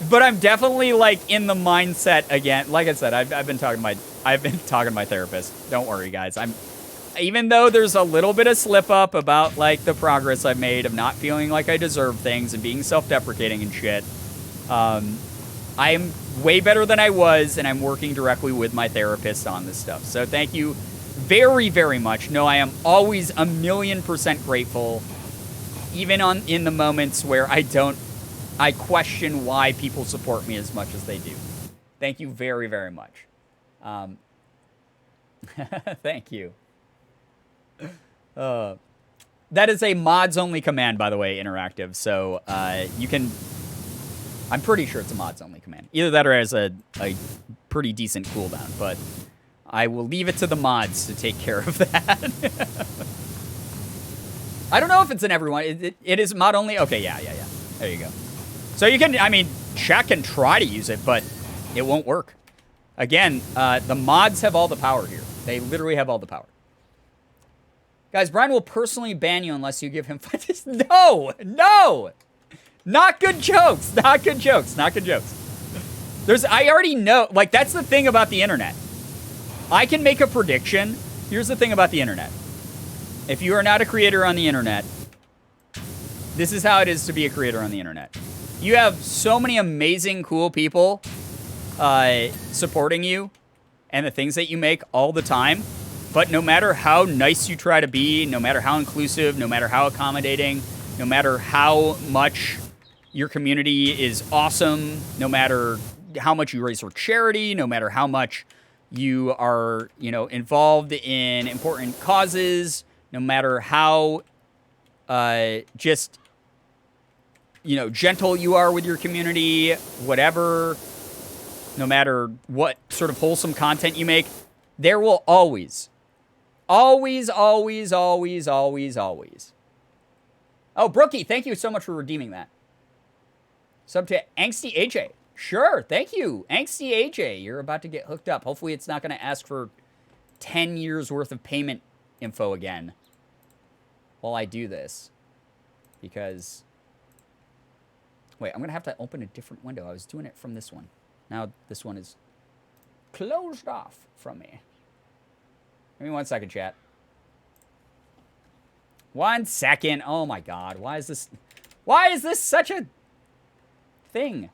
but I'm definitely like in the mindset again. Like I said, I've been talking to my therapist. Don't worry, guys. Even though there's a little bit of slip up about like the progress I've made of not feeling like I deserve things and being self-deprecating and shit. I'm way better than I was, and I'm working directly with my therapist on this stuff. So thank you very, very much. No, I am always 1,000,000% grateful, even in the moments where I question why people support me as much as they do. Thank you very, very much. Thank you. That is a mods-only command, by the way, Interactive. So you can... I'm pretty sure it's a mods-only command. Either that or has a pretty decent cooldown, but I will leave it to the mods to take care of that. I don't know if it's in everyone. It is mod-only? Okay, yeah. There you go. So you can, I mean, chat can try to use it, but it won't work. Again, the mods have all the power here. They literally have all the power. Guys, Brian will personally ban you unless you give him... No! Not good jokes. Not good jokes. I already know. Like, that's the thing about the internet. I can make a prediction. Here's the thing about the internet. If you are not a creator on the internet, this is how it is to be a creator on the internet. You have so many amazing, cool people supporting you and the things that you make all the time. But no matter how nice you try to be, no matter how inclusive, no matter how accommodating, no matter how much your community is awesome, no matter how much you raise for charity, no matter how much you are, involved in important causes, no matter how just, gentle you are with your community, whatever, no matter what sort of wholesome content you make, there will always. Oh, Brookie, thank you so much for redeeming that. Sub to Angsty AJ. Sure, thank you. Angsty AJ, you're about to get hooked up. Hopefully it's not going to ask for 10 years worth of payment info again while I do this. Because... Wait, I'm going to have to open a different window. I was doing it from this one. Now this one is closed off from me. Give me 1 second, chat. 1 second. Oh my God. Why is this such a thing?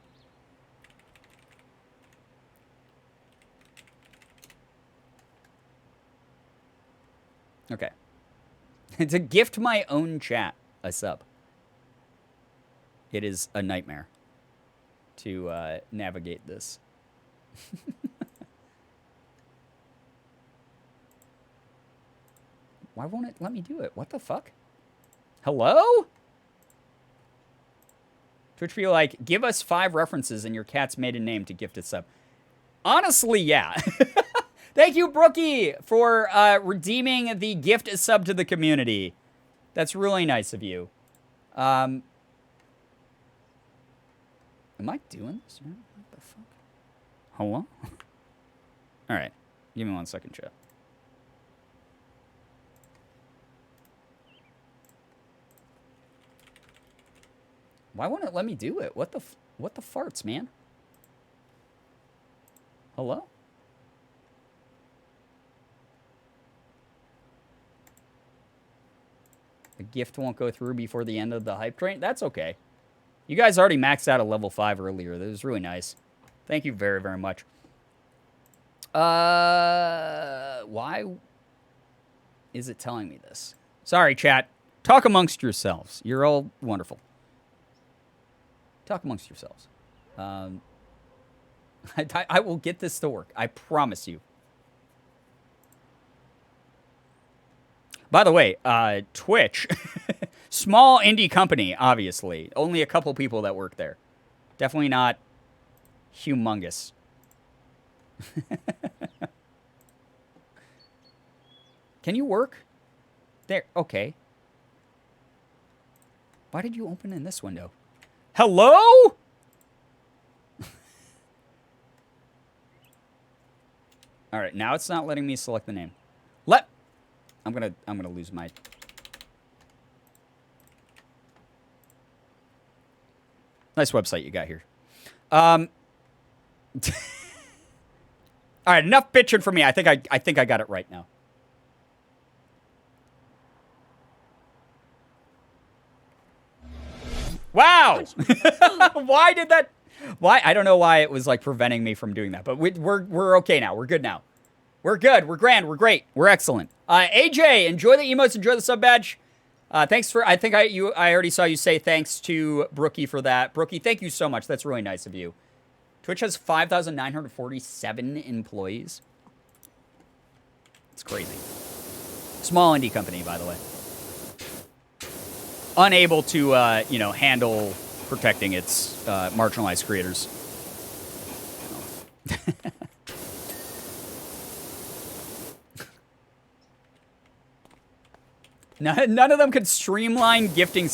Okay. To gift my own chat a sub. It is a nightmare to navigate this. Why won't it let me do it? What the fuck? Hello? Twitch feel like, give us 5 references in your cat's maiden name to gift a sub. Honestly, yeah. Thank you, Brookie, for redeeming the gift a sub to the community. That's really nice of you. Am I doing this? What the fuck? Hello? All right. Give me 1 second, chat. Why won't it let me do it? What the farts, man? Hello? The gift won't go through before the end of the hype train? That's okay. You guys already maxed out a level 5 earlier. That was really nice. Thank you very, very much. Why is it telling me this? Sorry, chat. Talk amongst yourselves. You're all wonderful. Talk amongst yourselves. I will get this to work. I promise you. By the way, Twitch, small indie company, obviously. Only a couple people that work there. Definitely not humongous. Can you work? There, okay. Why did you open in this window? Hello? All right, now it's not letting me select the name. I'm gonna lose my. Nice website you got here. All right, enough bitching for me. I think I got it right now. Wow! Why did that? Why? I don't know why it was like preventing me from doing that, but we're okay now. We're good now. We're good. We're grand. We're great. We're excellent. AJ, enjoy the emotes. Enjoy the sub badge. Thanks for. I think I already saw you say thanks to Brookie for that. Brookie, thank you so much. That's really nice of you. Twitch has 5,947 employees. It's crazy. Small indie company, by the way. Unable to, handle protecting its marginalized creators. None of them could streamline gifting.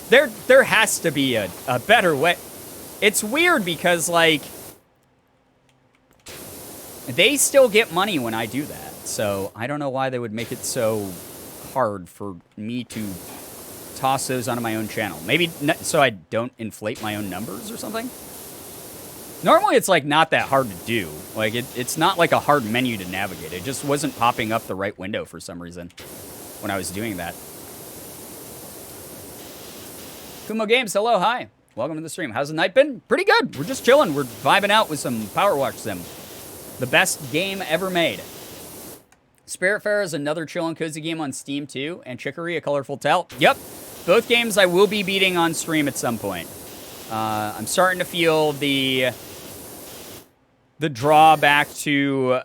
There has to be a better way. It's weird because, like, they still get money when I do that. So I don't know why they would make it so hard for me to toss those onto my own channel. Maybe so I don't inflate my own numbers or something. Normally it's like not that hard to do. Like it's not like a hard menu to navigate. It just wasn't popping up the right window for some reason when I was doing that. Kumo Games, hello, hi. Welcome to the stream. How's the night been? Pretty good. We're just chilling. We're vibing out with some Power Watch Sim. The best game ever made. Spiritfarer is another chill and cozy game on Steam too. And Chicory, A Colorful Tale. Yep. Both games I will be beating on stream at some point. I'm starting to feel the drawback to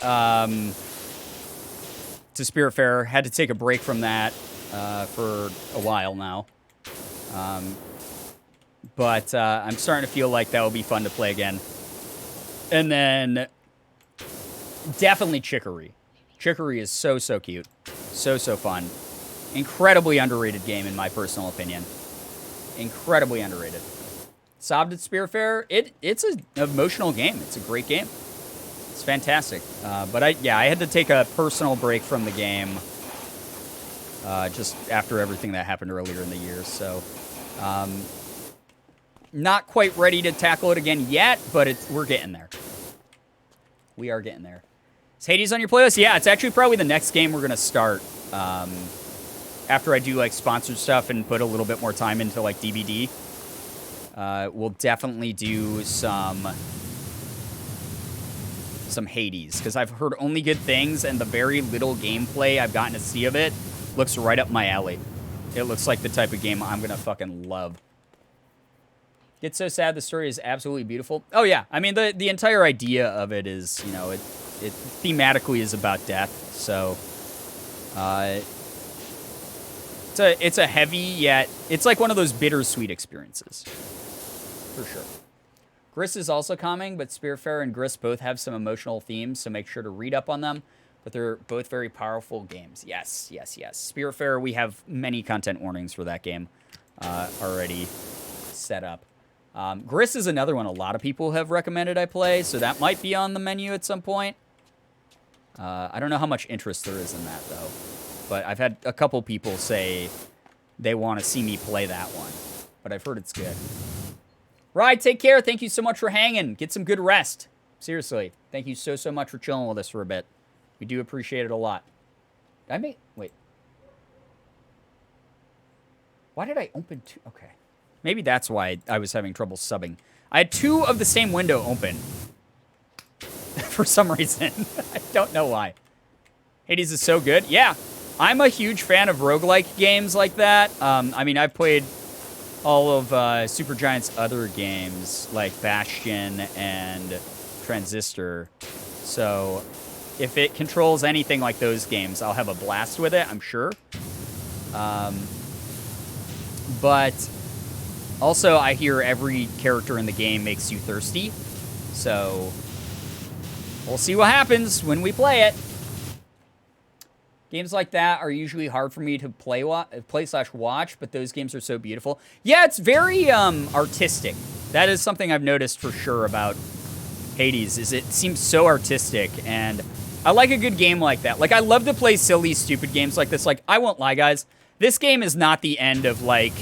Spiritfarer. Had to take a break from that for a while now. But I'm starting to feel like that will be fun to play again. And then definitely Chicory. Chicory is so cute. So fun. Incredibly underrated game in my personal opinion. Incredibly underrated. Sobbed at Spiritfarer. It's an emotional game. It's a great game. It's fantastic. But I had to take a personal break from the game just after everything that happened earlier in the year. So not quite ready to tackle it again yet, but we're getting there. We are getting there. Is Hades on your playlist? Yeah, it's actually probably the next game we're going to start. After I do like sponsored stuff and put a little bit more time into like DBD, we'll definitely do some Hades because I've heard only good things and the very little gameplay I've gotten to see of it looks right up my alley. It looks like the type of game I'm gonna fucking love. It's so sad. The story is absolutely beautiful. Oh yeah, I mean the entire idea of it is, it thematically is about death. So It's a heavy yet it's like one of those bittersweet experiences. For sure. Gris is also calming, but Spiritfarer and Gris both have some emotional themes, so make sure to read up on them. But they're both very powerful games. Yes, yes, yes. Spiritfarer, we have many content warnings for that game already set up. Gris is another one a lot of people have recommended I play, so that might be on the menu at some point. I don't know how much interest there is in that, though. But I've had a couple people say they want to see me play that one. But I've heard it's good. Ride, take care. Thank you so much for hanging. Get some good rest. Seriously. Thank you so, so much for chilling with us for a bit. We do appreciate it a lot. Wait. Why did I open two? Okay. Maybe that's why I was having trouble subbing. I had two of the same window open. For some reason. I don't know why. Hades is so good. Yeah. I'm a huge fan of roguelike games like that. I mean, I've played all of Supergiant's other games, like Bastion and Transistor. So, if it controls anything like those games, I'll have a blast with it, I'm sure. But also, I hear every character in the game makes you thirsty. So, we'll see what happens when we play it. Games like that are usually hard for me to play/watch, but those games are so beautiful. Yeah, it's very artistic. That is something I've noticed for sure about Hades, is it seems so artistic, and I like a good game like that. Like, I love to play silly, stupid games like this. Like, I won't lie, guys. This game is not the end of, like,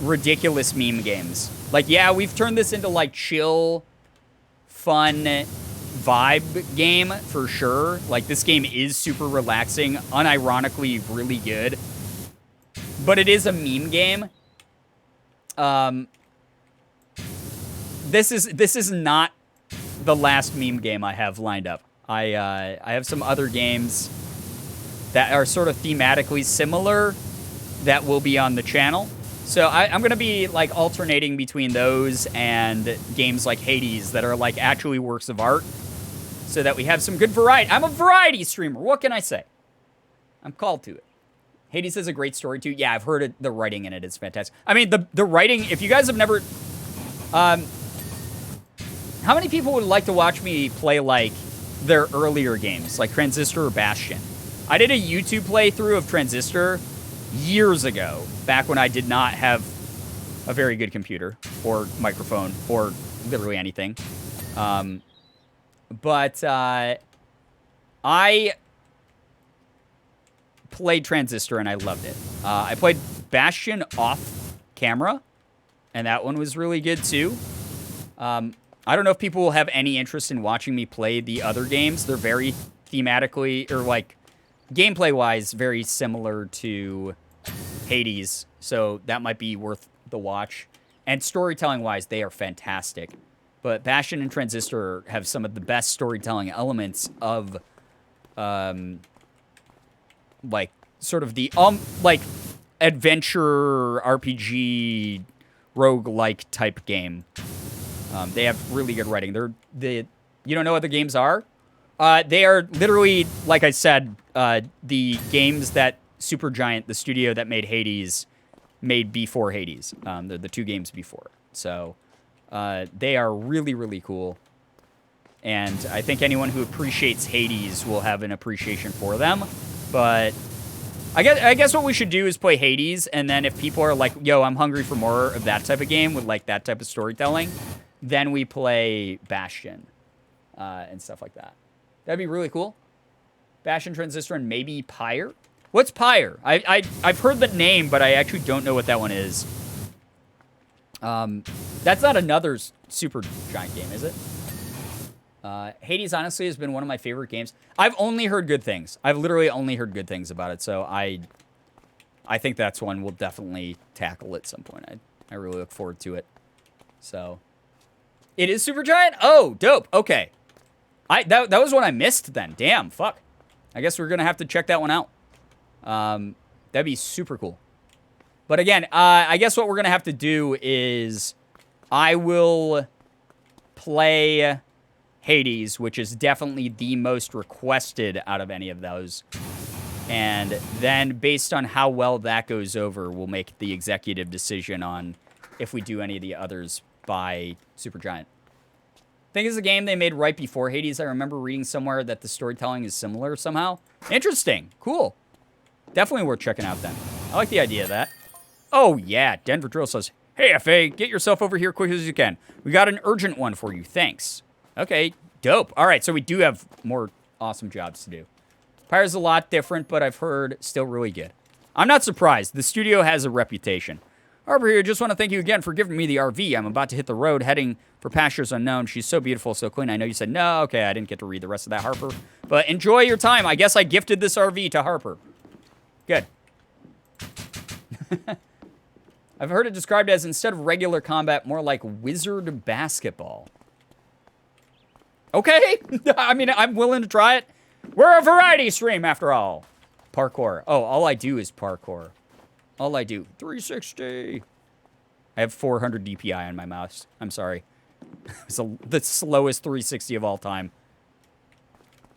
ridiculous meme games. Like, yeah, we've turned this into, like, chill, fun vibe game for sure. Like, this game is super relaxing, unironically really good, but it is a meme game. This is not the last meme game I have lined up. I have some other games that are sort of thematically similar that will be on the channel. So I'm going to be, like, alternating between those and games like Hades that are, like, actually works of art, so that we have some good variety. I'm a variety streamer. What can I say? I'm called to it. Hades has a great story, too. Yeah, I've heard it. The writing in it is fantastic. I mean, the writing, if you guys have never... how many people would like to watch me play, like, their earlier games, like Transistor or Bastion? I did a YouTube playthrough of Transistor years ago, back when I did not have a very good computer or microphone or literally anything. But I played Transistor and I loved it. I played Bastion off camera, and that one was really good too. I don't know if people will have any interest in watching me play the other games. They're very thematically, or like gameplay-wise, very similar to Hades, so that might be worth the watch. And storytelling-wise, they are fantastic. But Bastion and Transistor have some of the best storytelling elements of, like, sort of the, like, adventure RPG roguelike type game. They have really good writing. You don't know what the games are? They are literally, like I said, the games that Supergiant, the studio that made Hades, made before Hades. They're the two games before. So... they are really, really cool. And I think anyone who appreciates Hades will have an appreciation for them. But I guess what we should do is play Hades, and then if people are like, yo, I'm hungry for more of that type of game with, like, that type of storytelling, then we play Bastion and stuff like that. That'd be really cool. Bastion, Transistor, and maybe Pyre? What's Pyre? I've heard the name, but I actually don't know what that one is. That's not another Supergiant game, is it? Hades, honestly, has been one of my favorite games. I've only heard good things. I've literally only heard good things about it, so I think that's one we'll definitely tackle at some point. I really look forward to it. So, it is Supergiant? Oh, dope. Okay. That was one I missed then. Damn, fuck. I guess we're going to have to check that one out. That'd be super cool. But again, I guess what we're going to have to do is I will play Hades, which is definitely the most requested out of any of those. And then, based on how well that goes over, we'll make the executive decision on if we do any of the others by Supergiant. I think it's a game they made right before Hades. I remember reading somewhere that the storytelling is similar somehow. Interesting. Cool. Definitely worth checking out then. I like the idea of that. Oh, yeah. Denver Drill says, hey, FA, get yourself over here quick as you can. We got an urgent one for you. Thanks. Okay. Dope. All right. So we do have more awesome jobs to do. Pyre's a lot different, but I've heard still really good. I'm not surprised. The studio has a reputation. Harper here, just want to thank you again for giving me the RV. I'm about to hit the road, heading for pastures unknown. She's so beautiful, so clean. I know you said no. Okay, I didn't get to read the rest of that, Harper. But enjoy your time. I guess I gifted this RV to Harper. Good. I've heard it described as, instead of regular combat, more like wizard basketball. Okay. I mean, I'm willing to try it. We're a variety stream, after all. Parkour. Oh, all I do is parkour. All I do. 360. I have 400 DPI on my mouse. I'm sorry. It's the slowest 360 of all time.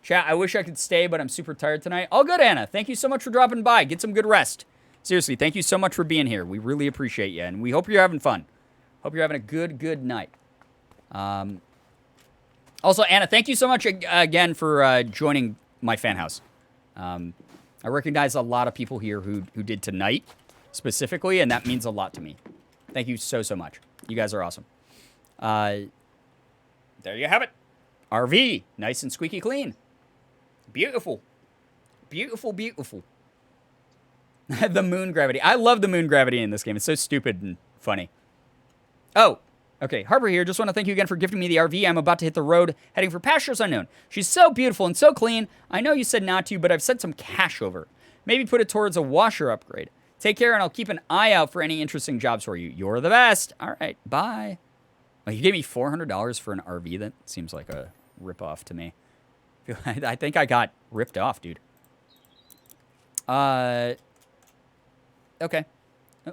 Chat, I wish I could stay, but I'm super tired tonight. All good, Anna. Thank you so much for dropping by. Get some good rest. Seriously, thank you so much for being here. We really appreciate you, and we hope you're having fun. Hope you're having a good night. Also, Anna, thank you so much again for joining my fan house. I recognize a lot of people here who did tonight specifically, and that means a lot to me. Thank you so much. You guys are awesome. There you have it. RV, nice and squeaky clean. Beautiful. Beautiful, beautiful. The moon gravity. I love the moon gravity in this game. It's so stupid and funny. Oh, okay. Harper here. Just want to thank you again for gifting me the RV. I'm about to hit the road, heading for pastures unknown. She's so beautiful and so clean. I know you said not to, but I've sent some cash over. Maybe put it towards a washer upgrade. Take care, and I'll keep an eye out for any interesting jobs for you. You're the best. All right, bye. Oh, you gave me $400 for an RV? That seems like a ripoff to me. I think I got ripped off, dude. Okay.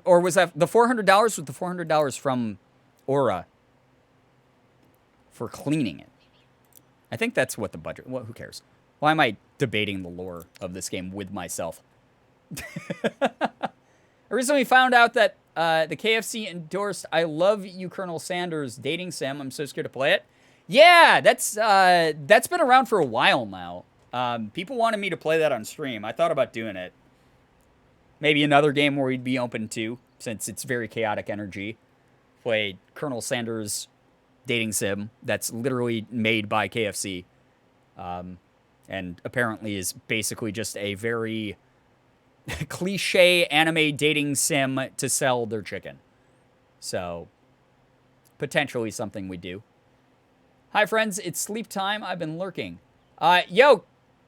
Or was that the $400? Was the $400 from Aura for cleaning it? I think that's what the budget... Well, who cares? Why am I debating the lore of this game with myself? I recently found out that the KFC endorsed I Love You, Colonel Sanders dating sim. I'm so scared to play it. Yeah, that's been around for a while now. People wanted me to play that on stream. I thought about doing it. Maybe another game where we'd be open to, since it's very chaotic energy. Play Colonel Sanders dating sim that's literally made by KFC. And apparently is basically just a very cliche anime dating sim to sell their chicken. So, potentially something we do. Hi, friends. It's sleep time. I've been lurking. Yo,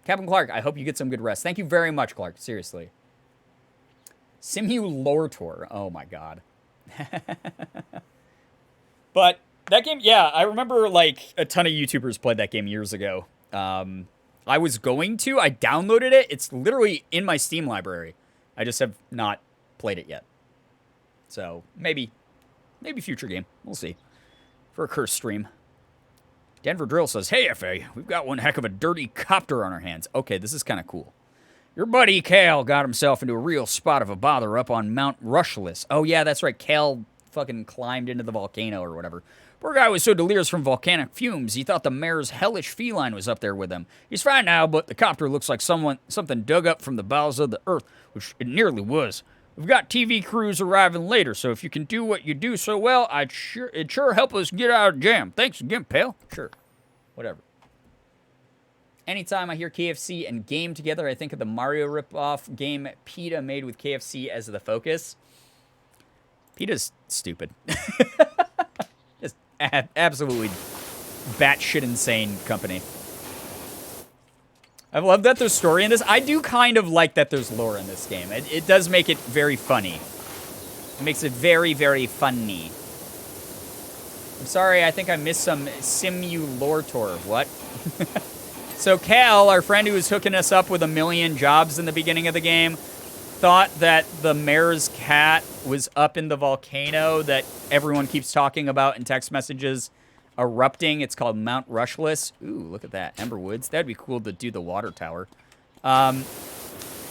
Captain Clark, I hope you get some good rest. Thank you very much, Clark. Seriously. Simulator. Oh, my God. But that game, yeah, I remember, like, a ton of YouTubers played that game years ago. I was going to. I downloaded it. It's literally in my Steam library. I just have not played it yet. So, maybe future game. We'll see. For a cursed stream. Denver Drill says, hey, FA, we've got one heck of a dirty copter on our hands. Okay, this is kind of cool. Your buddy Cal got himself into a real spot of a bother up on Mount Rushless. Oh, yeah, that's right. Cal fucking climbed into the volcano or whatever. Poor guy was so delirious from volcanic fumes, he thought the mayor's hellish feline was up there with him. He's fine now, but the copter looks like something dug up from the bowels of the earth, which it nearly was. We've got TV crews arriving later, so if you can do what you do so well, it'd sure help us get out of jam. Thanks again, pal. Sure. Whatever. Anytime I hear KFC and game together, I think of the Mario ripoff game PETA made with KFC as the focus. PETA's stupid. Just absolutely batshit insane company. I love that there's story in this. I do kind of like that there's lore in this game. It does make it very funny. It makes it very, very funny. I'm sorry, I think I missed some simulator. What? So Cal, our friend who was hooking us up with 1 million jobs in the beginning of the game, thought that the mayor's cat was up in the volcano that everyone keeps talking about in text messages erupting. It's called Mount Rushless. Ooh, look at that. Ember Woods. That'd be cool to do the water tower.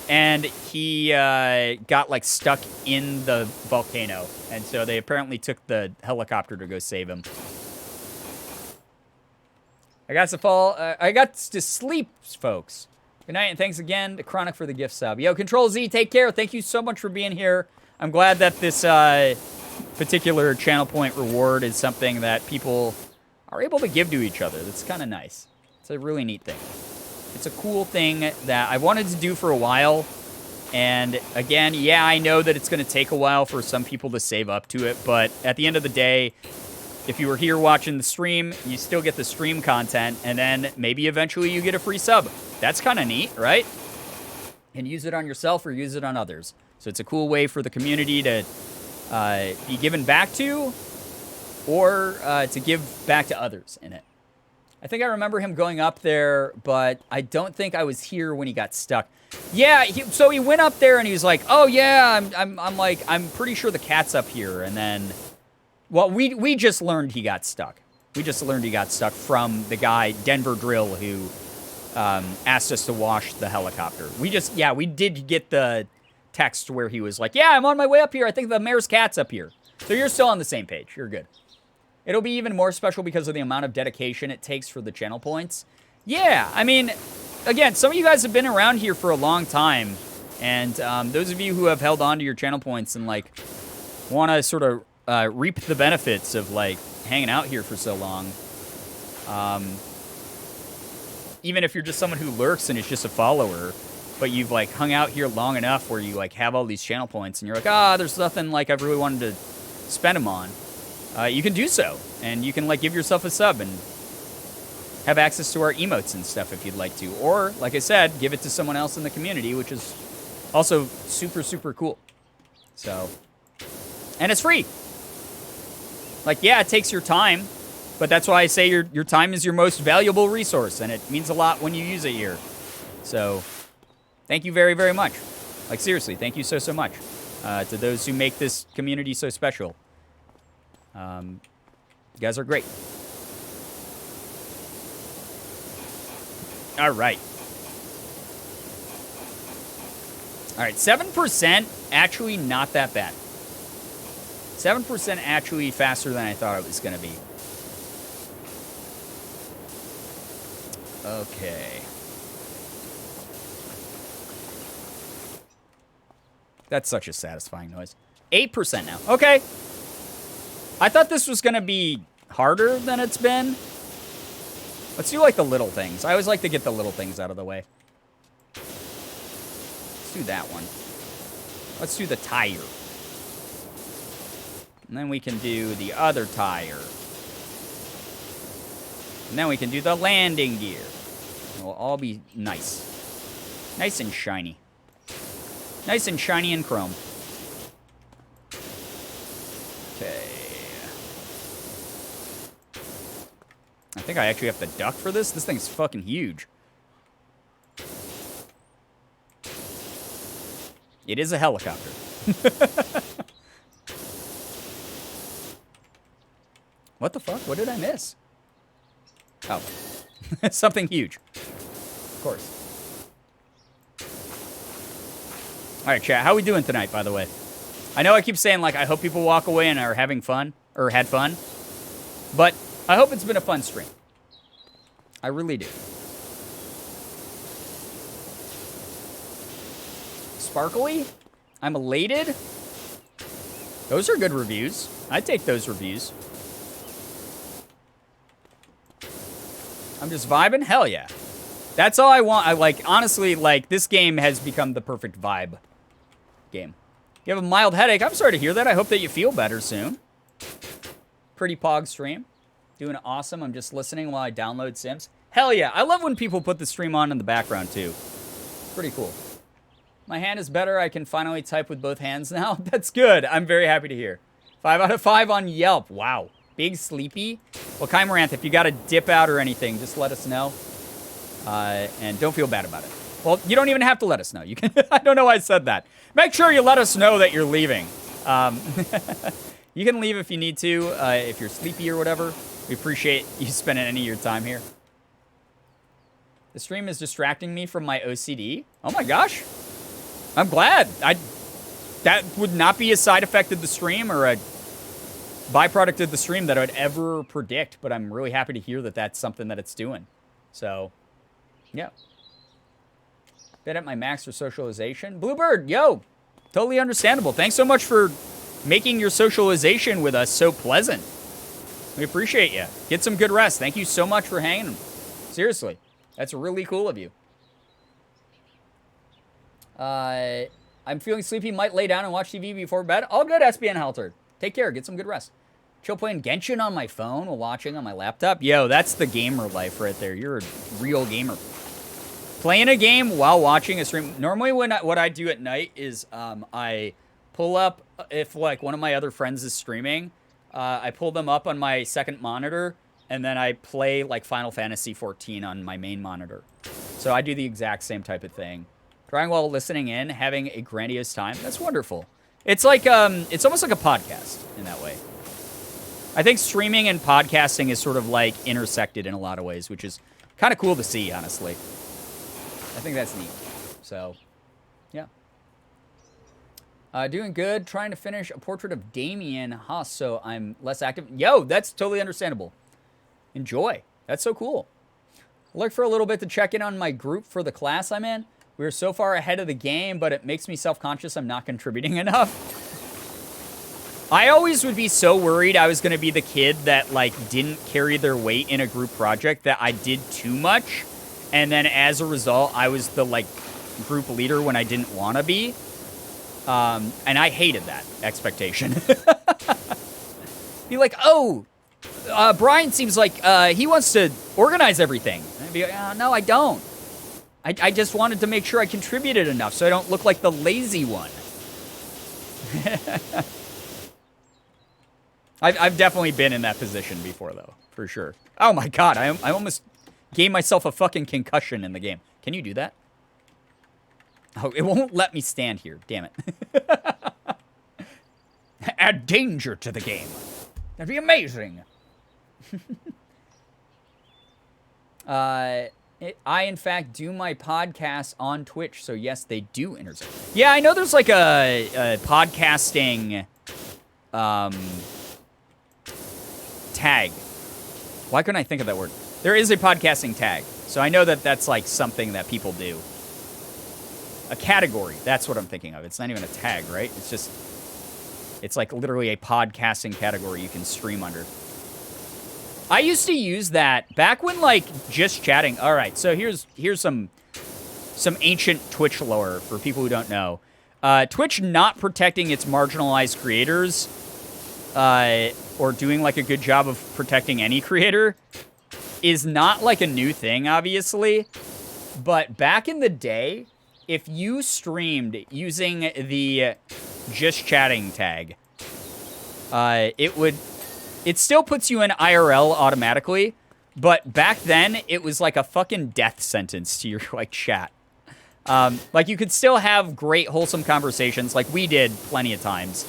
and he got like stuck in the volcano, and so they apparently took the helicopter to go save him. I got to sleep, folks. Good night, and thanks again to Chronic for the gift sub. Yo, Control Z, take care. Thank you so much for being here. I'm glad that this particular channel point reward is something that people are able to give to each other. That's kind of nice. It's a really neat thing. It's a cool thing that I wanted to do for a while. And again, yeah, I know that it's going to take a while for some people to save up to it. But at the end of the day, if you were here watching the stream, you still get the stream content. And then maybe eventually you get a free sub. That's kind of neat, right? And use it on yourself or use it on others. So it's a cool way for the community to be given back to, or to give back to others in it. I think I remember him going up there, but I don't think I was here when he got stuck. Yeah, so he went up there and he was like, "Oh yeah, I'm pretty sure the cat's up here." And then, well, we just learned he got stuck. We just learned he got stuck from the guy Denver Drill who asked us to wash the helicopter. We did get the text where he was like, "Yeah, I'm on my way up here. I think the mayor's cat's up here." So you're still on the same page. You're good. It'll be even more special because of the amount of dedication it takes for the channel points. Yeah, I mean, again, some of you guys have been around here for a long time, and those of you who have held on to your channel points and like want to sort of reap the benefits of like hanging out here for so long, even if you're just someone who lurks and is just a follower, but you've like hung out here long enough where you like have all these channel points and you're like, there's nothing like I've really wanted to spend them on. You can do so, and you can like give yourself a sub and have access to our emotes and stuff if you'd like to. Or, like I said, give it to someone else in the community, which is also super, super cool. So, and it's free. Like, yeah, it takes your time, but that's why I say your time is your most valuable resource, and it means a lot when you use it here. So, thank you very, very much. Like, seriously, thank you so, so much to those who make this community so special. You guys are great. All right. All right, 7% actually not that bad. 7% actually faster than I thought it was going to be. Okay. That's such a satisfying noise. 8% now. Okay. I thought this was going to be harder than it's been. Let's do, like, the little things. I always like to get the little things out of the way. Let's do that one. Let's do the tire. And then we can do the other tire. And then we can do the landing gear. It'll all be nice. Nice and shiny. Nice and shiny and chrome. Okay. I think I actually have to duck for this. This thing's fucking huge. It is a helicopter. What the fuck? What did I miss? Oh. Something huge. Of course. Alright, chat. How are we doing tonight, by the way? I know I keep saying, like, I hope people walk away and are having fun. Or had fun. But I hope it's been a fun stream. I really do. Sparkly? I'm elated? Those are good reviews. I'd take those reviews. I'm just vibing? Hell yeah. That's all I want. I like, honestly, like, this game has become the perfect vibe game. You have a mild headache. I'm sorry to hear that. I hope that you feel better soon. Pretty pog stream. Doing awesome. I'm just listening while I download Sims. Hell yeah. I love when people put the stream on in the background, too. Pretty cool. My hand is better. I can finally type with both hands now. That's good. I'm very happy to hear. 5 out of 5 on Yelp. Wow. Big sleepy. Well, Chimeranth, if you got to dip out or anything, just let us know. And don't feel bad about it. Well, you don't even have to let us know. You can. I don't know why I said that. Make sure you let us know that you're leaving. You can leave if you need to, if you're sleepy or whatever. We appreciate you spending any of your time here. The stream is distracting me from my OCD. Oh my gosh. I'm glad. That would not be a side effect of the stream or a byproduct of the stream that I would ever predict, but I'm really happy to hear that that's something that it's doing. So, yeah. Been at my max for socialization. Bluebird, yo, totally understandable. Thanks so much for making your socialization with us so pleasant. We appreciate you. Get some good rest. Thank you so much for hanging. Seriously, that's really cool of you. I'm feeling sleepy. Might lay down and watch TV before bed. All good, SBN Halter. Take care. Get some good rest. Chill playing Genshin on my phone while watching on my laptop. Yo, that's the gamer life right there. You're a real gamer. Playing a game while watching a stream. Normally, what I do at night is I pull up, if like one of my other friends is streaming, I pull them up on my second monitor, and then I play like Final Fantasy 14 on my main monitor. So I do the exact same type of thing. Trying while listening in, having a grandiose time. That's wonderful. It's like it's almost like a podcast in that way. I think streaming and podcasting is sort of like intersected in a lot of ways, which is kind of cool to see, honestly. I think that's neat. So, yeah. Doing good. Trying to finish a portrait of Damien Haas, so I'm less active. Yo, that's totally understandable. Enjoy. That's so cool. I'll look for a little bit to check in on my group for the class I'm in. We're so far ahead of the game, but it makes me self-conscious I'm not contributing enough. I always would be so worried I was going to be the kid that, like, didn't carry their weight in a group project, that I did too much. And then as a result, I was the, like, group leader when I didn't want to be. And I hated that expectation. Be like, oh, Brian seems like he wants to organize everything. And I'd be like, no, I don't. I just wanted to make sure I contributed enough so I don't look like the lazy one. I've definitely been in that position before, though, for sure. Oh, my God. I almost gave myself a fucking concussion in the game. Can you do that? Oh, it won't let me stand here. Damn it. Add danger to the game. That'd be amazing. I, in fact, do my podcast on Twitch, so yes, they do intersect. Yeah, I know there's like a podcasting tag. Why couldn't I think of that word? There is a podcasting tag, so I know that that's like something that people do. A category, that's what I'm thinking of. It's not even a tag, right? It's just, it's like literally a podcasting category you can stream under. I used to use that back when, like, just chatting. All right, so here's some ancient Twitch lore for people who don't know. Twitch not protecting its marginalized creators, or doing, like, a good job of protecting any creator is not, like, a new thing, obviously. But back in the day, if you streamed using the just chatting tag, it still puts you in IRL automatically, but back then, it was like a fucking death sentence to your, like, chat. Like, you could still have great, wholesome conversations, like we did plenty of times,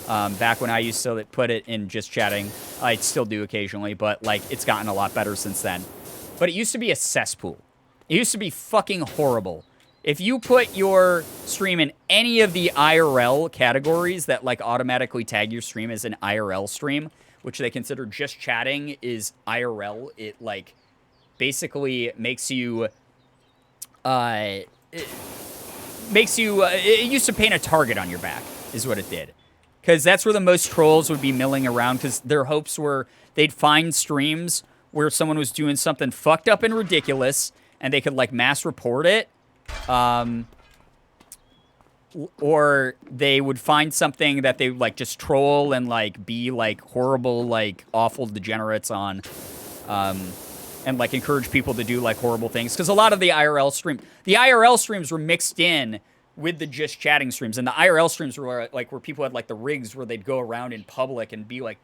back when I used to put it in just chatting. I still do occasionally, but, like, it's gotten a lot better since then. But it used to be a cesspool. It used to be fucking horrible. If you put your stream in any of the IRL categories that, like, automatically tag your stream as an IRL stream, which they consider just chatting is IRL, it, like, basically makes you, it used to paint a target on your back, is what it did. Because that's where the most trolls would be milling around, because their hopes were they'd find streams where someone was doing something fucked up and ridiculous, and they could, like, mass report it. Or they would find something that they would, like, just troll and, like, be, like, horrible, like, awful degenerates on, and, like, encourage people to do, like, horrible things. Because a lot of the IRL streams were mixed in with the just chatting streams, and the IRL streams were, like, where people had, like, the rigs where they'd go around in public and be, like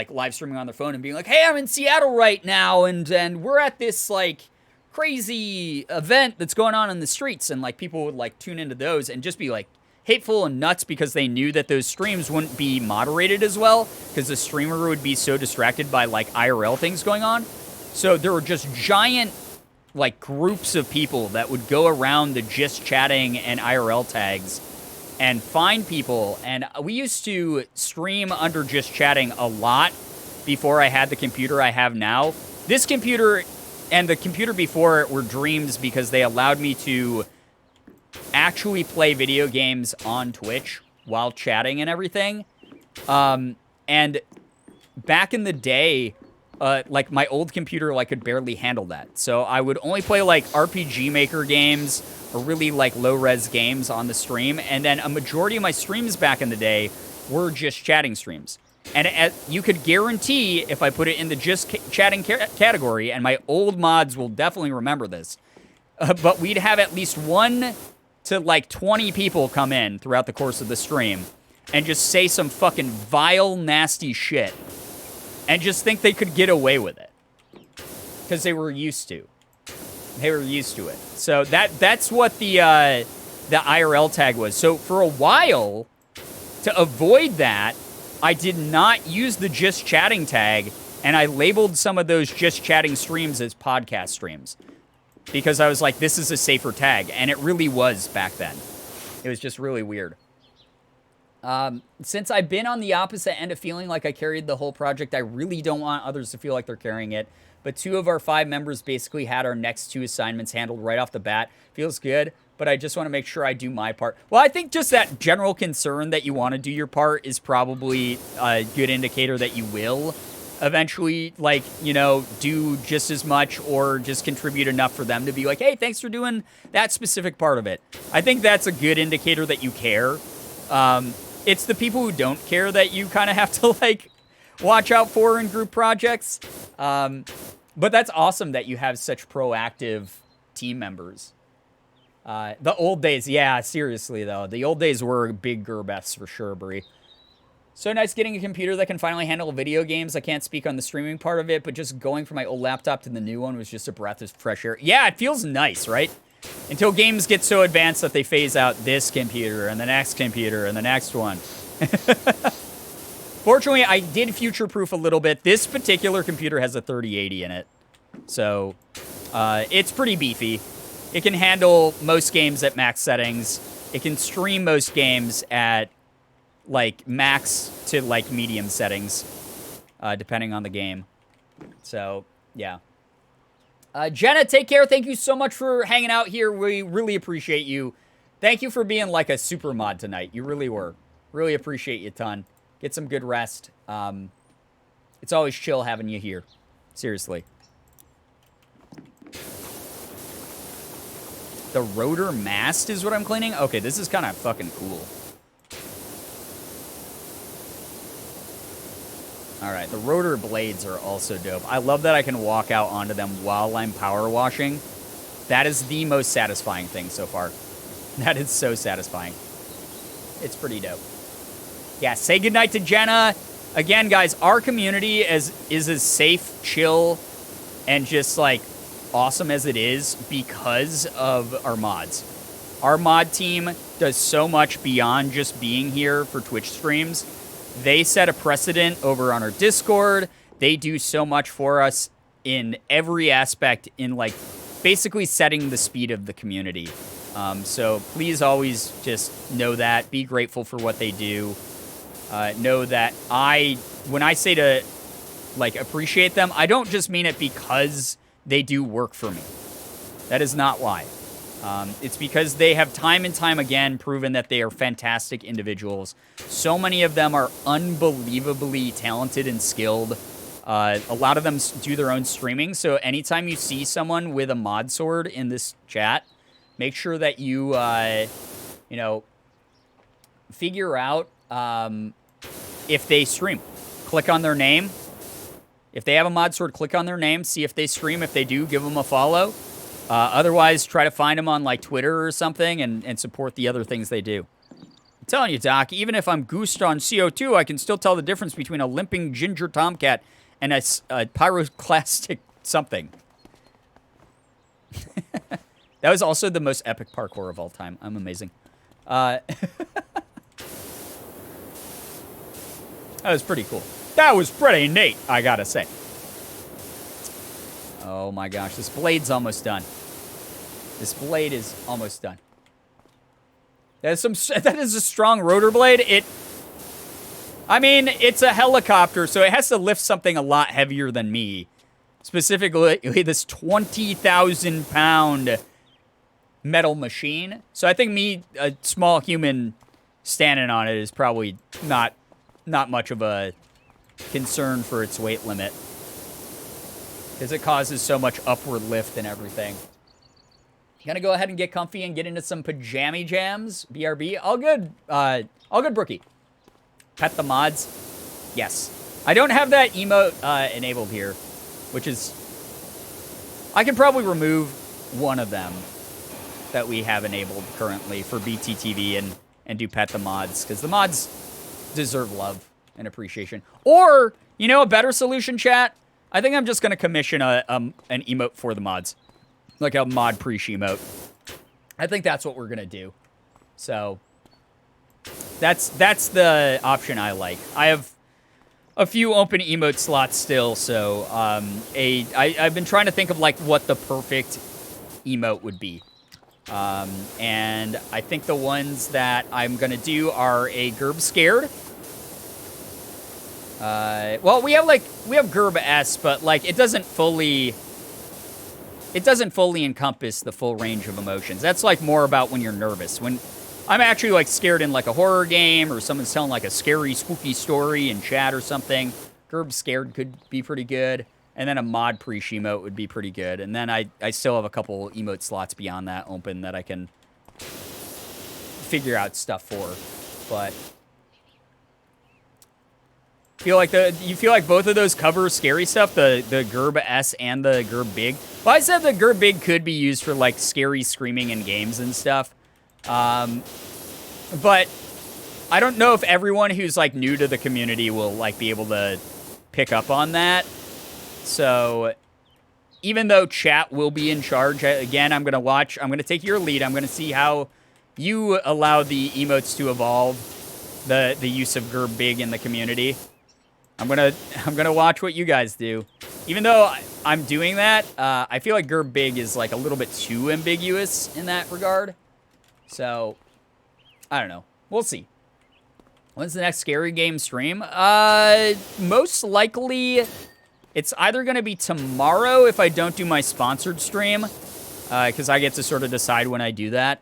live streaming on their phone and being like, hey, I'm in Seattle right now, and we're at this, like, crazy event that's going on in the streets, and, like, people would, like, tune into those and just be, like, hateful and nuts because they knew that those streams wouldn't be moderated as well because the streamer would be so distracted by, like, IRL things going on. So there were just giant, like groups of people that would go around the just chatting and IRL tags and find people. And we used to stream under just chatting a lot before I had the computer I have now. This computer and the computer before it were dreams because they allowed me to actually play video games on Twitch while chatting and everything. And back in the day, like my old computer, like could barely handle that. So I would only play like RPG Maker games or really like low-res games on the stream. And then a majority of my streams back in the day were just chatting streams. And you could guarantee if I put it in the just chatting category, and my old mods will definitely remember this, but we'd have at least 1 to like 20 people come in throughout the course of the stream and just say some fucking vile, nasty shit and just think they could get away with it because they were used to. They were used to it. So that's what the IRL tag was. So for a while, to avoid that, I did not use the just chatting tag, and I labeled some of those just chatting streams as podcast streams because I was like, this is a safer tag, and it really was back then. It was just really weird. Since I've been on the opposite end of feeling like I carried the whole project, I really don't want others to feel like they're carrying it. But 2 of our 5 members basically had our next 2 assignments handled right off the bat. Feels good, but I just want to make sure I do my part. Well, I think just that general concern that you want to do your part is probably a good indicator that you will eventually, like, you know, do just as much or just contribute enough for them to be like, hey, thanks for doing that specific part of it. I think that's a good indicator that you care. It's the people who don't care that you kind of have to, like, watch out for in group projects. But that's awesome that you have such proactive team members. The old days, yeah, seriously, though. The old days were big Girbeaths for sure, Brie. So nice getting a computer that can finally handle video games. I can't speak on the streaming part of it, but just going from my old laptop to the new one was just a breath of fresh air. Yeah, it feels nice, right? Until games get so advanced that they phase out this computer and the next computer and the next one. Fortunately, I did future-proof a little bit. This particular computer has a 3080 in it. So, it's pretty beefy. It can handle most games at max settings. It can stream most games at, like, max to, like, medium settings, depending on the game. So, yeah. Jenna, take care. Thank you so much for hanging out here. We really appreciate you. Thank you for being, like, a super mod tonight. You really were. Really appreciate you a ton. Get some good rest. It's always chill having you here. Seriously. The rotor mast is what I'm cleaning? Okay, this is kind of fucking cool. Alright, the rotor blades are also dope. I love that I can walk out onto them while I'm power washing. That is the most satisfying thing so far. That is so satisfying. It's pretty dope. Yeah, say goodnight to Jenna. Again, guys, our community is as safe, chill, and just, like, awesome as it is because of our mods. Our mod team does so much beyond just being here for Twitch streams. They set a precedent over on our Discord. They do so much for us in every aspect in, like, basically setting the speed of the community. So please always just know that. Be grateful for what they do. Know that when I say to, like, appreciate them, I don't just mean it because they do work for me. That is not why. It's because they have time and time again proven that they are fantastic individuals. So many of them are unbelievably talented and skilled. A lot of them do their own streaming. So anytime you see someone with a mod sword in this chat, make sure that you, you know, figure out if they stream. Click on their name. If they have a mod sword, click on their name. See if they stream. If they do, give them a follow. Otherwise, try to find them on, like, Twitter or something and support the other things they do. I'm telling you, Doc, even if I'm goosed on CO2, I can still tell the difference between a limping ginger tomcat and a pyroclastic something. That was also the most epic parkour of all time. I'm amazing. That was pretty cool. That was pretty neat, I gotta say. Oh my gosh, this blade's almost done. This blade is almost done. That is a strong rotor blade. I mean, it's a helicopter, so it has to lift something a lot heavier than me. Specifically, this 20,000 pound metal machine. So I think me, a small human standing on it, is probably not much of a concern for its weight limit. Because it causes so much upward lift and everything. Gonna go ahead and get comfy and get into some pajama jams. BRB. All good, Brookie. Pet the mods. Yes. I don't have that emote enabled here, which is... I can probably remove one of them that we have enabled currently for BTTV and do pet the mods, because the mods deserve love and appreciation. Or, you know, a better solution, chat? I think I'm just going to commission an emote for the mods. Like a mod pre-emote. I think that's what we're going to do. So, that's the option I like. I have a few open emote slots still, so I've been trying to think of like what the perfect emote would be. And I think the ones that I'm going to do are a Gerb Scared. Well, we have Gerb S, but like it doesn't fully encompass the full range of emotions. That's like more about when you're nervous. When I'm actually like scared in like a horror game or someone's telling like a scary, spooky story in chat or something, Gerb Scared could be pretty good. And then a mod pre-emote would be pretty good. And then I still have a couple emote slots beyond that open that I can figure out stuff for. But you feel like both of those cover scary stuff, the Gerb S and the Gerb Big. Well, I said the Gerb Big could be used for like scary screaming in games and stuff. But I don't know if everyone who's like new to the community will like be able to pick up on that. So even though chat will be in charge, again, I'm going to take your lead. I'm going to see how you allow the emotes to evolve, the use of Gerb Big in the community. I'm gonna watch what you guys do. Even though I'm doing that, I feel like Gerb Big is like a little bit too ambiguous in that regard. So, I don't know. We'll see. When's the next scary game stream? Most likely, it's either gonna be tomorrow if I don't do my sponsored stream, because I get to sort of decide when I do that,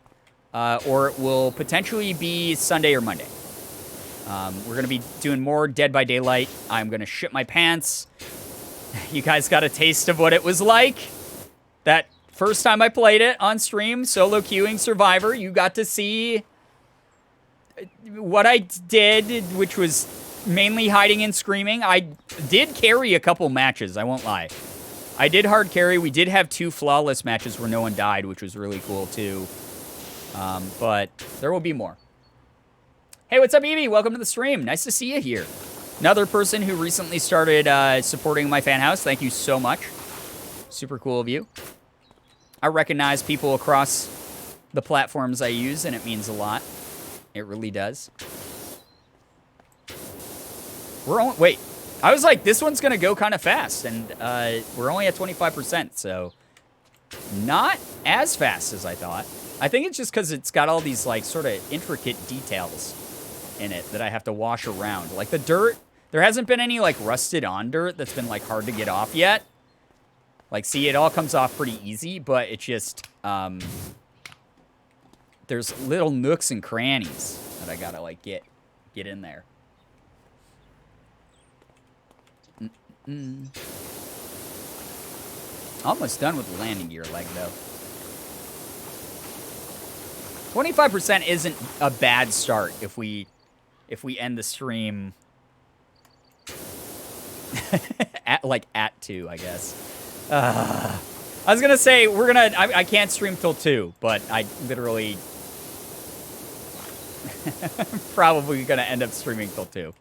or it will potentially be Sunday or Monday. We're going to be doing more Dead by Daylight. I'm going to shit my pants. You guys got a taste of what it was like. That first time I played it on stream, solo queuing Survivor, you got to see what I did, which was mainly hiding and screaming. I did carry a couple matches, I won't lie. I did hard carry. We did have 2 flawless matches where no one died, which was really cool too. But there will be more. Hey, what's up, Evie? Welcome to the stream. Nice to see you here. Another person who recently started supporting my fan house. Thank you so much. Super cool of you. I recognize people across the platforms I use, and it means a lot. It really does. Wait. I was like, this one's going to go kind of fast, and we're only at 25%, so not as fast as I thought. I think it's just because it's got all these, like, sort of intricate details in it that I have to wash around. Like the dirt, there hasn't been any like rusted on dirt that's been like hard to get off yet. Like, see, it all comes off pretty easy, but it's just, there's little nooks and crannies that I gotta like get in there. Almost done with the landing gear leg though. 25% isn't a bad start if we end the stream at 2, I guess. I was gonna say I can't stream till 2, but I literally probably gonna end up streaming till 2.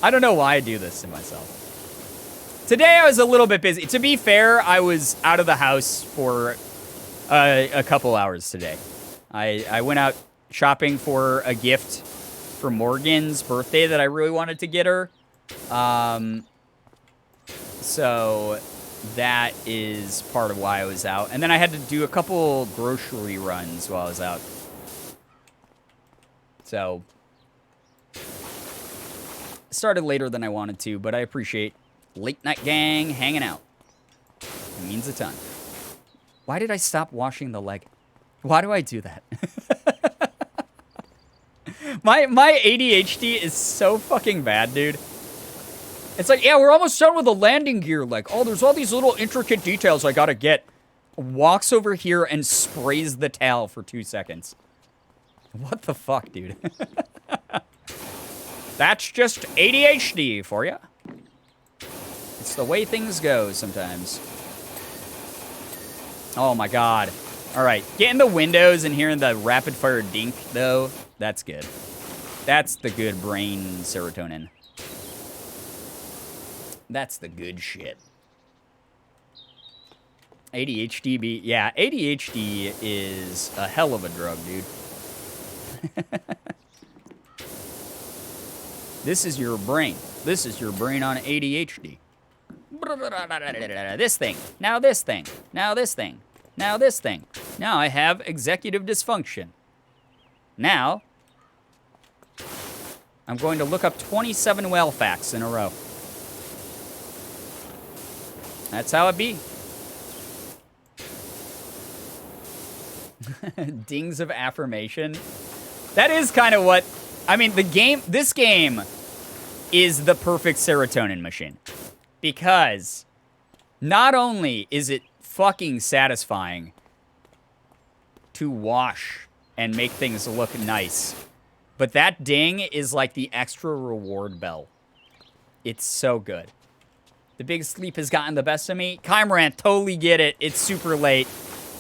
I don't know why I do this to myself. Today I was a little bit busy. To be fair, I was out of the house for a couple hours today. I went out shopping for a gift for Morgan's birthday that I really wanted to get her. So that is part of why I was out. And then I had to do a couple grocery runs while I was out. So started later than I wanted to, but I appreciate Late Night Gang hanging out. It means a ton. Why did I stop washing the leg? Why do I do that? My ADHD is so fucking bad, dude. It's like, yeah, we're almost done with the landing gear. Like, oh, there's all these little intricate details I gotta get. Walks over here and sprays the towel for 2 seconds. What the fuck, dude? That's just ADHD for you. It's the way things go sometimes. Oh my god. Alright, getting the windows and hearing the rapid fire dink, though, that's good. That's the good brain serotonin. That's the good shit. ADHD, yeah, ADHD is a hell of a drug, dude. This is your brain. This is your brain on ADHD. This thing. Now this thing. Now this thing. Now this thing. Now I have executive dysfunction. Now, I'm going to look up 27 whale facts in a row. That's how it be. Dings of affirmation. That is kind of what... I mean, this game is the perfect serotonin machine. Because not only is it fucking satisfying to wash and make things look nice, but that ding is like the extra reward bell. It's so good. The big sleep has gotten the best of me. Kymran, totally get it. It's super late.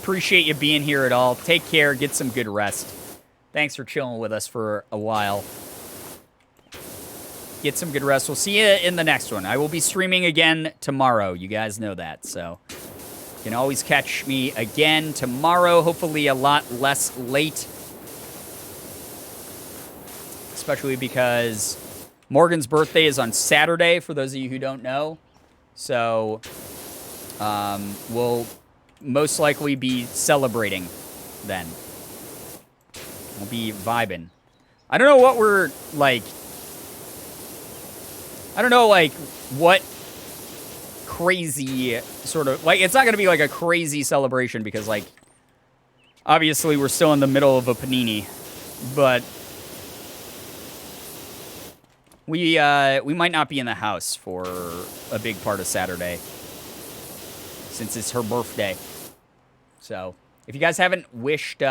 Appreciate you being here at all. Take care. Get some good rest. Thanks for chilling with us for a while. Get some good rest. We'll see you in the next one. I will be streaming again tomorrow. You guys know that. So you can always catch me again tomorrow. Hopefully a lot less late. Especially because Morgan's birthday is on Saturday, for those of you who don't know. So we'll most likely be celebrating then. We'll be vibing. I don't know what we're, like... I don't know, like, what crazy sort of... Like, it's not going to be, like, a crazy celebration because, like, obviously we're still in the middle of a panini. But we might not be in the house for a big part of Saturday since it's her birthday. So, if you guys haven't wished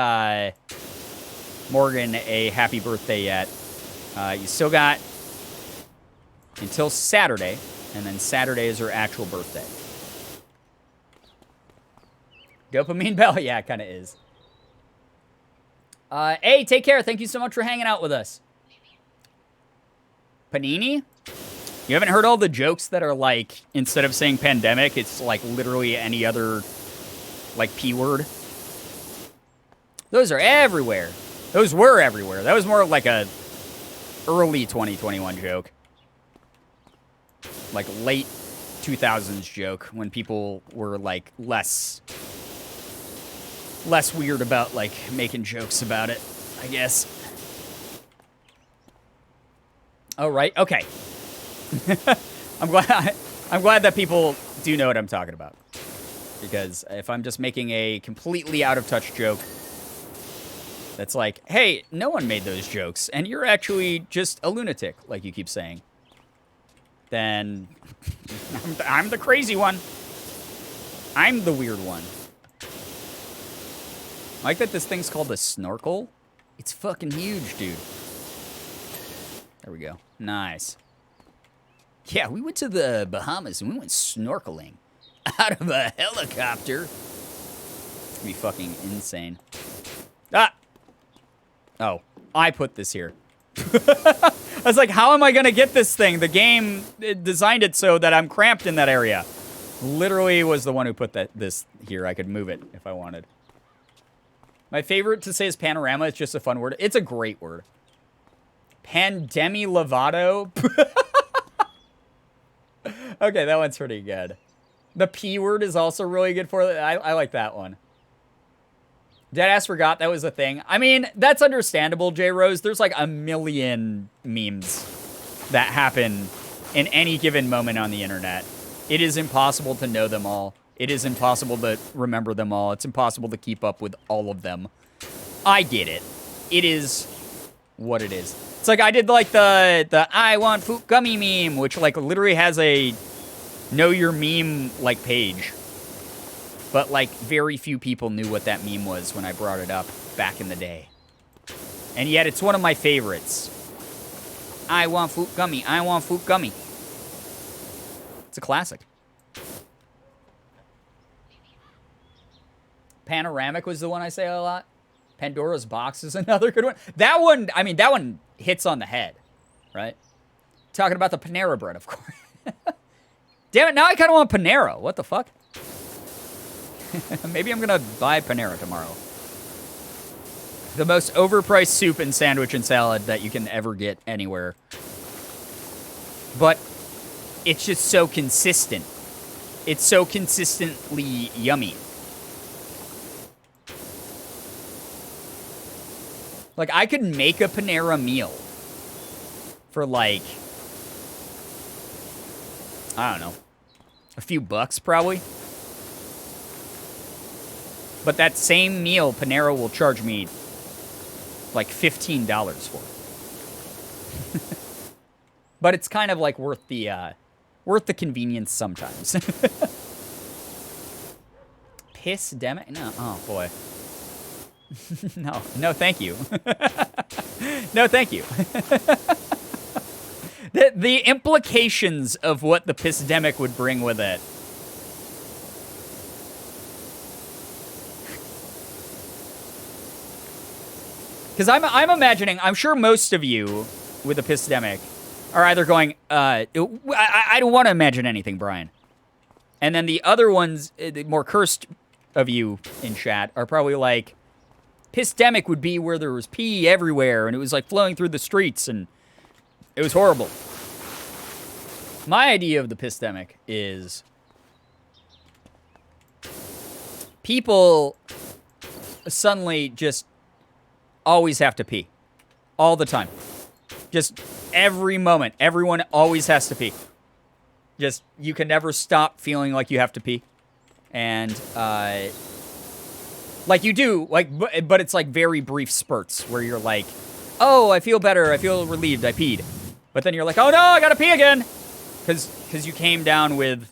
Morgan a happy birthday yet, you still got until Saturday, and then Saturday is her actual birthday. Dopamine bell? Yeah, it kind of is. Hey, take care. Thank you so much for hanging out with us. Panini? You haven't heard all the jokes that are like, instead of saying pandemic, it's like literally any other, like, P word? Those are everywhere. Those were everywhere. That was more like a early 2021 joke. Like late 2000s joke when people were like less weird about like making jokes about it, I guess. Oh, right. Okay. I'm glad that people do know what I'm talking about. Because if I'm just making a completely out of touch joke that's like, hey, no one made those jokes, and you're actually just a lunatic, like you keep saying, then I'm the crazy one. I'm the weird one. I like that this thing's called a snorkel. It's fucking huge, dude. There we go. Nice. Yeah, we went to the Bahamas and we went snorkeling out of a helicopter. It's gonna be fucking insane. Ah! Oh, I put this here. I was like, how am I gonna get this thing? The game designed it so that I'm cramped in that area. Literally was the one who put this here. I could move it if I wanted. My favorite to say is panorama. It's just a fun word. It's a great word. Pandemi Lovato. Okay, that one's pretty good. The P word is also really good for it. I like that one. Deadass forgot that was a thing. I mean, that's understandable, J Rose. There's like a million memes that happen in any given moment on the internet. It is impossible to know them all. It is impossible to remember them all. It's impossible to keep up with all of them. I get it. It is what it is. It's like I did like the I want food gummy meme, which like literally has a know your meme like page. But like very few people knew what that meme was when I brought it up back in the day. And yet it's one of my favorites. I want food gummy. I want food gummy. It's a classic. Panoramic was the one I say a lot. Pandora's Box is another good one. That one, I mean, that one hits on the head, right? Talking about the Panera bread, of course. Damn it, now I kind of want Panera. What the fuck? Maybe I'm going to buy Panera tomorrow. The most overpriced soup and sandwich and salad that you can ever get anywhere. But it's just so consistent. It's so consistently yummy. Like, I could make a Panera meal for, like, I don't know, a few bucks, probably. But that same meal, Panera will charge me, like, $15 for. But it's kind of, like, worth the convenience sometimes. Piss-demic? No, oh, boy. No, thank you. No, thank you. The implications of what the Pissdemic would bring with it. Because I'm imagining, I'm sure most of you with the Pissdemic are either going, I don't want to imagine anything, Brian. And then the other ones, the more cursed of you in chat, are probably like, Pissdemic would be where there was pee everywhere, and it was like flowing through the streets, and it was horrible. My idea of the Pissdemic is people suddenly just always have to pee. All the time. Just every moment. Everyone always has to pee. Just, you can never stop feeling like you have to pee. And, like you do, like, but it's like very brief spurts where you're like, oh, I feel better, I feel relieved, I peed. But then you're like, oh no, I gotta pee again! Because you came down with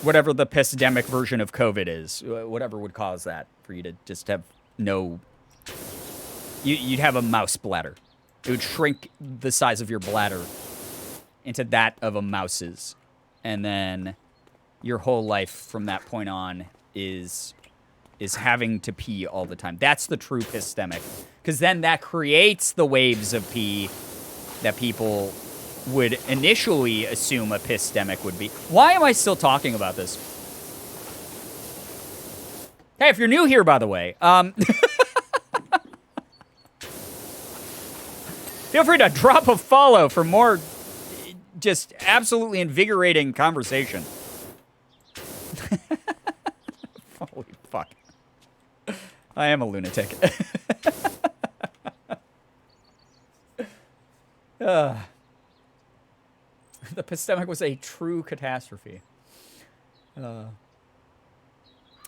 whatever the Pissdemic version of COVID is. Whatever would cause that, for you to just have no... You'd have a mouse bladder. It would shrink the size of your bladder into that of a mouse's. And then your whole life from that point on is having to pee all the time. That's the true Pissdemic. Because then that creates the waves of pee that people would initially assume a Pissdemic would be. Why am I still talking about this? Hey, if you're new here, by the way, feel free to drop a follow for more just absolutely invigorating conversation. Holy fuck. I am a lunatic. The Pissdemic was a true catastrophe.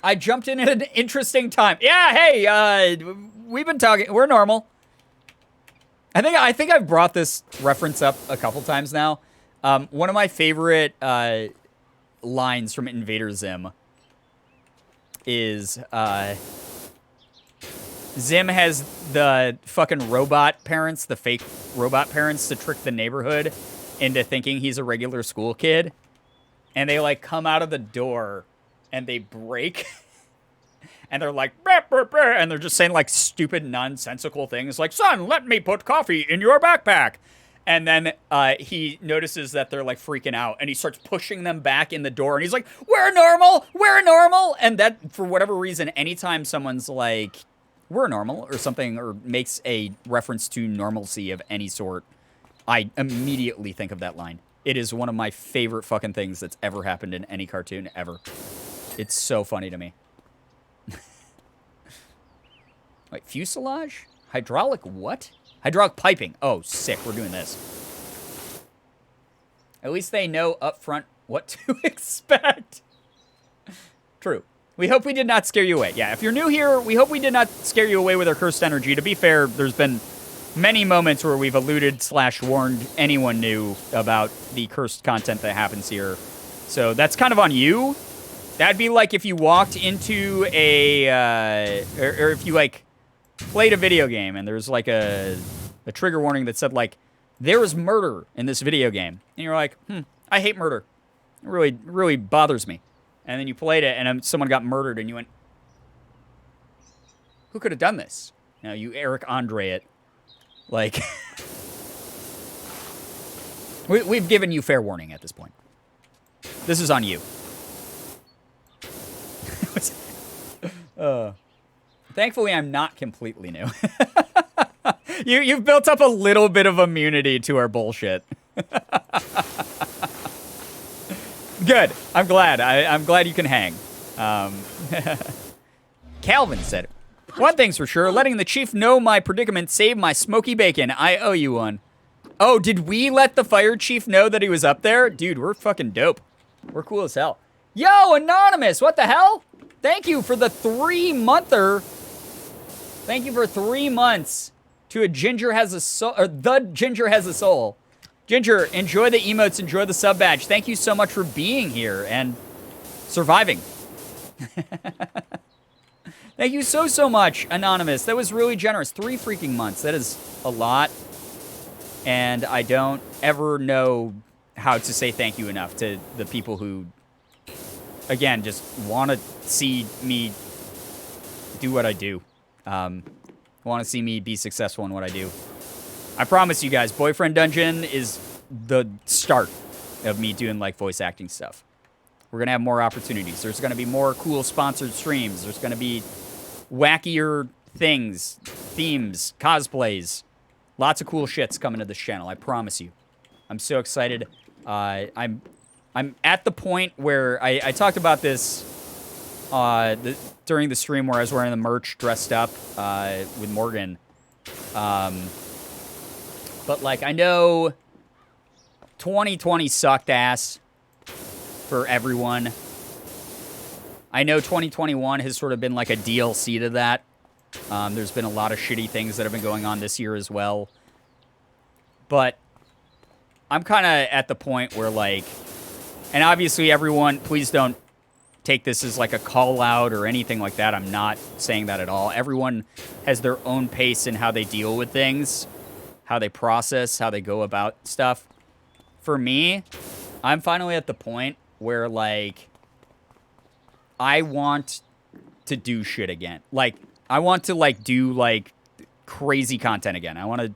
I jumped in at an interesting time. Yeah, hey, we've been talking. We're normal. I think I've brought this reference up a couple times now. One of my favorite lines from Invader Zim is Zim has the fucking robot parents, the fake robot parents, to trick the neighborhood into thinking he's a regular school kid. And they, like, come out of the door and they break. And they're like, bah, bah, bah, and they're just saying, like, stupid, nonsensical things like, son, let me put coffee in your backpack. And then he notices that they're, like, freaking out. And he starts pushing them back in the door. And he's like, we're normal! We're normal! And that, for whatever reason, anytime someone's like, we're normal, or something, or makes a reference to normalcy of any sort, I immediately think of that line. it is one of my favorite fucking things that's ever happened in any cartoon ever. It's so funny to me. Wait, fuselage? Hydraulic what? Hydraulic piping. Oh, sick. We're doing this. At least they know up front what to expect. True. We hope we did not scare you away. Yeah, if you're new here, we hope we did not scare you away with our cursed energy. To be fair, there's been many moments where we've alluded/warned anyone new about the cursed content that happens here. So that's kind of on you. That'd be like if you walked into a, or if you, like, played a video game and there's, like, a trigger warning that said, like, there was murder in this video game. And you're like, I hate murder. It really bothers me. And then you played it and someone got murdered and you went, who could have done this? Now you Eric Andre it. Like, we've given you fair warning at this point. This is on you. Thankfully, I'm not completely new. You've built up a little bit of immunity to our bullshit. Good. I'm glad. I'm glad you can hang. Calvin said, one thing's for sure, letting the chief know my predicament saved my smoky bacon. I owe you one. Oh, did we let the fire chief know that he was up there? Dude, we're fucking dope. We're cool as hell. Yo, Anonymous, what the hell? Thank you for the 3-monther. Thank you for 3 months to a Ginger Has a Soul, or the Ginger Has a Soul. Ginger, enjoy the emotes, enjoy the sub badge. Thank you so much for being here and surviving. Thank you so much, Anonymous. That was really generous. 3 freaking months. That is a lot. And I don't ever know how to say thank you enough to the people who, again, just want to see me do what I do. Want to see me be successful in what I do. I promise you guys, Boyfriend Dungeon is the start of me doing, like, voice acting stuff. We're going to have more opportunities. There's going to be more cool sponsored streams. There's going to be wackier things, themes, cosplays. Lots of cool shit's coming to this channel, I promise you. I'm so excited. I'm at the point where I talked about this during the stream where I was wearing the merch dressed up with Morgan. But, like, I know 2020 sucked ass for everyone. I know 2021 has sort of been like a DLC to that. There's been a lot of shitty things that have been going on this year as well. But I'm kind of at the point where, like, and obviously everyone, please don't take this as like a call out or anything like that. I'm not saying that at all. Everyone has their own pace in how they deal with things, how they process, how they go about stuff. For me, I'm finally at the point where, like, I want to do shit again. Like, I want to, like, do, like, crazy content again. I want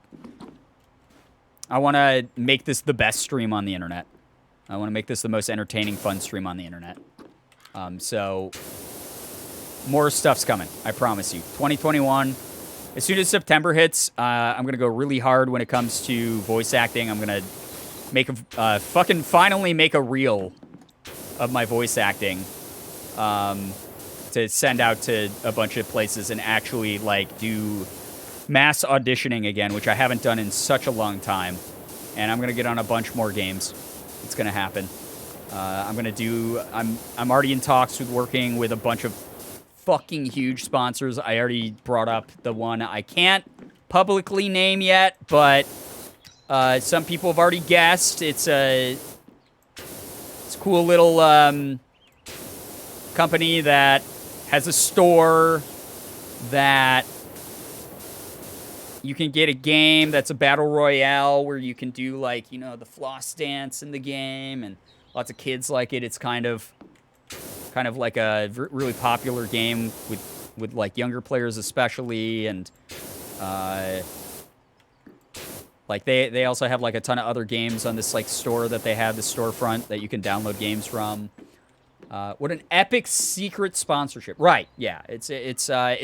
to make this the best stream on the internet. I want to make this the most entertaining, fun stream on the internet. So, more stuff's coming. I promise you. 2021. As soon as September hits, I'm going to go really hard when it comes to voice acting. I'm going to make a, finally make a reel of my voice acting to send out to a bunch of places and actually, like, do mass auditioning again, which I haven't done in such a long time. And I'm going to get on a bunch more games. It's going to happen. I'm already in talks with working with a bunch of fucking huge sponsors. I already brought up the one I can't publicly name yet, but some people have already guessed. It's a cool little company that has a store that you can get a game that's a battle royale where you can do, like, you know, the floss dance in the game, and lots of kids like it. It's kind of like a really popular game with like younger players especially, and like they also have like a ton of other games on this like store that they have, the storefront that you can download games from. What an epic secret sponsorship. Right, yeah. It's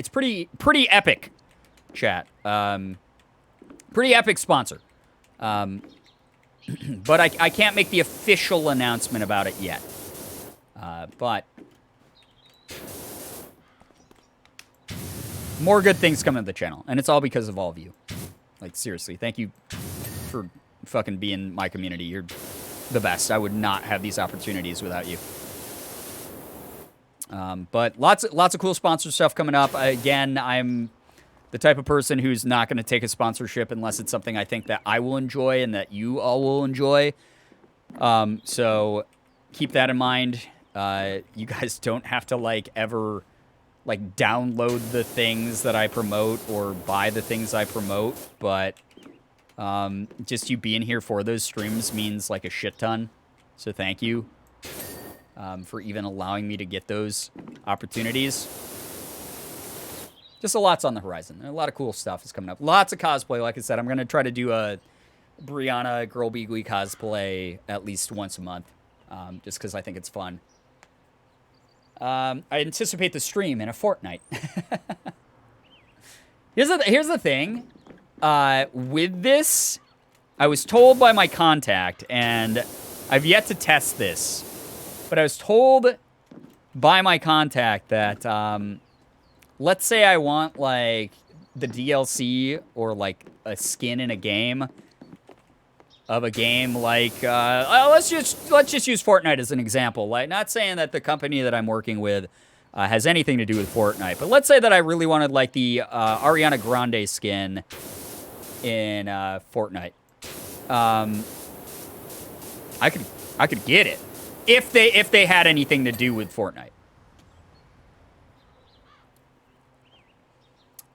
pretty epic, chat. Pretty epic sponsor. But I can't make the official announcement about it yet. But more good things coming to the channel, and it's all because of all of you. Like, seriously, thank you for fucking being my community. You're the best. I would not have these opportunities without you. But lots of cool sponsor stuff coming up. Again, I'm the type of person who's not going to take a sponsorship unless it's something I think that I will enjoy and that you all will enjoy. So keep that in mind. You guys don't have to like ever like download the things that I promote or buy the things I promote, but just you being here for those streams means like a shit ton. So thank you for even allowing me to get those opportunities. Just a lot's on the horizon. A lot of cool stuff is coming up. Lots of cosplay. Like I said, I'm going to try to do a Brianna Girbeagly cosplay at least once a month, just because I think it's fun. I anticipate the stream in a fortnight. Here's the thing. With this, I was told by my contact, and I've yet to test this, but I was told by my contact that, let's say I want, like, the DLC or, like, a skin in a game of a game like, let's just use Fortnite as an example. Like, not saying that the company that I'm working with has anything to do with Fortnite, but let's say that I really wanted, like, the Ariana Grande skin in Fortnite. I could get it if they had anything to do with Fortnite.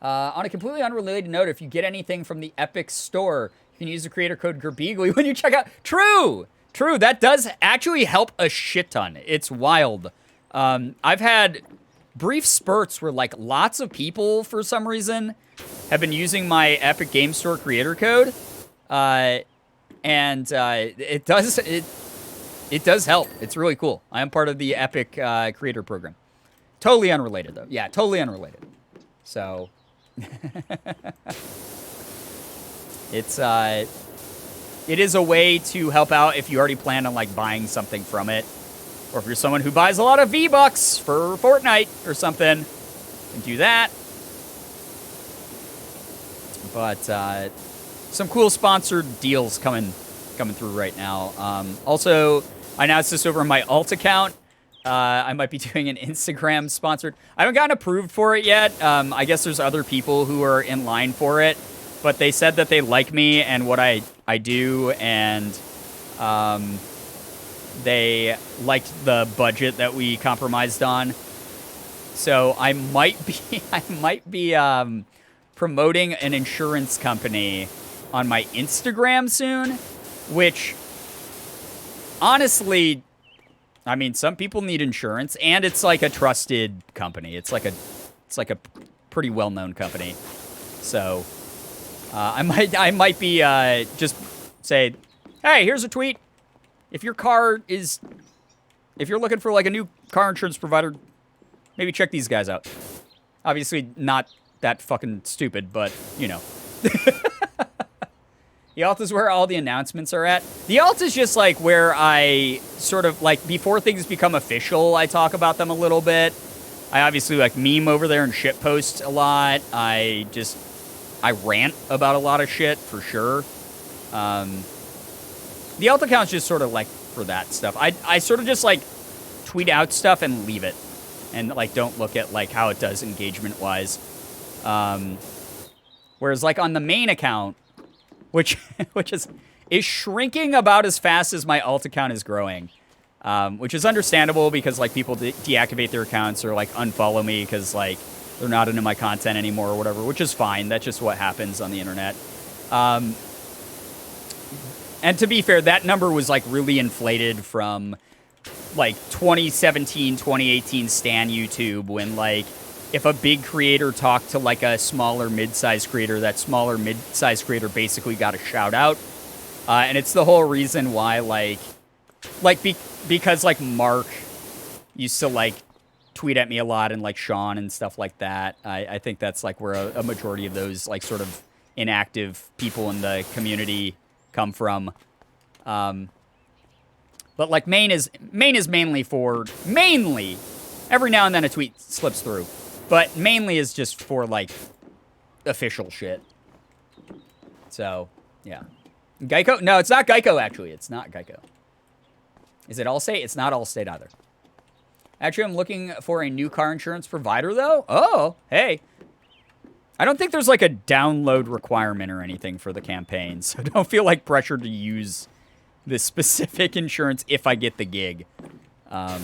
On a completely unrelated note, if you get anything from the Epic Store, you can use the creator code Girbeagly when you check out. True. That does actually help a shit ton. It's wild. I've had brief spurts where like lots of people, for some reason, have been using my Epic Game Store creator code, and it does help. It's really cool. I am part of the Epic creator program. Totally unrelated though. Yeah, totally unrelated. So. It is a way to help out if you already plan on like buying something from it, or if you're someone who buys a lot of V-Bucks for Fortnite or something, and do that. But some cool sponsored deals coming through right now. Also, I announced this over my alt account. I might be doing an Instagram sponsored. I haven't gotten approved for it yet. I guess there's other people who are in line for it, but they said that they like me and what I do, and they liked the budget that we compromised on. So I might be promoting an insurance company on my Instagram soon, which honestly, I mean, some people need insurance, and it's like a trusted company. It's like a pretty well-known company. So I might be just say, hey, here's a tweet. If you're looking for like a new car insurance provider, maybe check these guys out. Obviously not that fucking stupid, but you know. The alt is where all the announcements are at. The alt is just like where I sort of like, before things become official, I talk about them a little bit. I obviously like meme over there and shitpost a lot. I rant about a lot of shit for sure. The alt account's just sort of like for that stuff. I sort of just like tweet out stuff and leave it, and like don't look at like how it does engagement wise. Whereas like on the main account, which is shrinking about as fast as my alt account is growing, which is understandable because like people deactivate their accounts or like unfollow me because like they're not into my content anymore or whatever, which is fine. That's just what happens on the internet. And to be fair, that number was like really inflated from like 2017, 2018 Stan YouTube, when like if a big creator talked to like a smaller mid-sized creator, that smaller mid-sized creator basically got a shout out. And it's the whole reason why because like Mark used to like tweet at me a lot, and like Sean and stuff like that. I think that's like where a majority of those like sort of inactive people in the community come from. But like main is mainly for every now and then a tweet slips through, but mainly is just for like official shit. So yeah, Geico? No, it's not Geico. Actually, it's not Geico. Is it Allstate? It's not Allstate either. Actually, I'm looking for a new car insurance provider though. Oh, hey. I don't think there's like a download requirement or anything for the campaign, so don't feel like pressured to use this specific insurance if I get the gig. But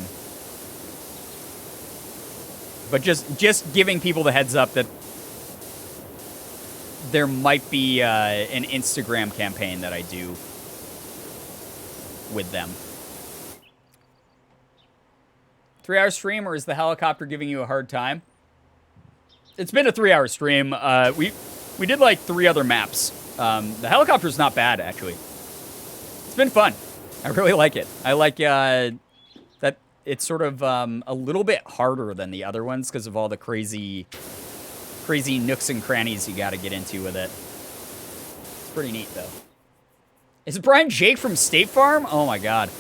just giving people the heads up that there might be an Instagram campaign that I do with them. 3-hour stream, or is the helicopter giving you a hard time? It's been a 3-hour stream. We did like 3 other maps. The helicopter's not bad, actually. It's been fun. I really like it. I like that it's sort of a little bit harder than the other ones because of all the crazy nooks and crannies you got to get into with it. It's pretty neat, though. Is it Brian Jake from State Farm? Oh, my God.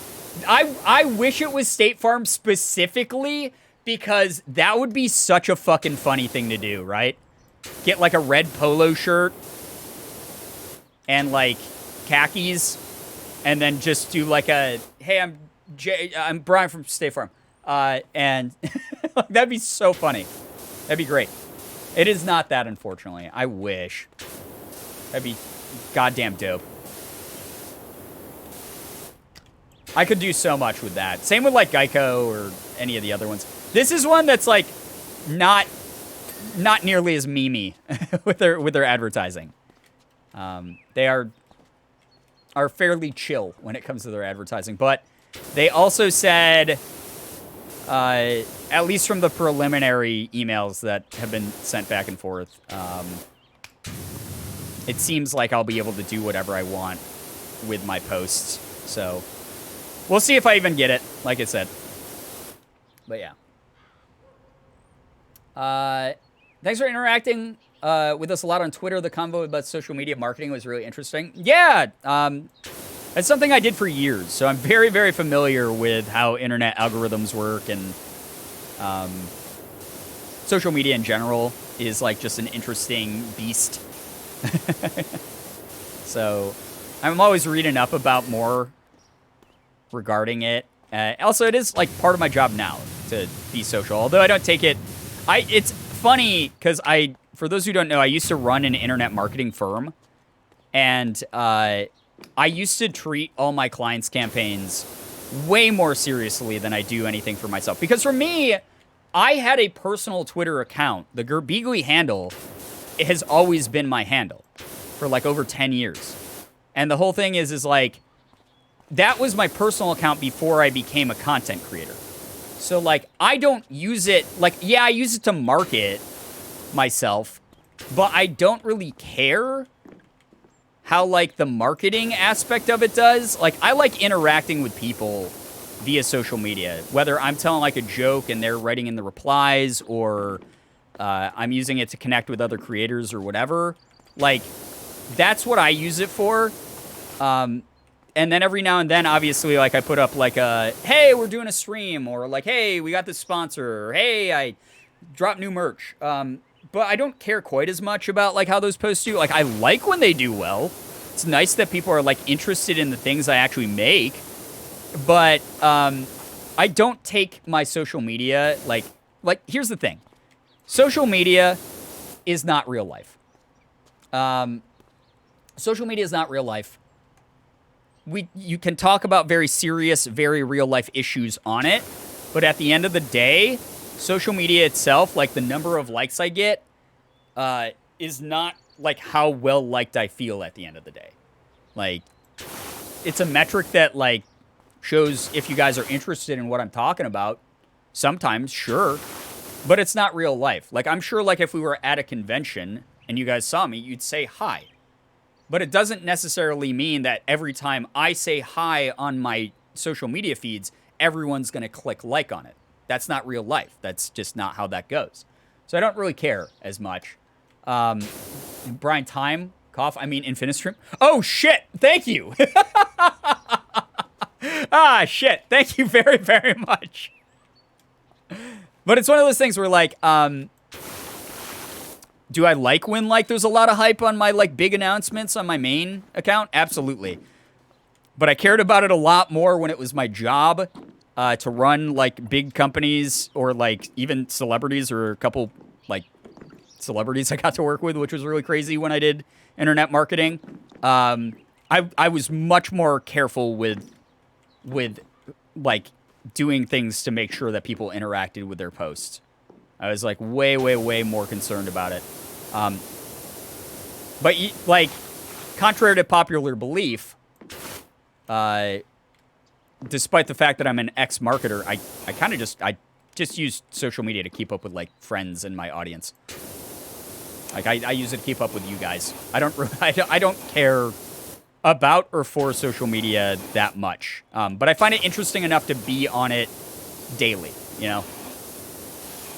I wish it was State Farm specifically, because that would be such a fucking funny thing to do, right? Get like a red polo shirt and like khakis, and then just do like a, hey, I'm Brian from State Farm. And that'd be so funny. That'd be great. It is not that, unfortunately. I wish. That'd be goddamn dope. I could do so much with that. Same with like Geico or any of the other ones. This is one that's like not nearly as memey with their advertising. They are fairly chill when it comes to their advertising, but they also said, at least from the preliminary emails that have been sent back and forth, it seems like I'll be able to do whatever I want with my posts. So we'll see if I even get it, like I said. But yeah. Thanks for interacting with us a lot on Twitter. The convo about social media marketing was really interesting. Yeah, that's something I did for years, so I'm very, very familiar with how internet algorithms work, and social media in general is like just an interesting beast. So I'm always reading up about more regarding it. Also, it is like part of my job now to be social, although I don't take it. It's funny because for those who don't know, I used to run an internet marketing firm, and I used to treat all my clients' campaigns way more seriously than I do anything for myself. Because for me, I had a personal Twitter account. The Girbeagly handle, it has always been my handle for like over 10 years. And the whole thing is like, that was my personal account before I became a content creator. So, like, I don't use it, like, yeah, I use it to market myself, but I don't really care how, like, the marketing aspect of it does. Like, I like interacting with people via social media, whether I'm telling, like, a joke and they're writing in the replies, or I'm using it to connect with other creators or whatever. Like, that's what I use it for. And then every now and then, obviously, like, I put up, like, hey, we're doing a stream, or, like, hey, we got this sponsor, or, hey, I dropped new merch. But I don't care quite as much about, like, how those posts do. Like, I like when they do well. It's nice that people are, like, interested in the things I actually make. But I don't take my social media, like, here's the thing. Social media is not real life. Social media is not real life. You can talk about very serious, very real life issues on it, but at the end of the day, social media itself, like the number of likes I get, is not like how well liked I feel at the end of the day. Like, it's a metric that like shows if you guys are interested in what I'm talking about. Sometimes, sure, but it's not real life. Like, I'm sure, like, if we were at a convention and you guys saw me, you'd say hi. But it doesn't necessarily mean that every time I say hi on my social media feeds, everyone's going to click like on it. That's not real life. That's just not how that goes. So I don't really care as much. Brian, time, cough, I mean, Infinistream. Oh, shit. Thank you. Ah, shit. Thank you very, very much. But it's one of those things where, like, do I like when, like, there's a lot of hype on my, like, big announcements on my main account? Absolutely. But I cared about it a lot more when it was my job to run, like, big companies or, like, even celebrities or a couple, like, celebrities I got to work with, which was really crazy when I did internet marketing. I was much more careful with like, doing things to make sure that people interacted with their posts. I was, like, way, way, way more concerned about it. But, like, contrary to popular belief, despite the fact that I'm an ex-marketer, I kind of just use social media to keep up with, like, friends and my audience. Like, I use it to keep up with you guys. I don't care about or for social media that much. But I find it interesting enough to be on it daily, you know?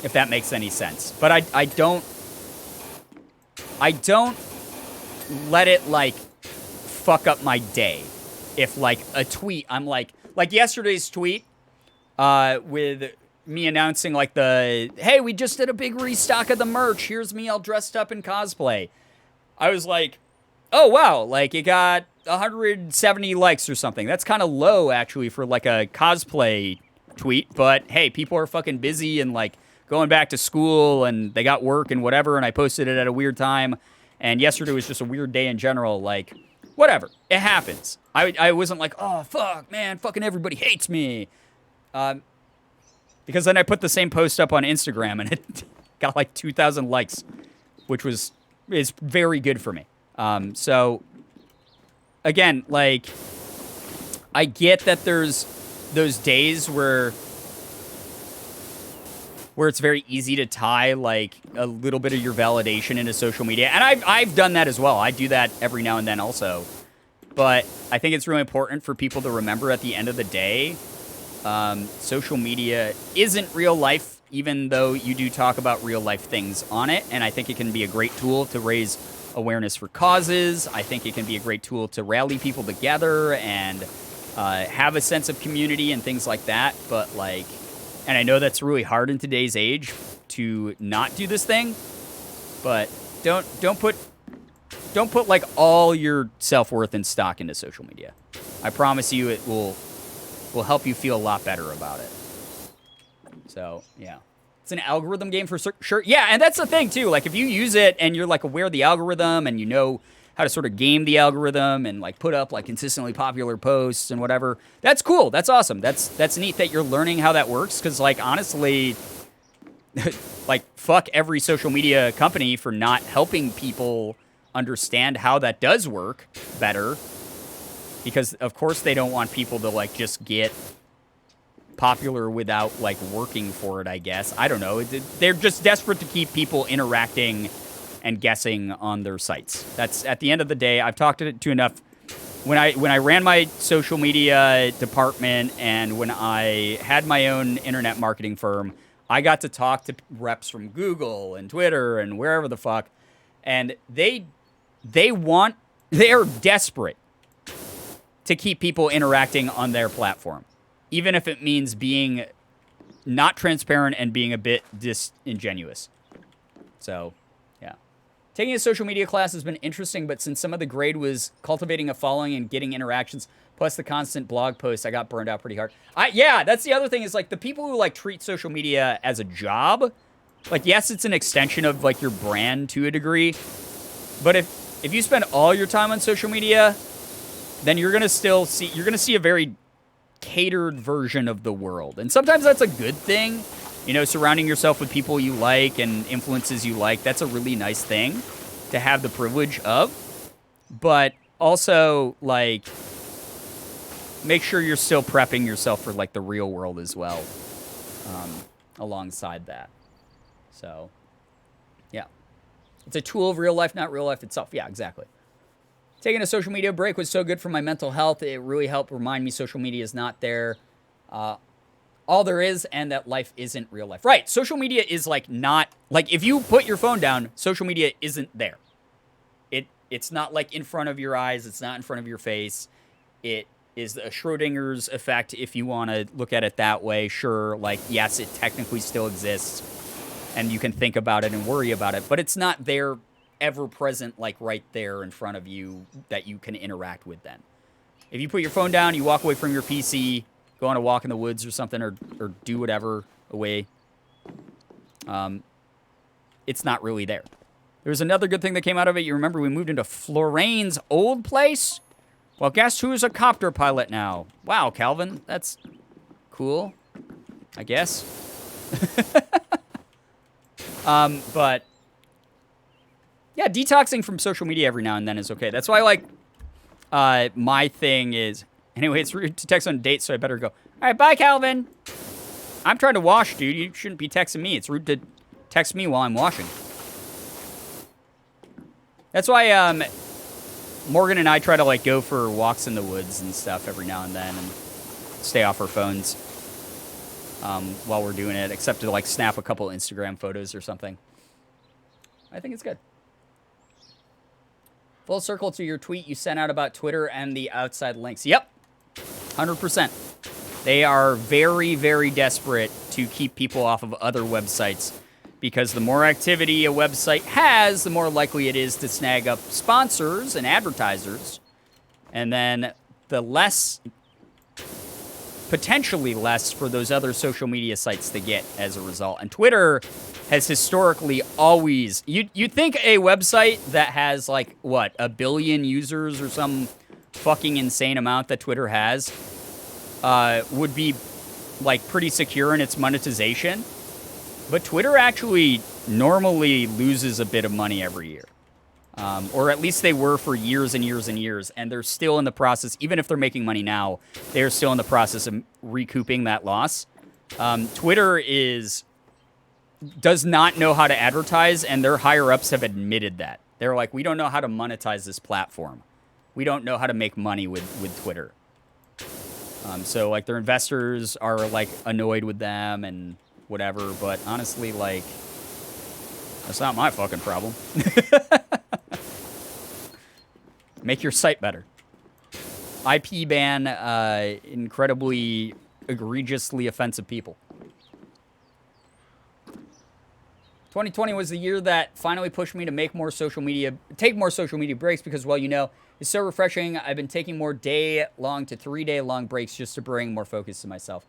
If that makes any sense. But I don't let it, like, fuck up my day. If, like, a tweet, I'm like yesterday's tweet with me announcing, like, hey, we just did a big restock of the merch. Here's me all dressed up in cosplay. I was like, oh, wow, like, it got 170 likes or something. That's kind of low, actually, for, like, a cosplay tweet. But, hey, people are fucking busy and, like, going back to school and they got work and whatever, and I posted it at a weird time. And yesterday was just a weird day in general. Like, whatever. It happens. I wasn't like, oh, fuck, man, fucking everybody hates me. Because then I put the same post up on Instagram and it got like 2,000 likes, which is very good for me. So, again, like, I get that there's those days where it's very easy to tie, like, a little bit of your validation into social media. And I've done that as well. I do that every now and then also. But I think it's really important for people to remember at the end of the day, social media isn't real life, even though you do talk about real life things on it. And I think it can be a great tool to raise awareness for causes. I think it can be a great tool to rally people together and have a sense of community and things like that. But, like, and I know that's really hard in today's age to not do this thing, but don't put like all your self-worth and stock into social media. I promise you it will help you feel a lot better about it. So, yeah. It's an algorithm game for sure. Yeah, and that's the thing too. Like, if you use it and you're, like, aware of the algorithm and you know how to sort of game the algorithm and, like, put up, like, consistently popular posts and whatever, that's cool. That's awesome. That's neat that you're learning how that works. Because, like, honestly, like, fuck every social media company for not helping people understand how that does work better. Because, of course, they don't want people to, like, just get popular without, like, working for it, I guess. I don't know. They're just desperate to keep people interacting and guessing on their sites. That's, at the end of the day, I've talked to enough. When I ran my social media department and when I had my own internet marketing firm, I got to talk to reps from Google and Twitter and wherever the fuck, and they are desperate to keep people interacting on their platform, even if it means being not transparent and being a bit disingenuous. So, yeah. Taking a social media class has been interesting, but since some of the grade was cultivating a following and getting interactions, plus the constant blog posts, I got burned out pretty hard. Yeah, that's the other thing is, like, the people who, like, treat social media as a job, like, yes, it's an extension of, like, your brand to a degree, but if you spend all your time on social media, then you're going to see a very catered version of the world. And sometimes that's a good thing. You know, surrounding yourself with people you like and influences you like, that's a really nice thing to have the privilege of. But also, like, make sure you're still prepping yourself for, like, the real world as well, alongside that. So, yeah. It's a tool of real life, not real life itself. Yeah, exactly. Taking a social media break was so good for my mental health. It really helped remind me social media is not there. All there is, and that life isn't real life. Right. Social media is, like, not, like, if you put your phone down, social media isn't there. It's not, like, in front of your eyes. It's not in front of your face. is a Schrodinger's effect, if you want to look at it that way. Sure, like, yes, it technically still exists, and you can think about it and worry about it, but it's not there ever present, like, right there in front of you that you can interact with then. If you put your phone down, you walk away from your PC, go on a walk in the woods or something, or do whatever away, it's not really there. There's another good thing that came out of it. You remember we moved into Floraine's old place? Well, guess who's a copter pilot now? Wow, Calvin, that's cool, I guess. But yeah, detoxing from social media every now and then is okay. That's why, like, my thing is, anyway, it's rude to text on a date, so I better go. All right, bye, Calvin. I'm trying to wash, dude. You shouldn't be texting me. It's rude to text me while I'm washing. That's why Morgan and I try to, like, go for walks in the woods and stuff every now and then and stay off our phones while we're doing it, except to, like, snap a couple Instagram photos or something. I think it's good. Full circle to your tweet you sent out about Twitter and the outside links. Yep, 100%. They are very, very desperate to keep people off of other websites, because the more activity a website has, the more likely it is to snag up sponsors and advertisers. And then the less, potentially less, for those other social media sites to get as a result. And Twitter has historically always, you'd think a website that has, like, what, 1 billion users or some fucking insane amount that Twitter has, would be, like, pretty secure in its monetization. But Twitter actually normally loses a bit of money every year. Or at least they were for years and years and years. And they're still in the process, even if they're making money now, they're still in the process of recouping that loss. Twitter does not know how to advertise, and their higher-ups have admitted that. They're like, we don't know how to monetize this platform. We don't know how to make money with Twitter. So, like, their investors are, like, annoyed with them and whatever, but honestly, like, that's not my fucking problem. Make your site better. IP ban incredibly, egregiously offensive people. 2020 was the year that finally pushed me to take more social media breaks, because, well, you know, it's so refreshing. I've been taking more day-long to 3-day-long breaks just to bring more focus to myself.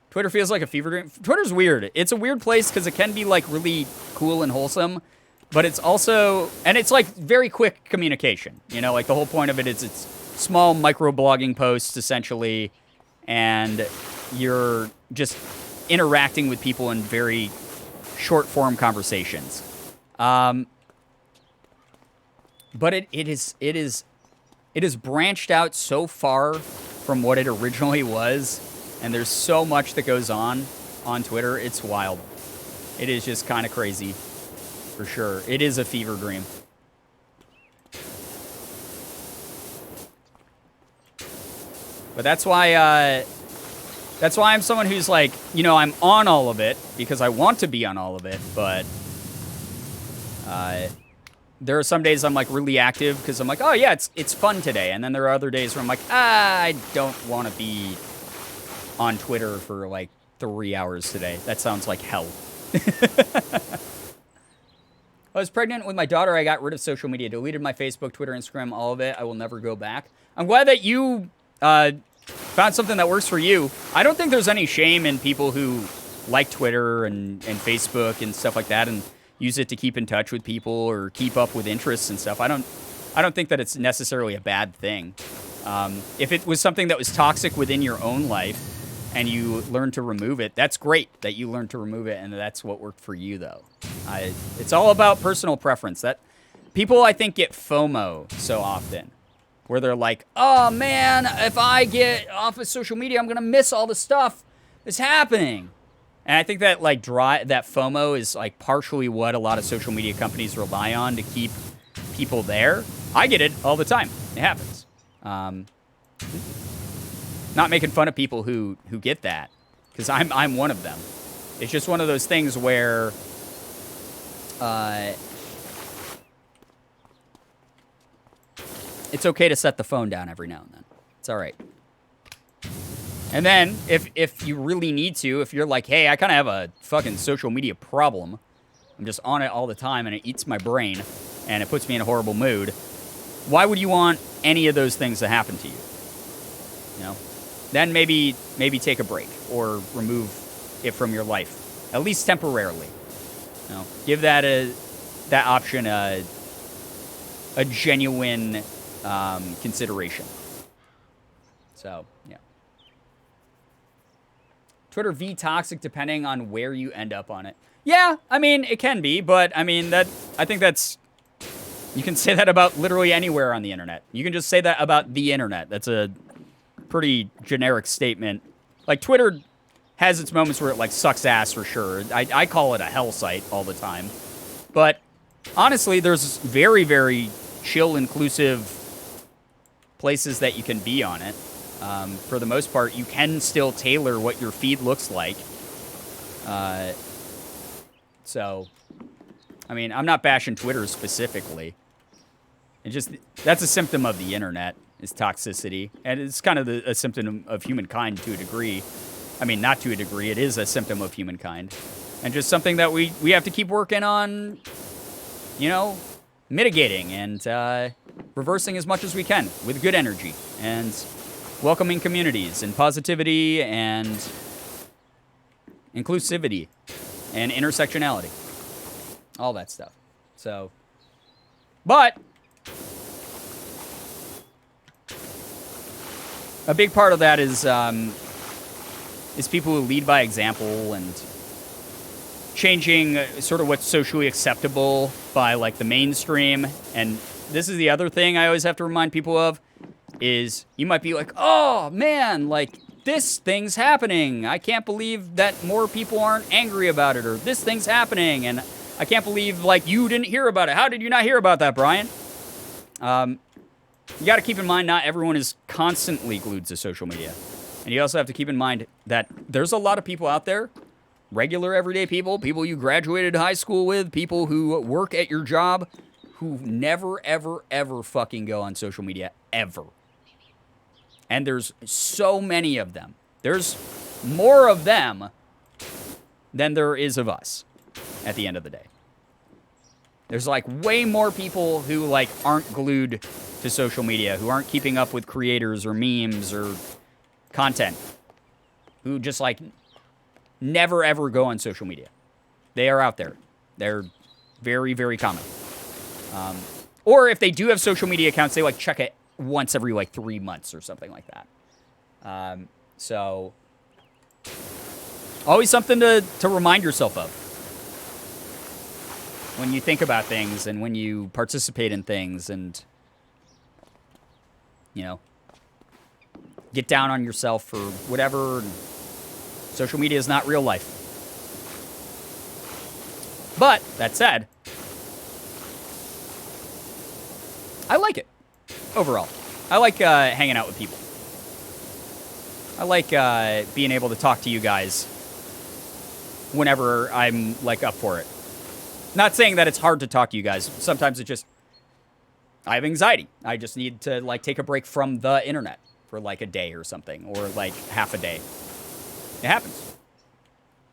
Twitter feels like a fever dream. Twitter's weird. It's a weird place because it can be, like, really cool and wholesome, but it's also, and it's, like, very quick communication. You know, like, the whole point of it is it's small micro-blogging posts, essentially, and you're just interacting with people in very short-form conversations. But it is branched out so far from what it originally was, and there's so much that goes on Twitter. It's wild. It is just kind of crazy, for sure. It is a fever dream. But that's why I'm someone who's like, you know, I'm on all of it because I want to be on all of it, but there are some days I'm, like, really active because I'm like, oh yeah, it's fun today, and then there are other days where I'm like, I don't want to be on Twitter for, like, 3 hours today. That sounds like hell. I was pregnant with my daughter. I got rid of social media, deleted my Facebook, Twitter, Instagram, all of it. I will never go back. I'm glad that you found something that works for you. I don't think there's any shame in people who like Twitter and Facebook and stuff like that and use it to keep in touch with people or keep up with interests and stuff. I don't think that it's necessarily a bad thing. If it was something that was toxic within your own life and you learn to remove it, that's great that you learn to remove it, and that's what worked for you, though. It's all about personal preference. That people, I think, get FOMO so often, where they're like, oh, man, if I get off of social media, I'm going to miss all the stuff that's happening. And I think that, like, that FOMO is, like, partially what a lot of social media companies rely on to keep people there. I get it all the time. It happens. Not making fun of people who get that, because I'm one of them. It's just one of those things where it's okay to set the phone down every now and then. It's all right. And then, if you really need to, if you're like, hey, I kind of have a fucking social media problem, I'm just on it all the time and it eats my brain and it puts me in a horrible mood, why would you want any of those things to happen to you? You know? Then maybe take a break or remove it from your life, at least temporarily. You know? Give that option a genuine consideration. So, yeah. Twitter V toxic depending on where you end up on it. Yeah, I mean, it can be, but I mean, I think that's, you can say that about literally anywhere on the internet. You can just say that about the internet. That's a pretty generic statement. Like, Twitter has its moments where it, like, sucks ass for sure. I call it a hell site all the time. But honestly, there's very, very chill, inclusive places that you can be on it. For the most part, you can still tailor what your feed looks like. So, I mean, I'm not bashing Twitter specifically. That's a symptom of the internet, is toxicity. And it's kind of a symptom of humankind to a degree. I mean, not to a degree. It is a symptom of humankind. And just something that we have to keep working on, you know, mitigating and reversing as much as we can with good energy. And welcoming communities and positivity and inclusivity and intersectionality. All that stuff. So, but a big part of that is people who lead by example and changing sort of what's socially acceptable by like the mainstream. And this is the other thing I always have to remind people of. Is you might be like, oh, man, like, this thing's happening. I can't believe that more people aren't angry about it, or this thing's happening, and I can't believe, like, you didn't hear about it. How did you not hear about that, Brian? You got to keep in mind not everyone is constantly glued to social media. And you also have to keep in mind that there's a lot of people out there, regular everyday people you graduated high school with, people who work at your job, who never, ever, ever fucking go on social media, ever. And there's so many of them. There's more of them than there is of us at the end of the day. There's like way more people who like aren't glued to social media, who aren't keeping up with creators or memes or content, who just like never ever go on social media. They are out there. They're very, very common. Or if they do have social media accounts, they like check it once every like 3 months or something like that. So always something to remind yourself of when you think about things and when you participate in things and, you know, get down on yourself or whatever. Social media is not real life. But that said, I like it. Overall, I like hanging out with people. I like being able to talk to you guys whenever I'm like up for it. Not saying that it's hard to talk to you guys. Sometimes it just, I have anxiety. I just need to like take a break from the internet for like a day or something, or like half a day. It happens.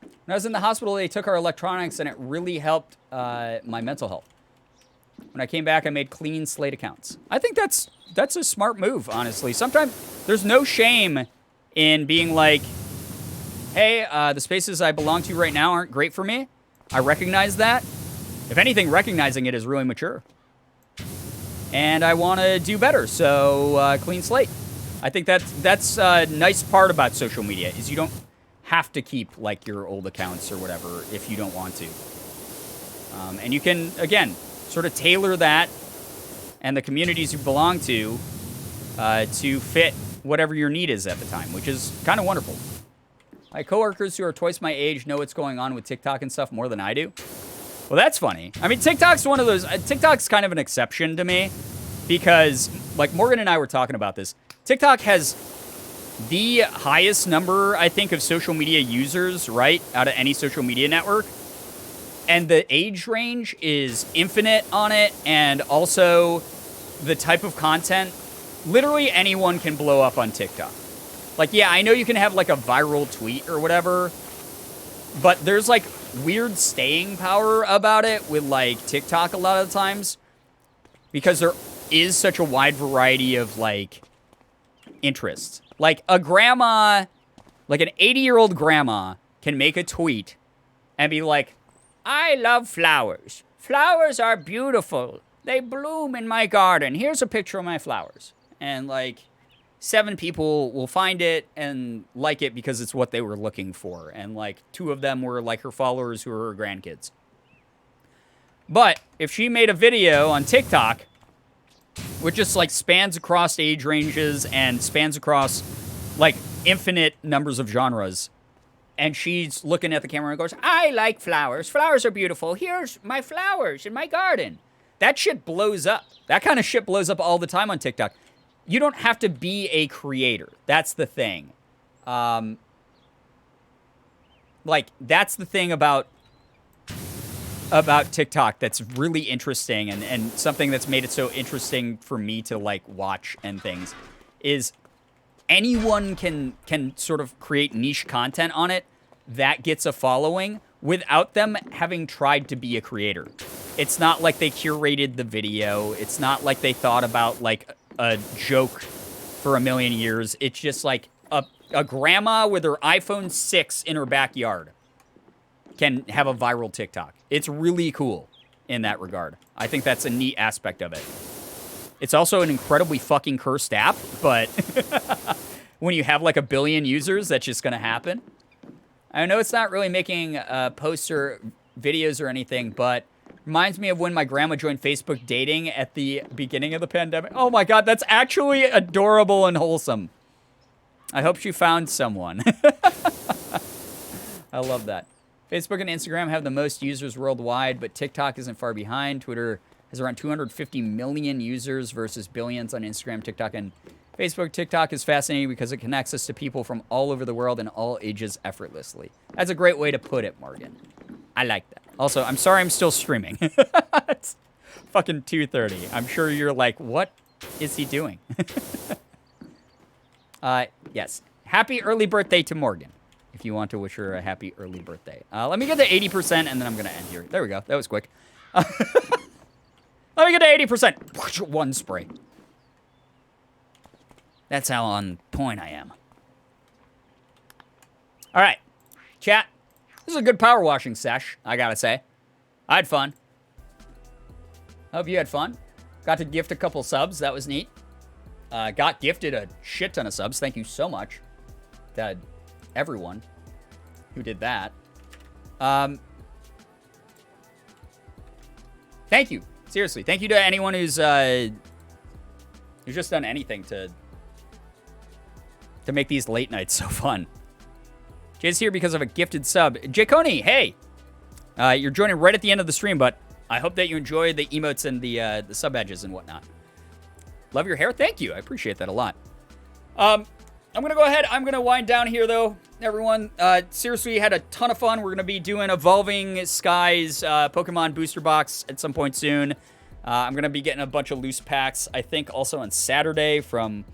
When I was in the hospital, they took our electronics and it really helped my mental health. When I came back, I made clean slate accounts. I think that's a smart move, honestly. Sometimes there's no shame in being like, hey, the spaces I belong to right now aren't great for me. I recognize that. If anything, recognizing it is really mature. And I want to do better, so clean slate. I think that's a nice part about social media, is you don't have to keep like your old accounts or whatever if you don't want to. And you can, again, sort of tailor that and the communities you belong to fit whatever your need is at the time, which is kind of wonderful. My coworkers who are twice my age know what's going on with TikTok and stuff more than I do. Well, that's funny. I mean, TikTok's one of those... TikTok's kind of an exception to me because, like, Morgan and I were talking about this. TikTok has the highest number, I think, of social media users, right, out of any social media network. And the age range is infinite on it, and also the type of content. Literally anyone can blow up on TikTok. Like, yeah, I know you can have, like, a viral tweet or whatever, but there's, like, weird staying power about it with, like, TikTok a lot of the times. Because there is such a wide variety of, like, interests. Like, a grandma, like an 80-year-old grandma can make a tweet and be like, I love flowers. Flowers are beautiful. They bloom in my garden. Here's a picture of my flowers. And, like, 7 people will find it and like it because it's what they were looking for. And, like, 2 of them were, like, her followers who are her grandkids. But if she made a video on TikTok, which just, like, spans across age ranges and spans across, like, infinite numbers of genres, and she's looking at the camera and goes, I like flowers. Flowers are beautiful. Here's my flowers in my garden. That shit blows up. That kind of shit blows up all the time on TikTok. You don't have to be a creator. That's the thing. Like, that's the thing about TikTok that's really interesting and something that's made it so interesting for me to, like, watch and things is anyone can sort of create niche content on it that gets a following without them having tried to be a creator. It's not like they curated the video. It's not like they thought about, like, a joke for a million years. It's just like a grandma with her iPhone 6 in her backyard can have a viral TikTok. It's really cool in that regard. I think that's a neat aspect of it. It's also an incredibly fucking cursed app, but when you have like 1 billion users, that's just going to happen. I know it's not really making posts or videos or anything, but reminds me of when my grandma joined Facebook dating at the beginning of the pandemic. Oh my God, that's actually adorable and wholesome. I hope she found someone. I love that. Facebook and Instagram have the most users worldwide, but TikTok isn't far behind. Twitter has around 250 million users versus billions on Instagram, TikTok, and Facebook. TikTok is fascinating because it connects us to people from all over the world and all ages effortlessly. That's a great way to put it, Morgan. I like that. Also, I'm sorry I'm still streaming. It's fucking 2:30. I'm sure you're like, what is he doing? Yes. Happy early birthday to Morgan, if you want to wish her a happy early birthday. Let me get to 80%, and then I'm going to end here. There we go. That was quick. Let me get to 80%. One spray. That's how on point I am. All right. Chat. This is a good power washing sesh, I got to say. I had fun. Hope you had fun. Got to gift a couple subs. That was neat. Got gifted a shit ton of subs. Thank you so much to everyone who did that. Thank you. Seriously. Thank you to anyone who's just done anything to make these late nights so fun. Jay's here because of a gifted sub. Jaconi, hey! You're joining right at the end of the stream, but I hope that you enjoy the emotes and the sub badges and whatnot. Love your hair? Thank you. I appreciate that a lot. I'm going to go ahead. I'm going to wind down here, though, everyone. Seriously, had a ton of fun. We're going to be doing Evolving Skies Pokemon Booster Box at some point soon. I'm going to be getting a bunch of loose packs, I think, also on Saturday from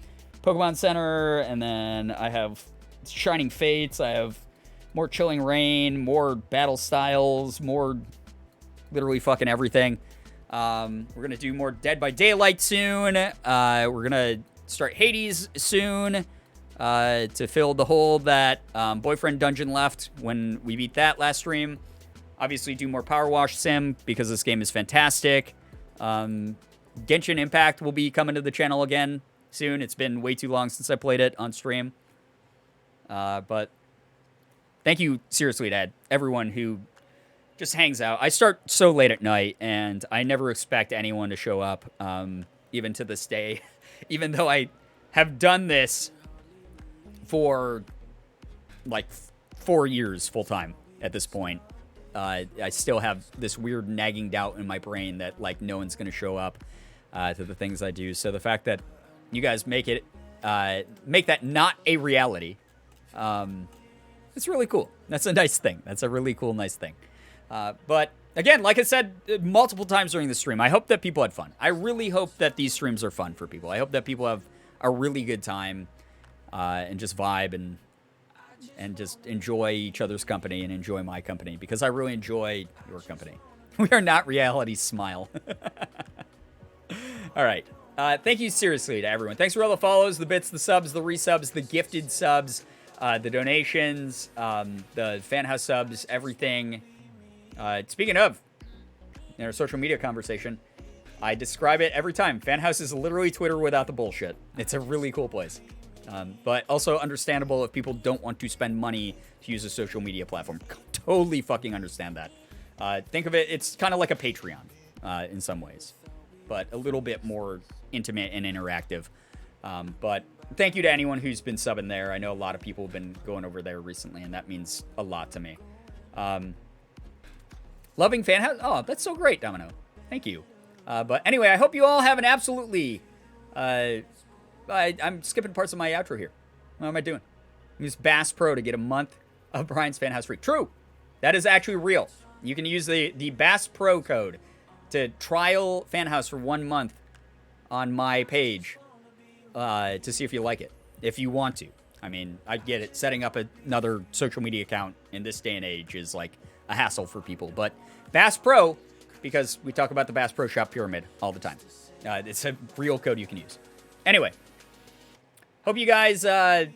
Pokemon Center. And then I have Shining Fates. I have more Chilling Rain, more Battle Styles, more literally fucking everything. We're going to do more Dead by Daylight soon. We're going to start Hades soon to fill the hole that Boyfriend Dungeon left when we beat that last stream. Obviously, do more Power Wash Sim because this game is fantastic. Genshin Impact will be coming to the channel again soon. It's been way too long since I played it on stream. But thank you, seriously, to everyone who just hangs out. I start so late at night, and I never expect anyone to show up, even to this day. Even though I have done this for, like, 4 years full-time at this point. I still have this weird nagging doubt in my brain that, like, no one's going to show up to the things I do. So the fact that you guys make that not a reality, it's really cool. That's a nice thing. That's a really cool, nice thing. But again, like I said multiple times during the stream, I hope that people had fun. I really hope that these streams are fun for people. I hope that people have a really good time. and just vibe and just enjoy each other's company and enjoy my company because I really enjoy your company. We are not reality smile. All right. Thank you seriously to everyone. Thanks for all the follows, the bits, the subs, the resubs, the gifted subs, the donations, the fan house subs, everything. Speaking of, in our social media conversation, I describe it every time. Fan house is literally Twitter without the bullshit. It's a really cool place. But also understandable if people don't want to spend money to use a social media platform. Totally fucking understand that. Think of it, it's kind of like a Patreon in some ways, but a little bit more intimate and interactive. But thank you to anyone who's been subbing there. I know a lot of people have been going over there recently, and that means a lot to me. Loving fan house. Oh, that's so great, Domino. Thank you. But anyway, I hope you all have an absolutely... I'm skipping parts of my outro here. What am I doing? Use Bass Pro to get a month of Brian's Fan House free. True. That is actually real. You can use the Bass Pro code to trial Fan House for 1 month on my page to see if you like it, if you want to. I mean, I get it. Setting up another social media account in this day and age is like a hassle for people. But Bass Pro, because we talk about the Bass Pro Shop Pyramid all the time. It's a real code you can use. Anyway, hope you guys had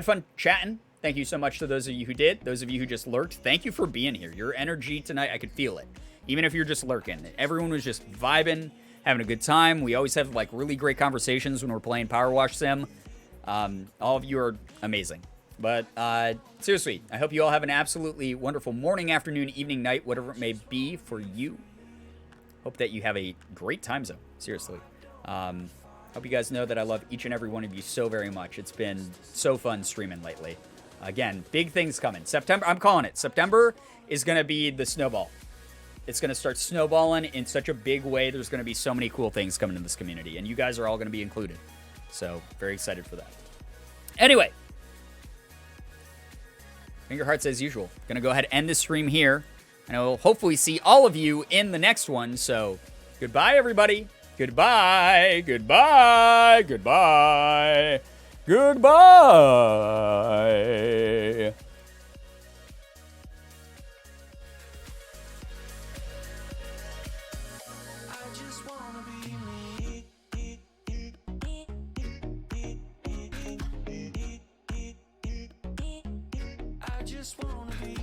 fun chatting. Thank you so much to those of you who did. Those of you who just lurked, thank you for being here. Your energy tonight, I could feel it. Even if you're just lurking. Everyone was just vibing, having a good time. We always have like really great conversations when we're playing Power Wash Sim. All of you are amazing. But seriously, I hope you all have an absolutely wonderful morning, afternoon, evening, night, whatever it may be for you. Hope that you have a great time zone. Seriously. Hope you guys know that I love each and every one of you so very much. It's been so fun streaming lately. Again, big things coming. September, I'm calling it. September is going to be the snowball. It's going to start snowballing in such a big way. There's going to be so many cool things coming in this community, and you guys are all going to be included. So, very excited for that. Anyway, finger hearts as usual. Going to go ahead and end the stream here, and I will hopefully see all of you in the next one. So, goodbye, everybody. Goodbye, goodbye, goodbye, goodbye. I just wanna be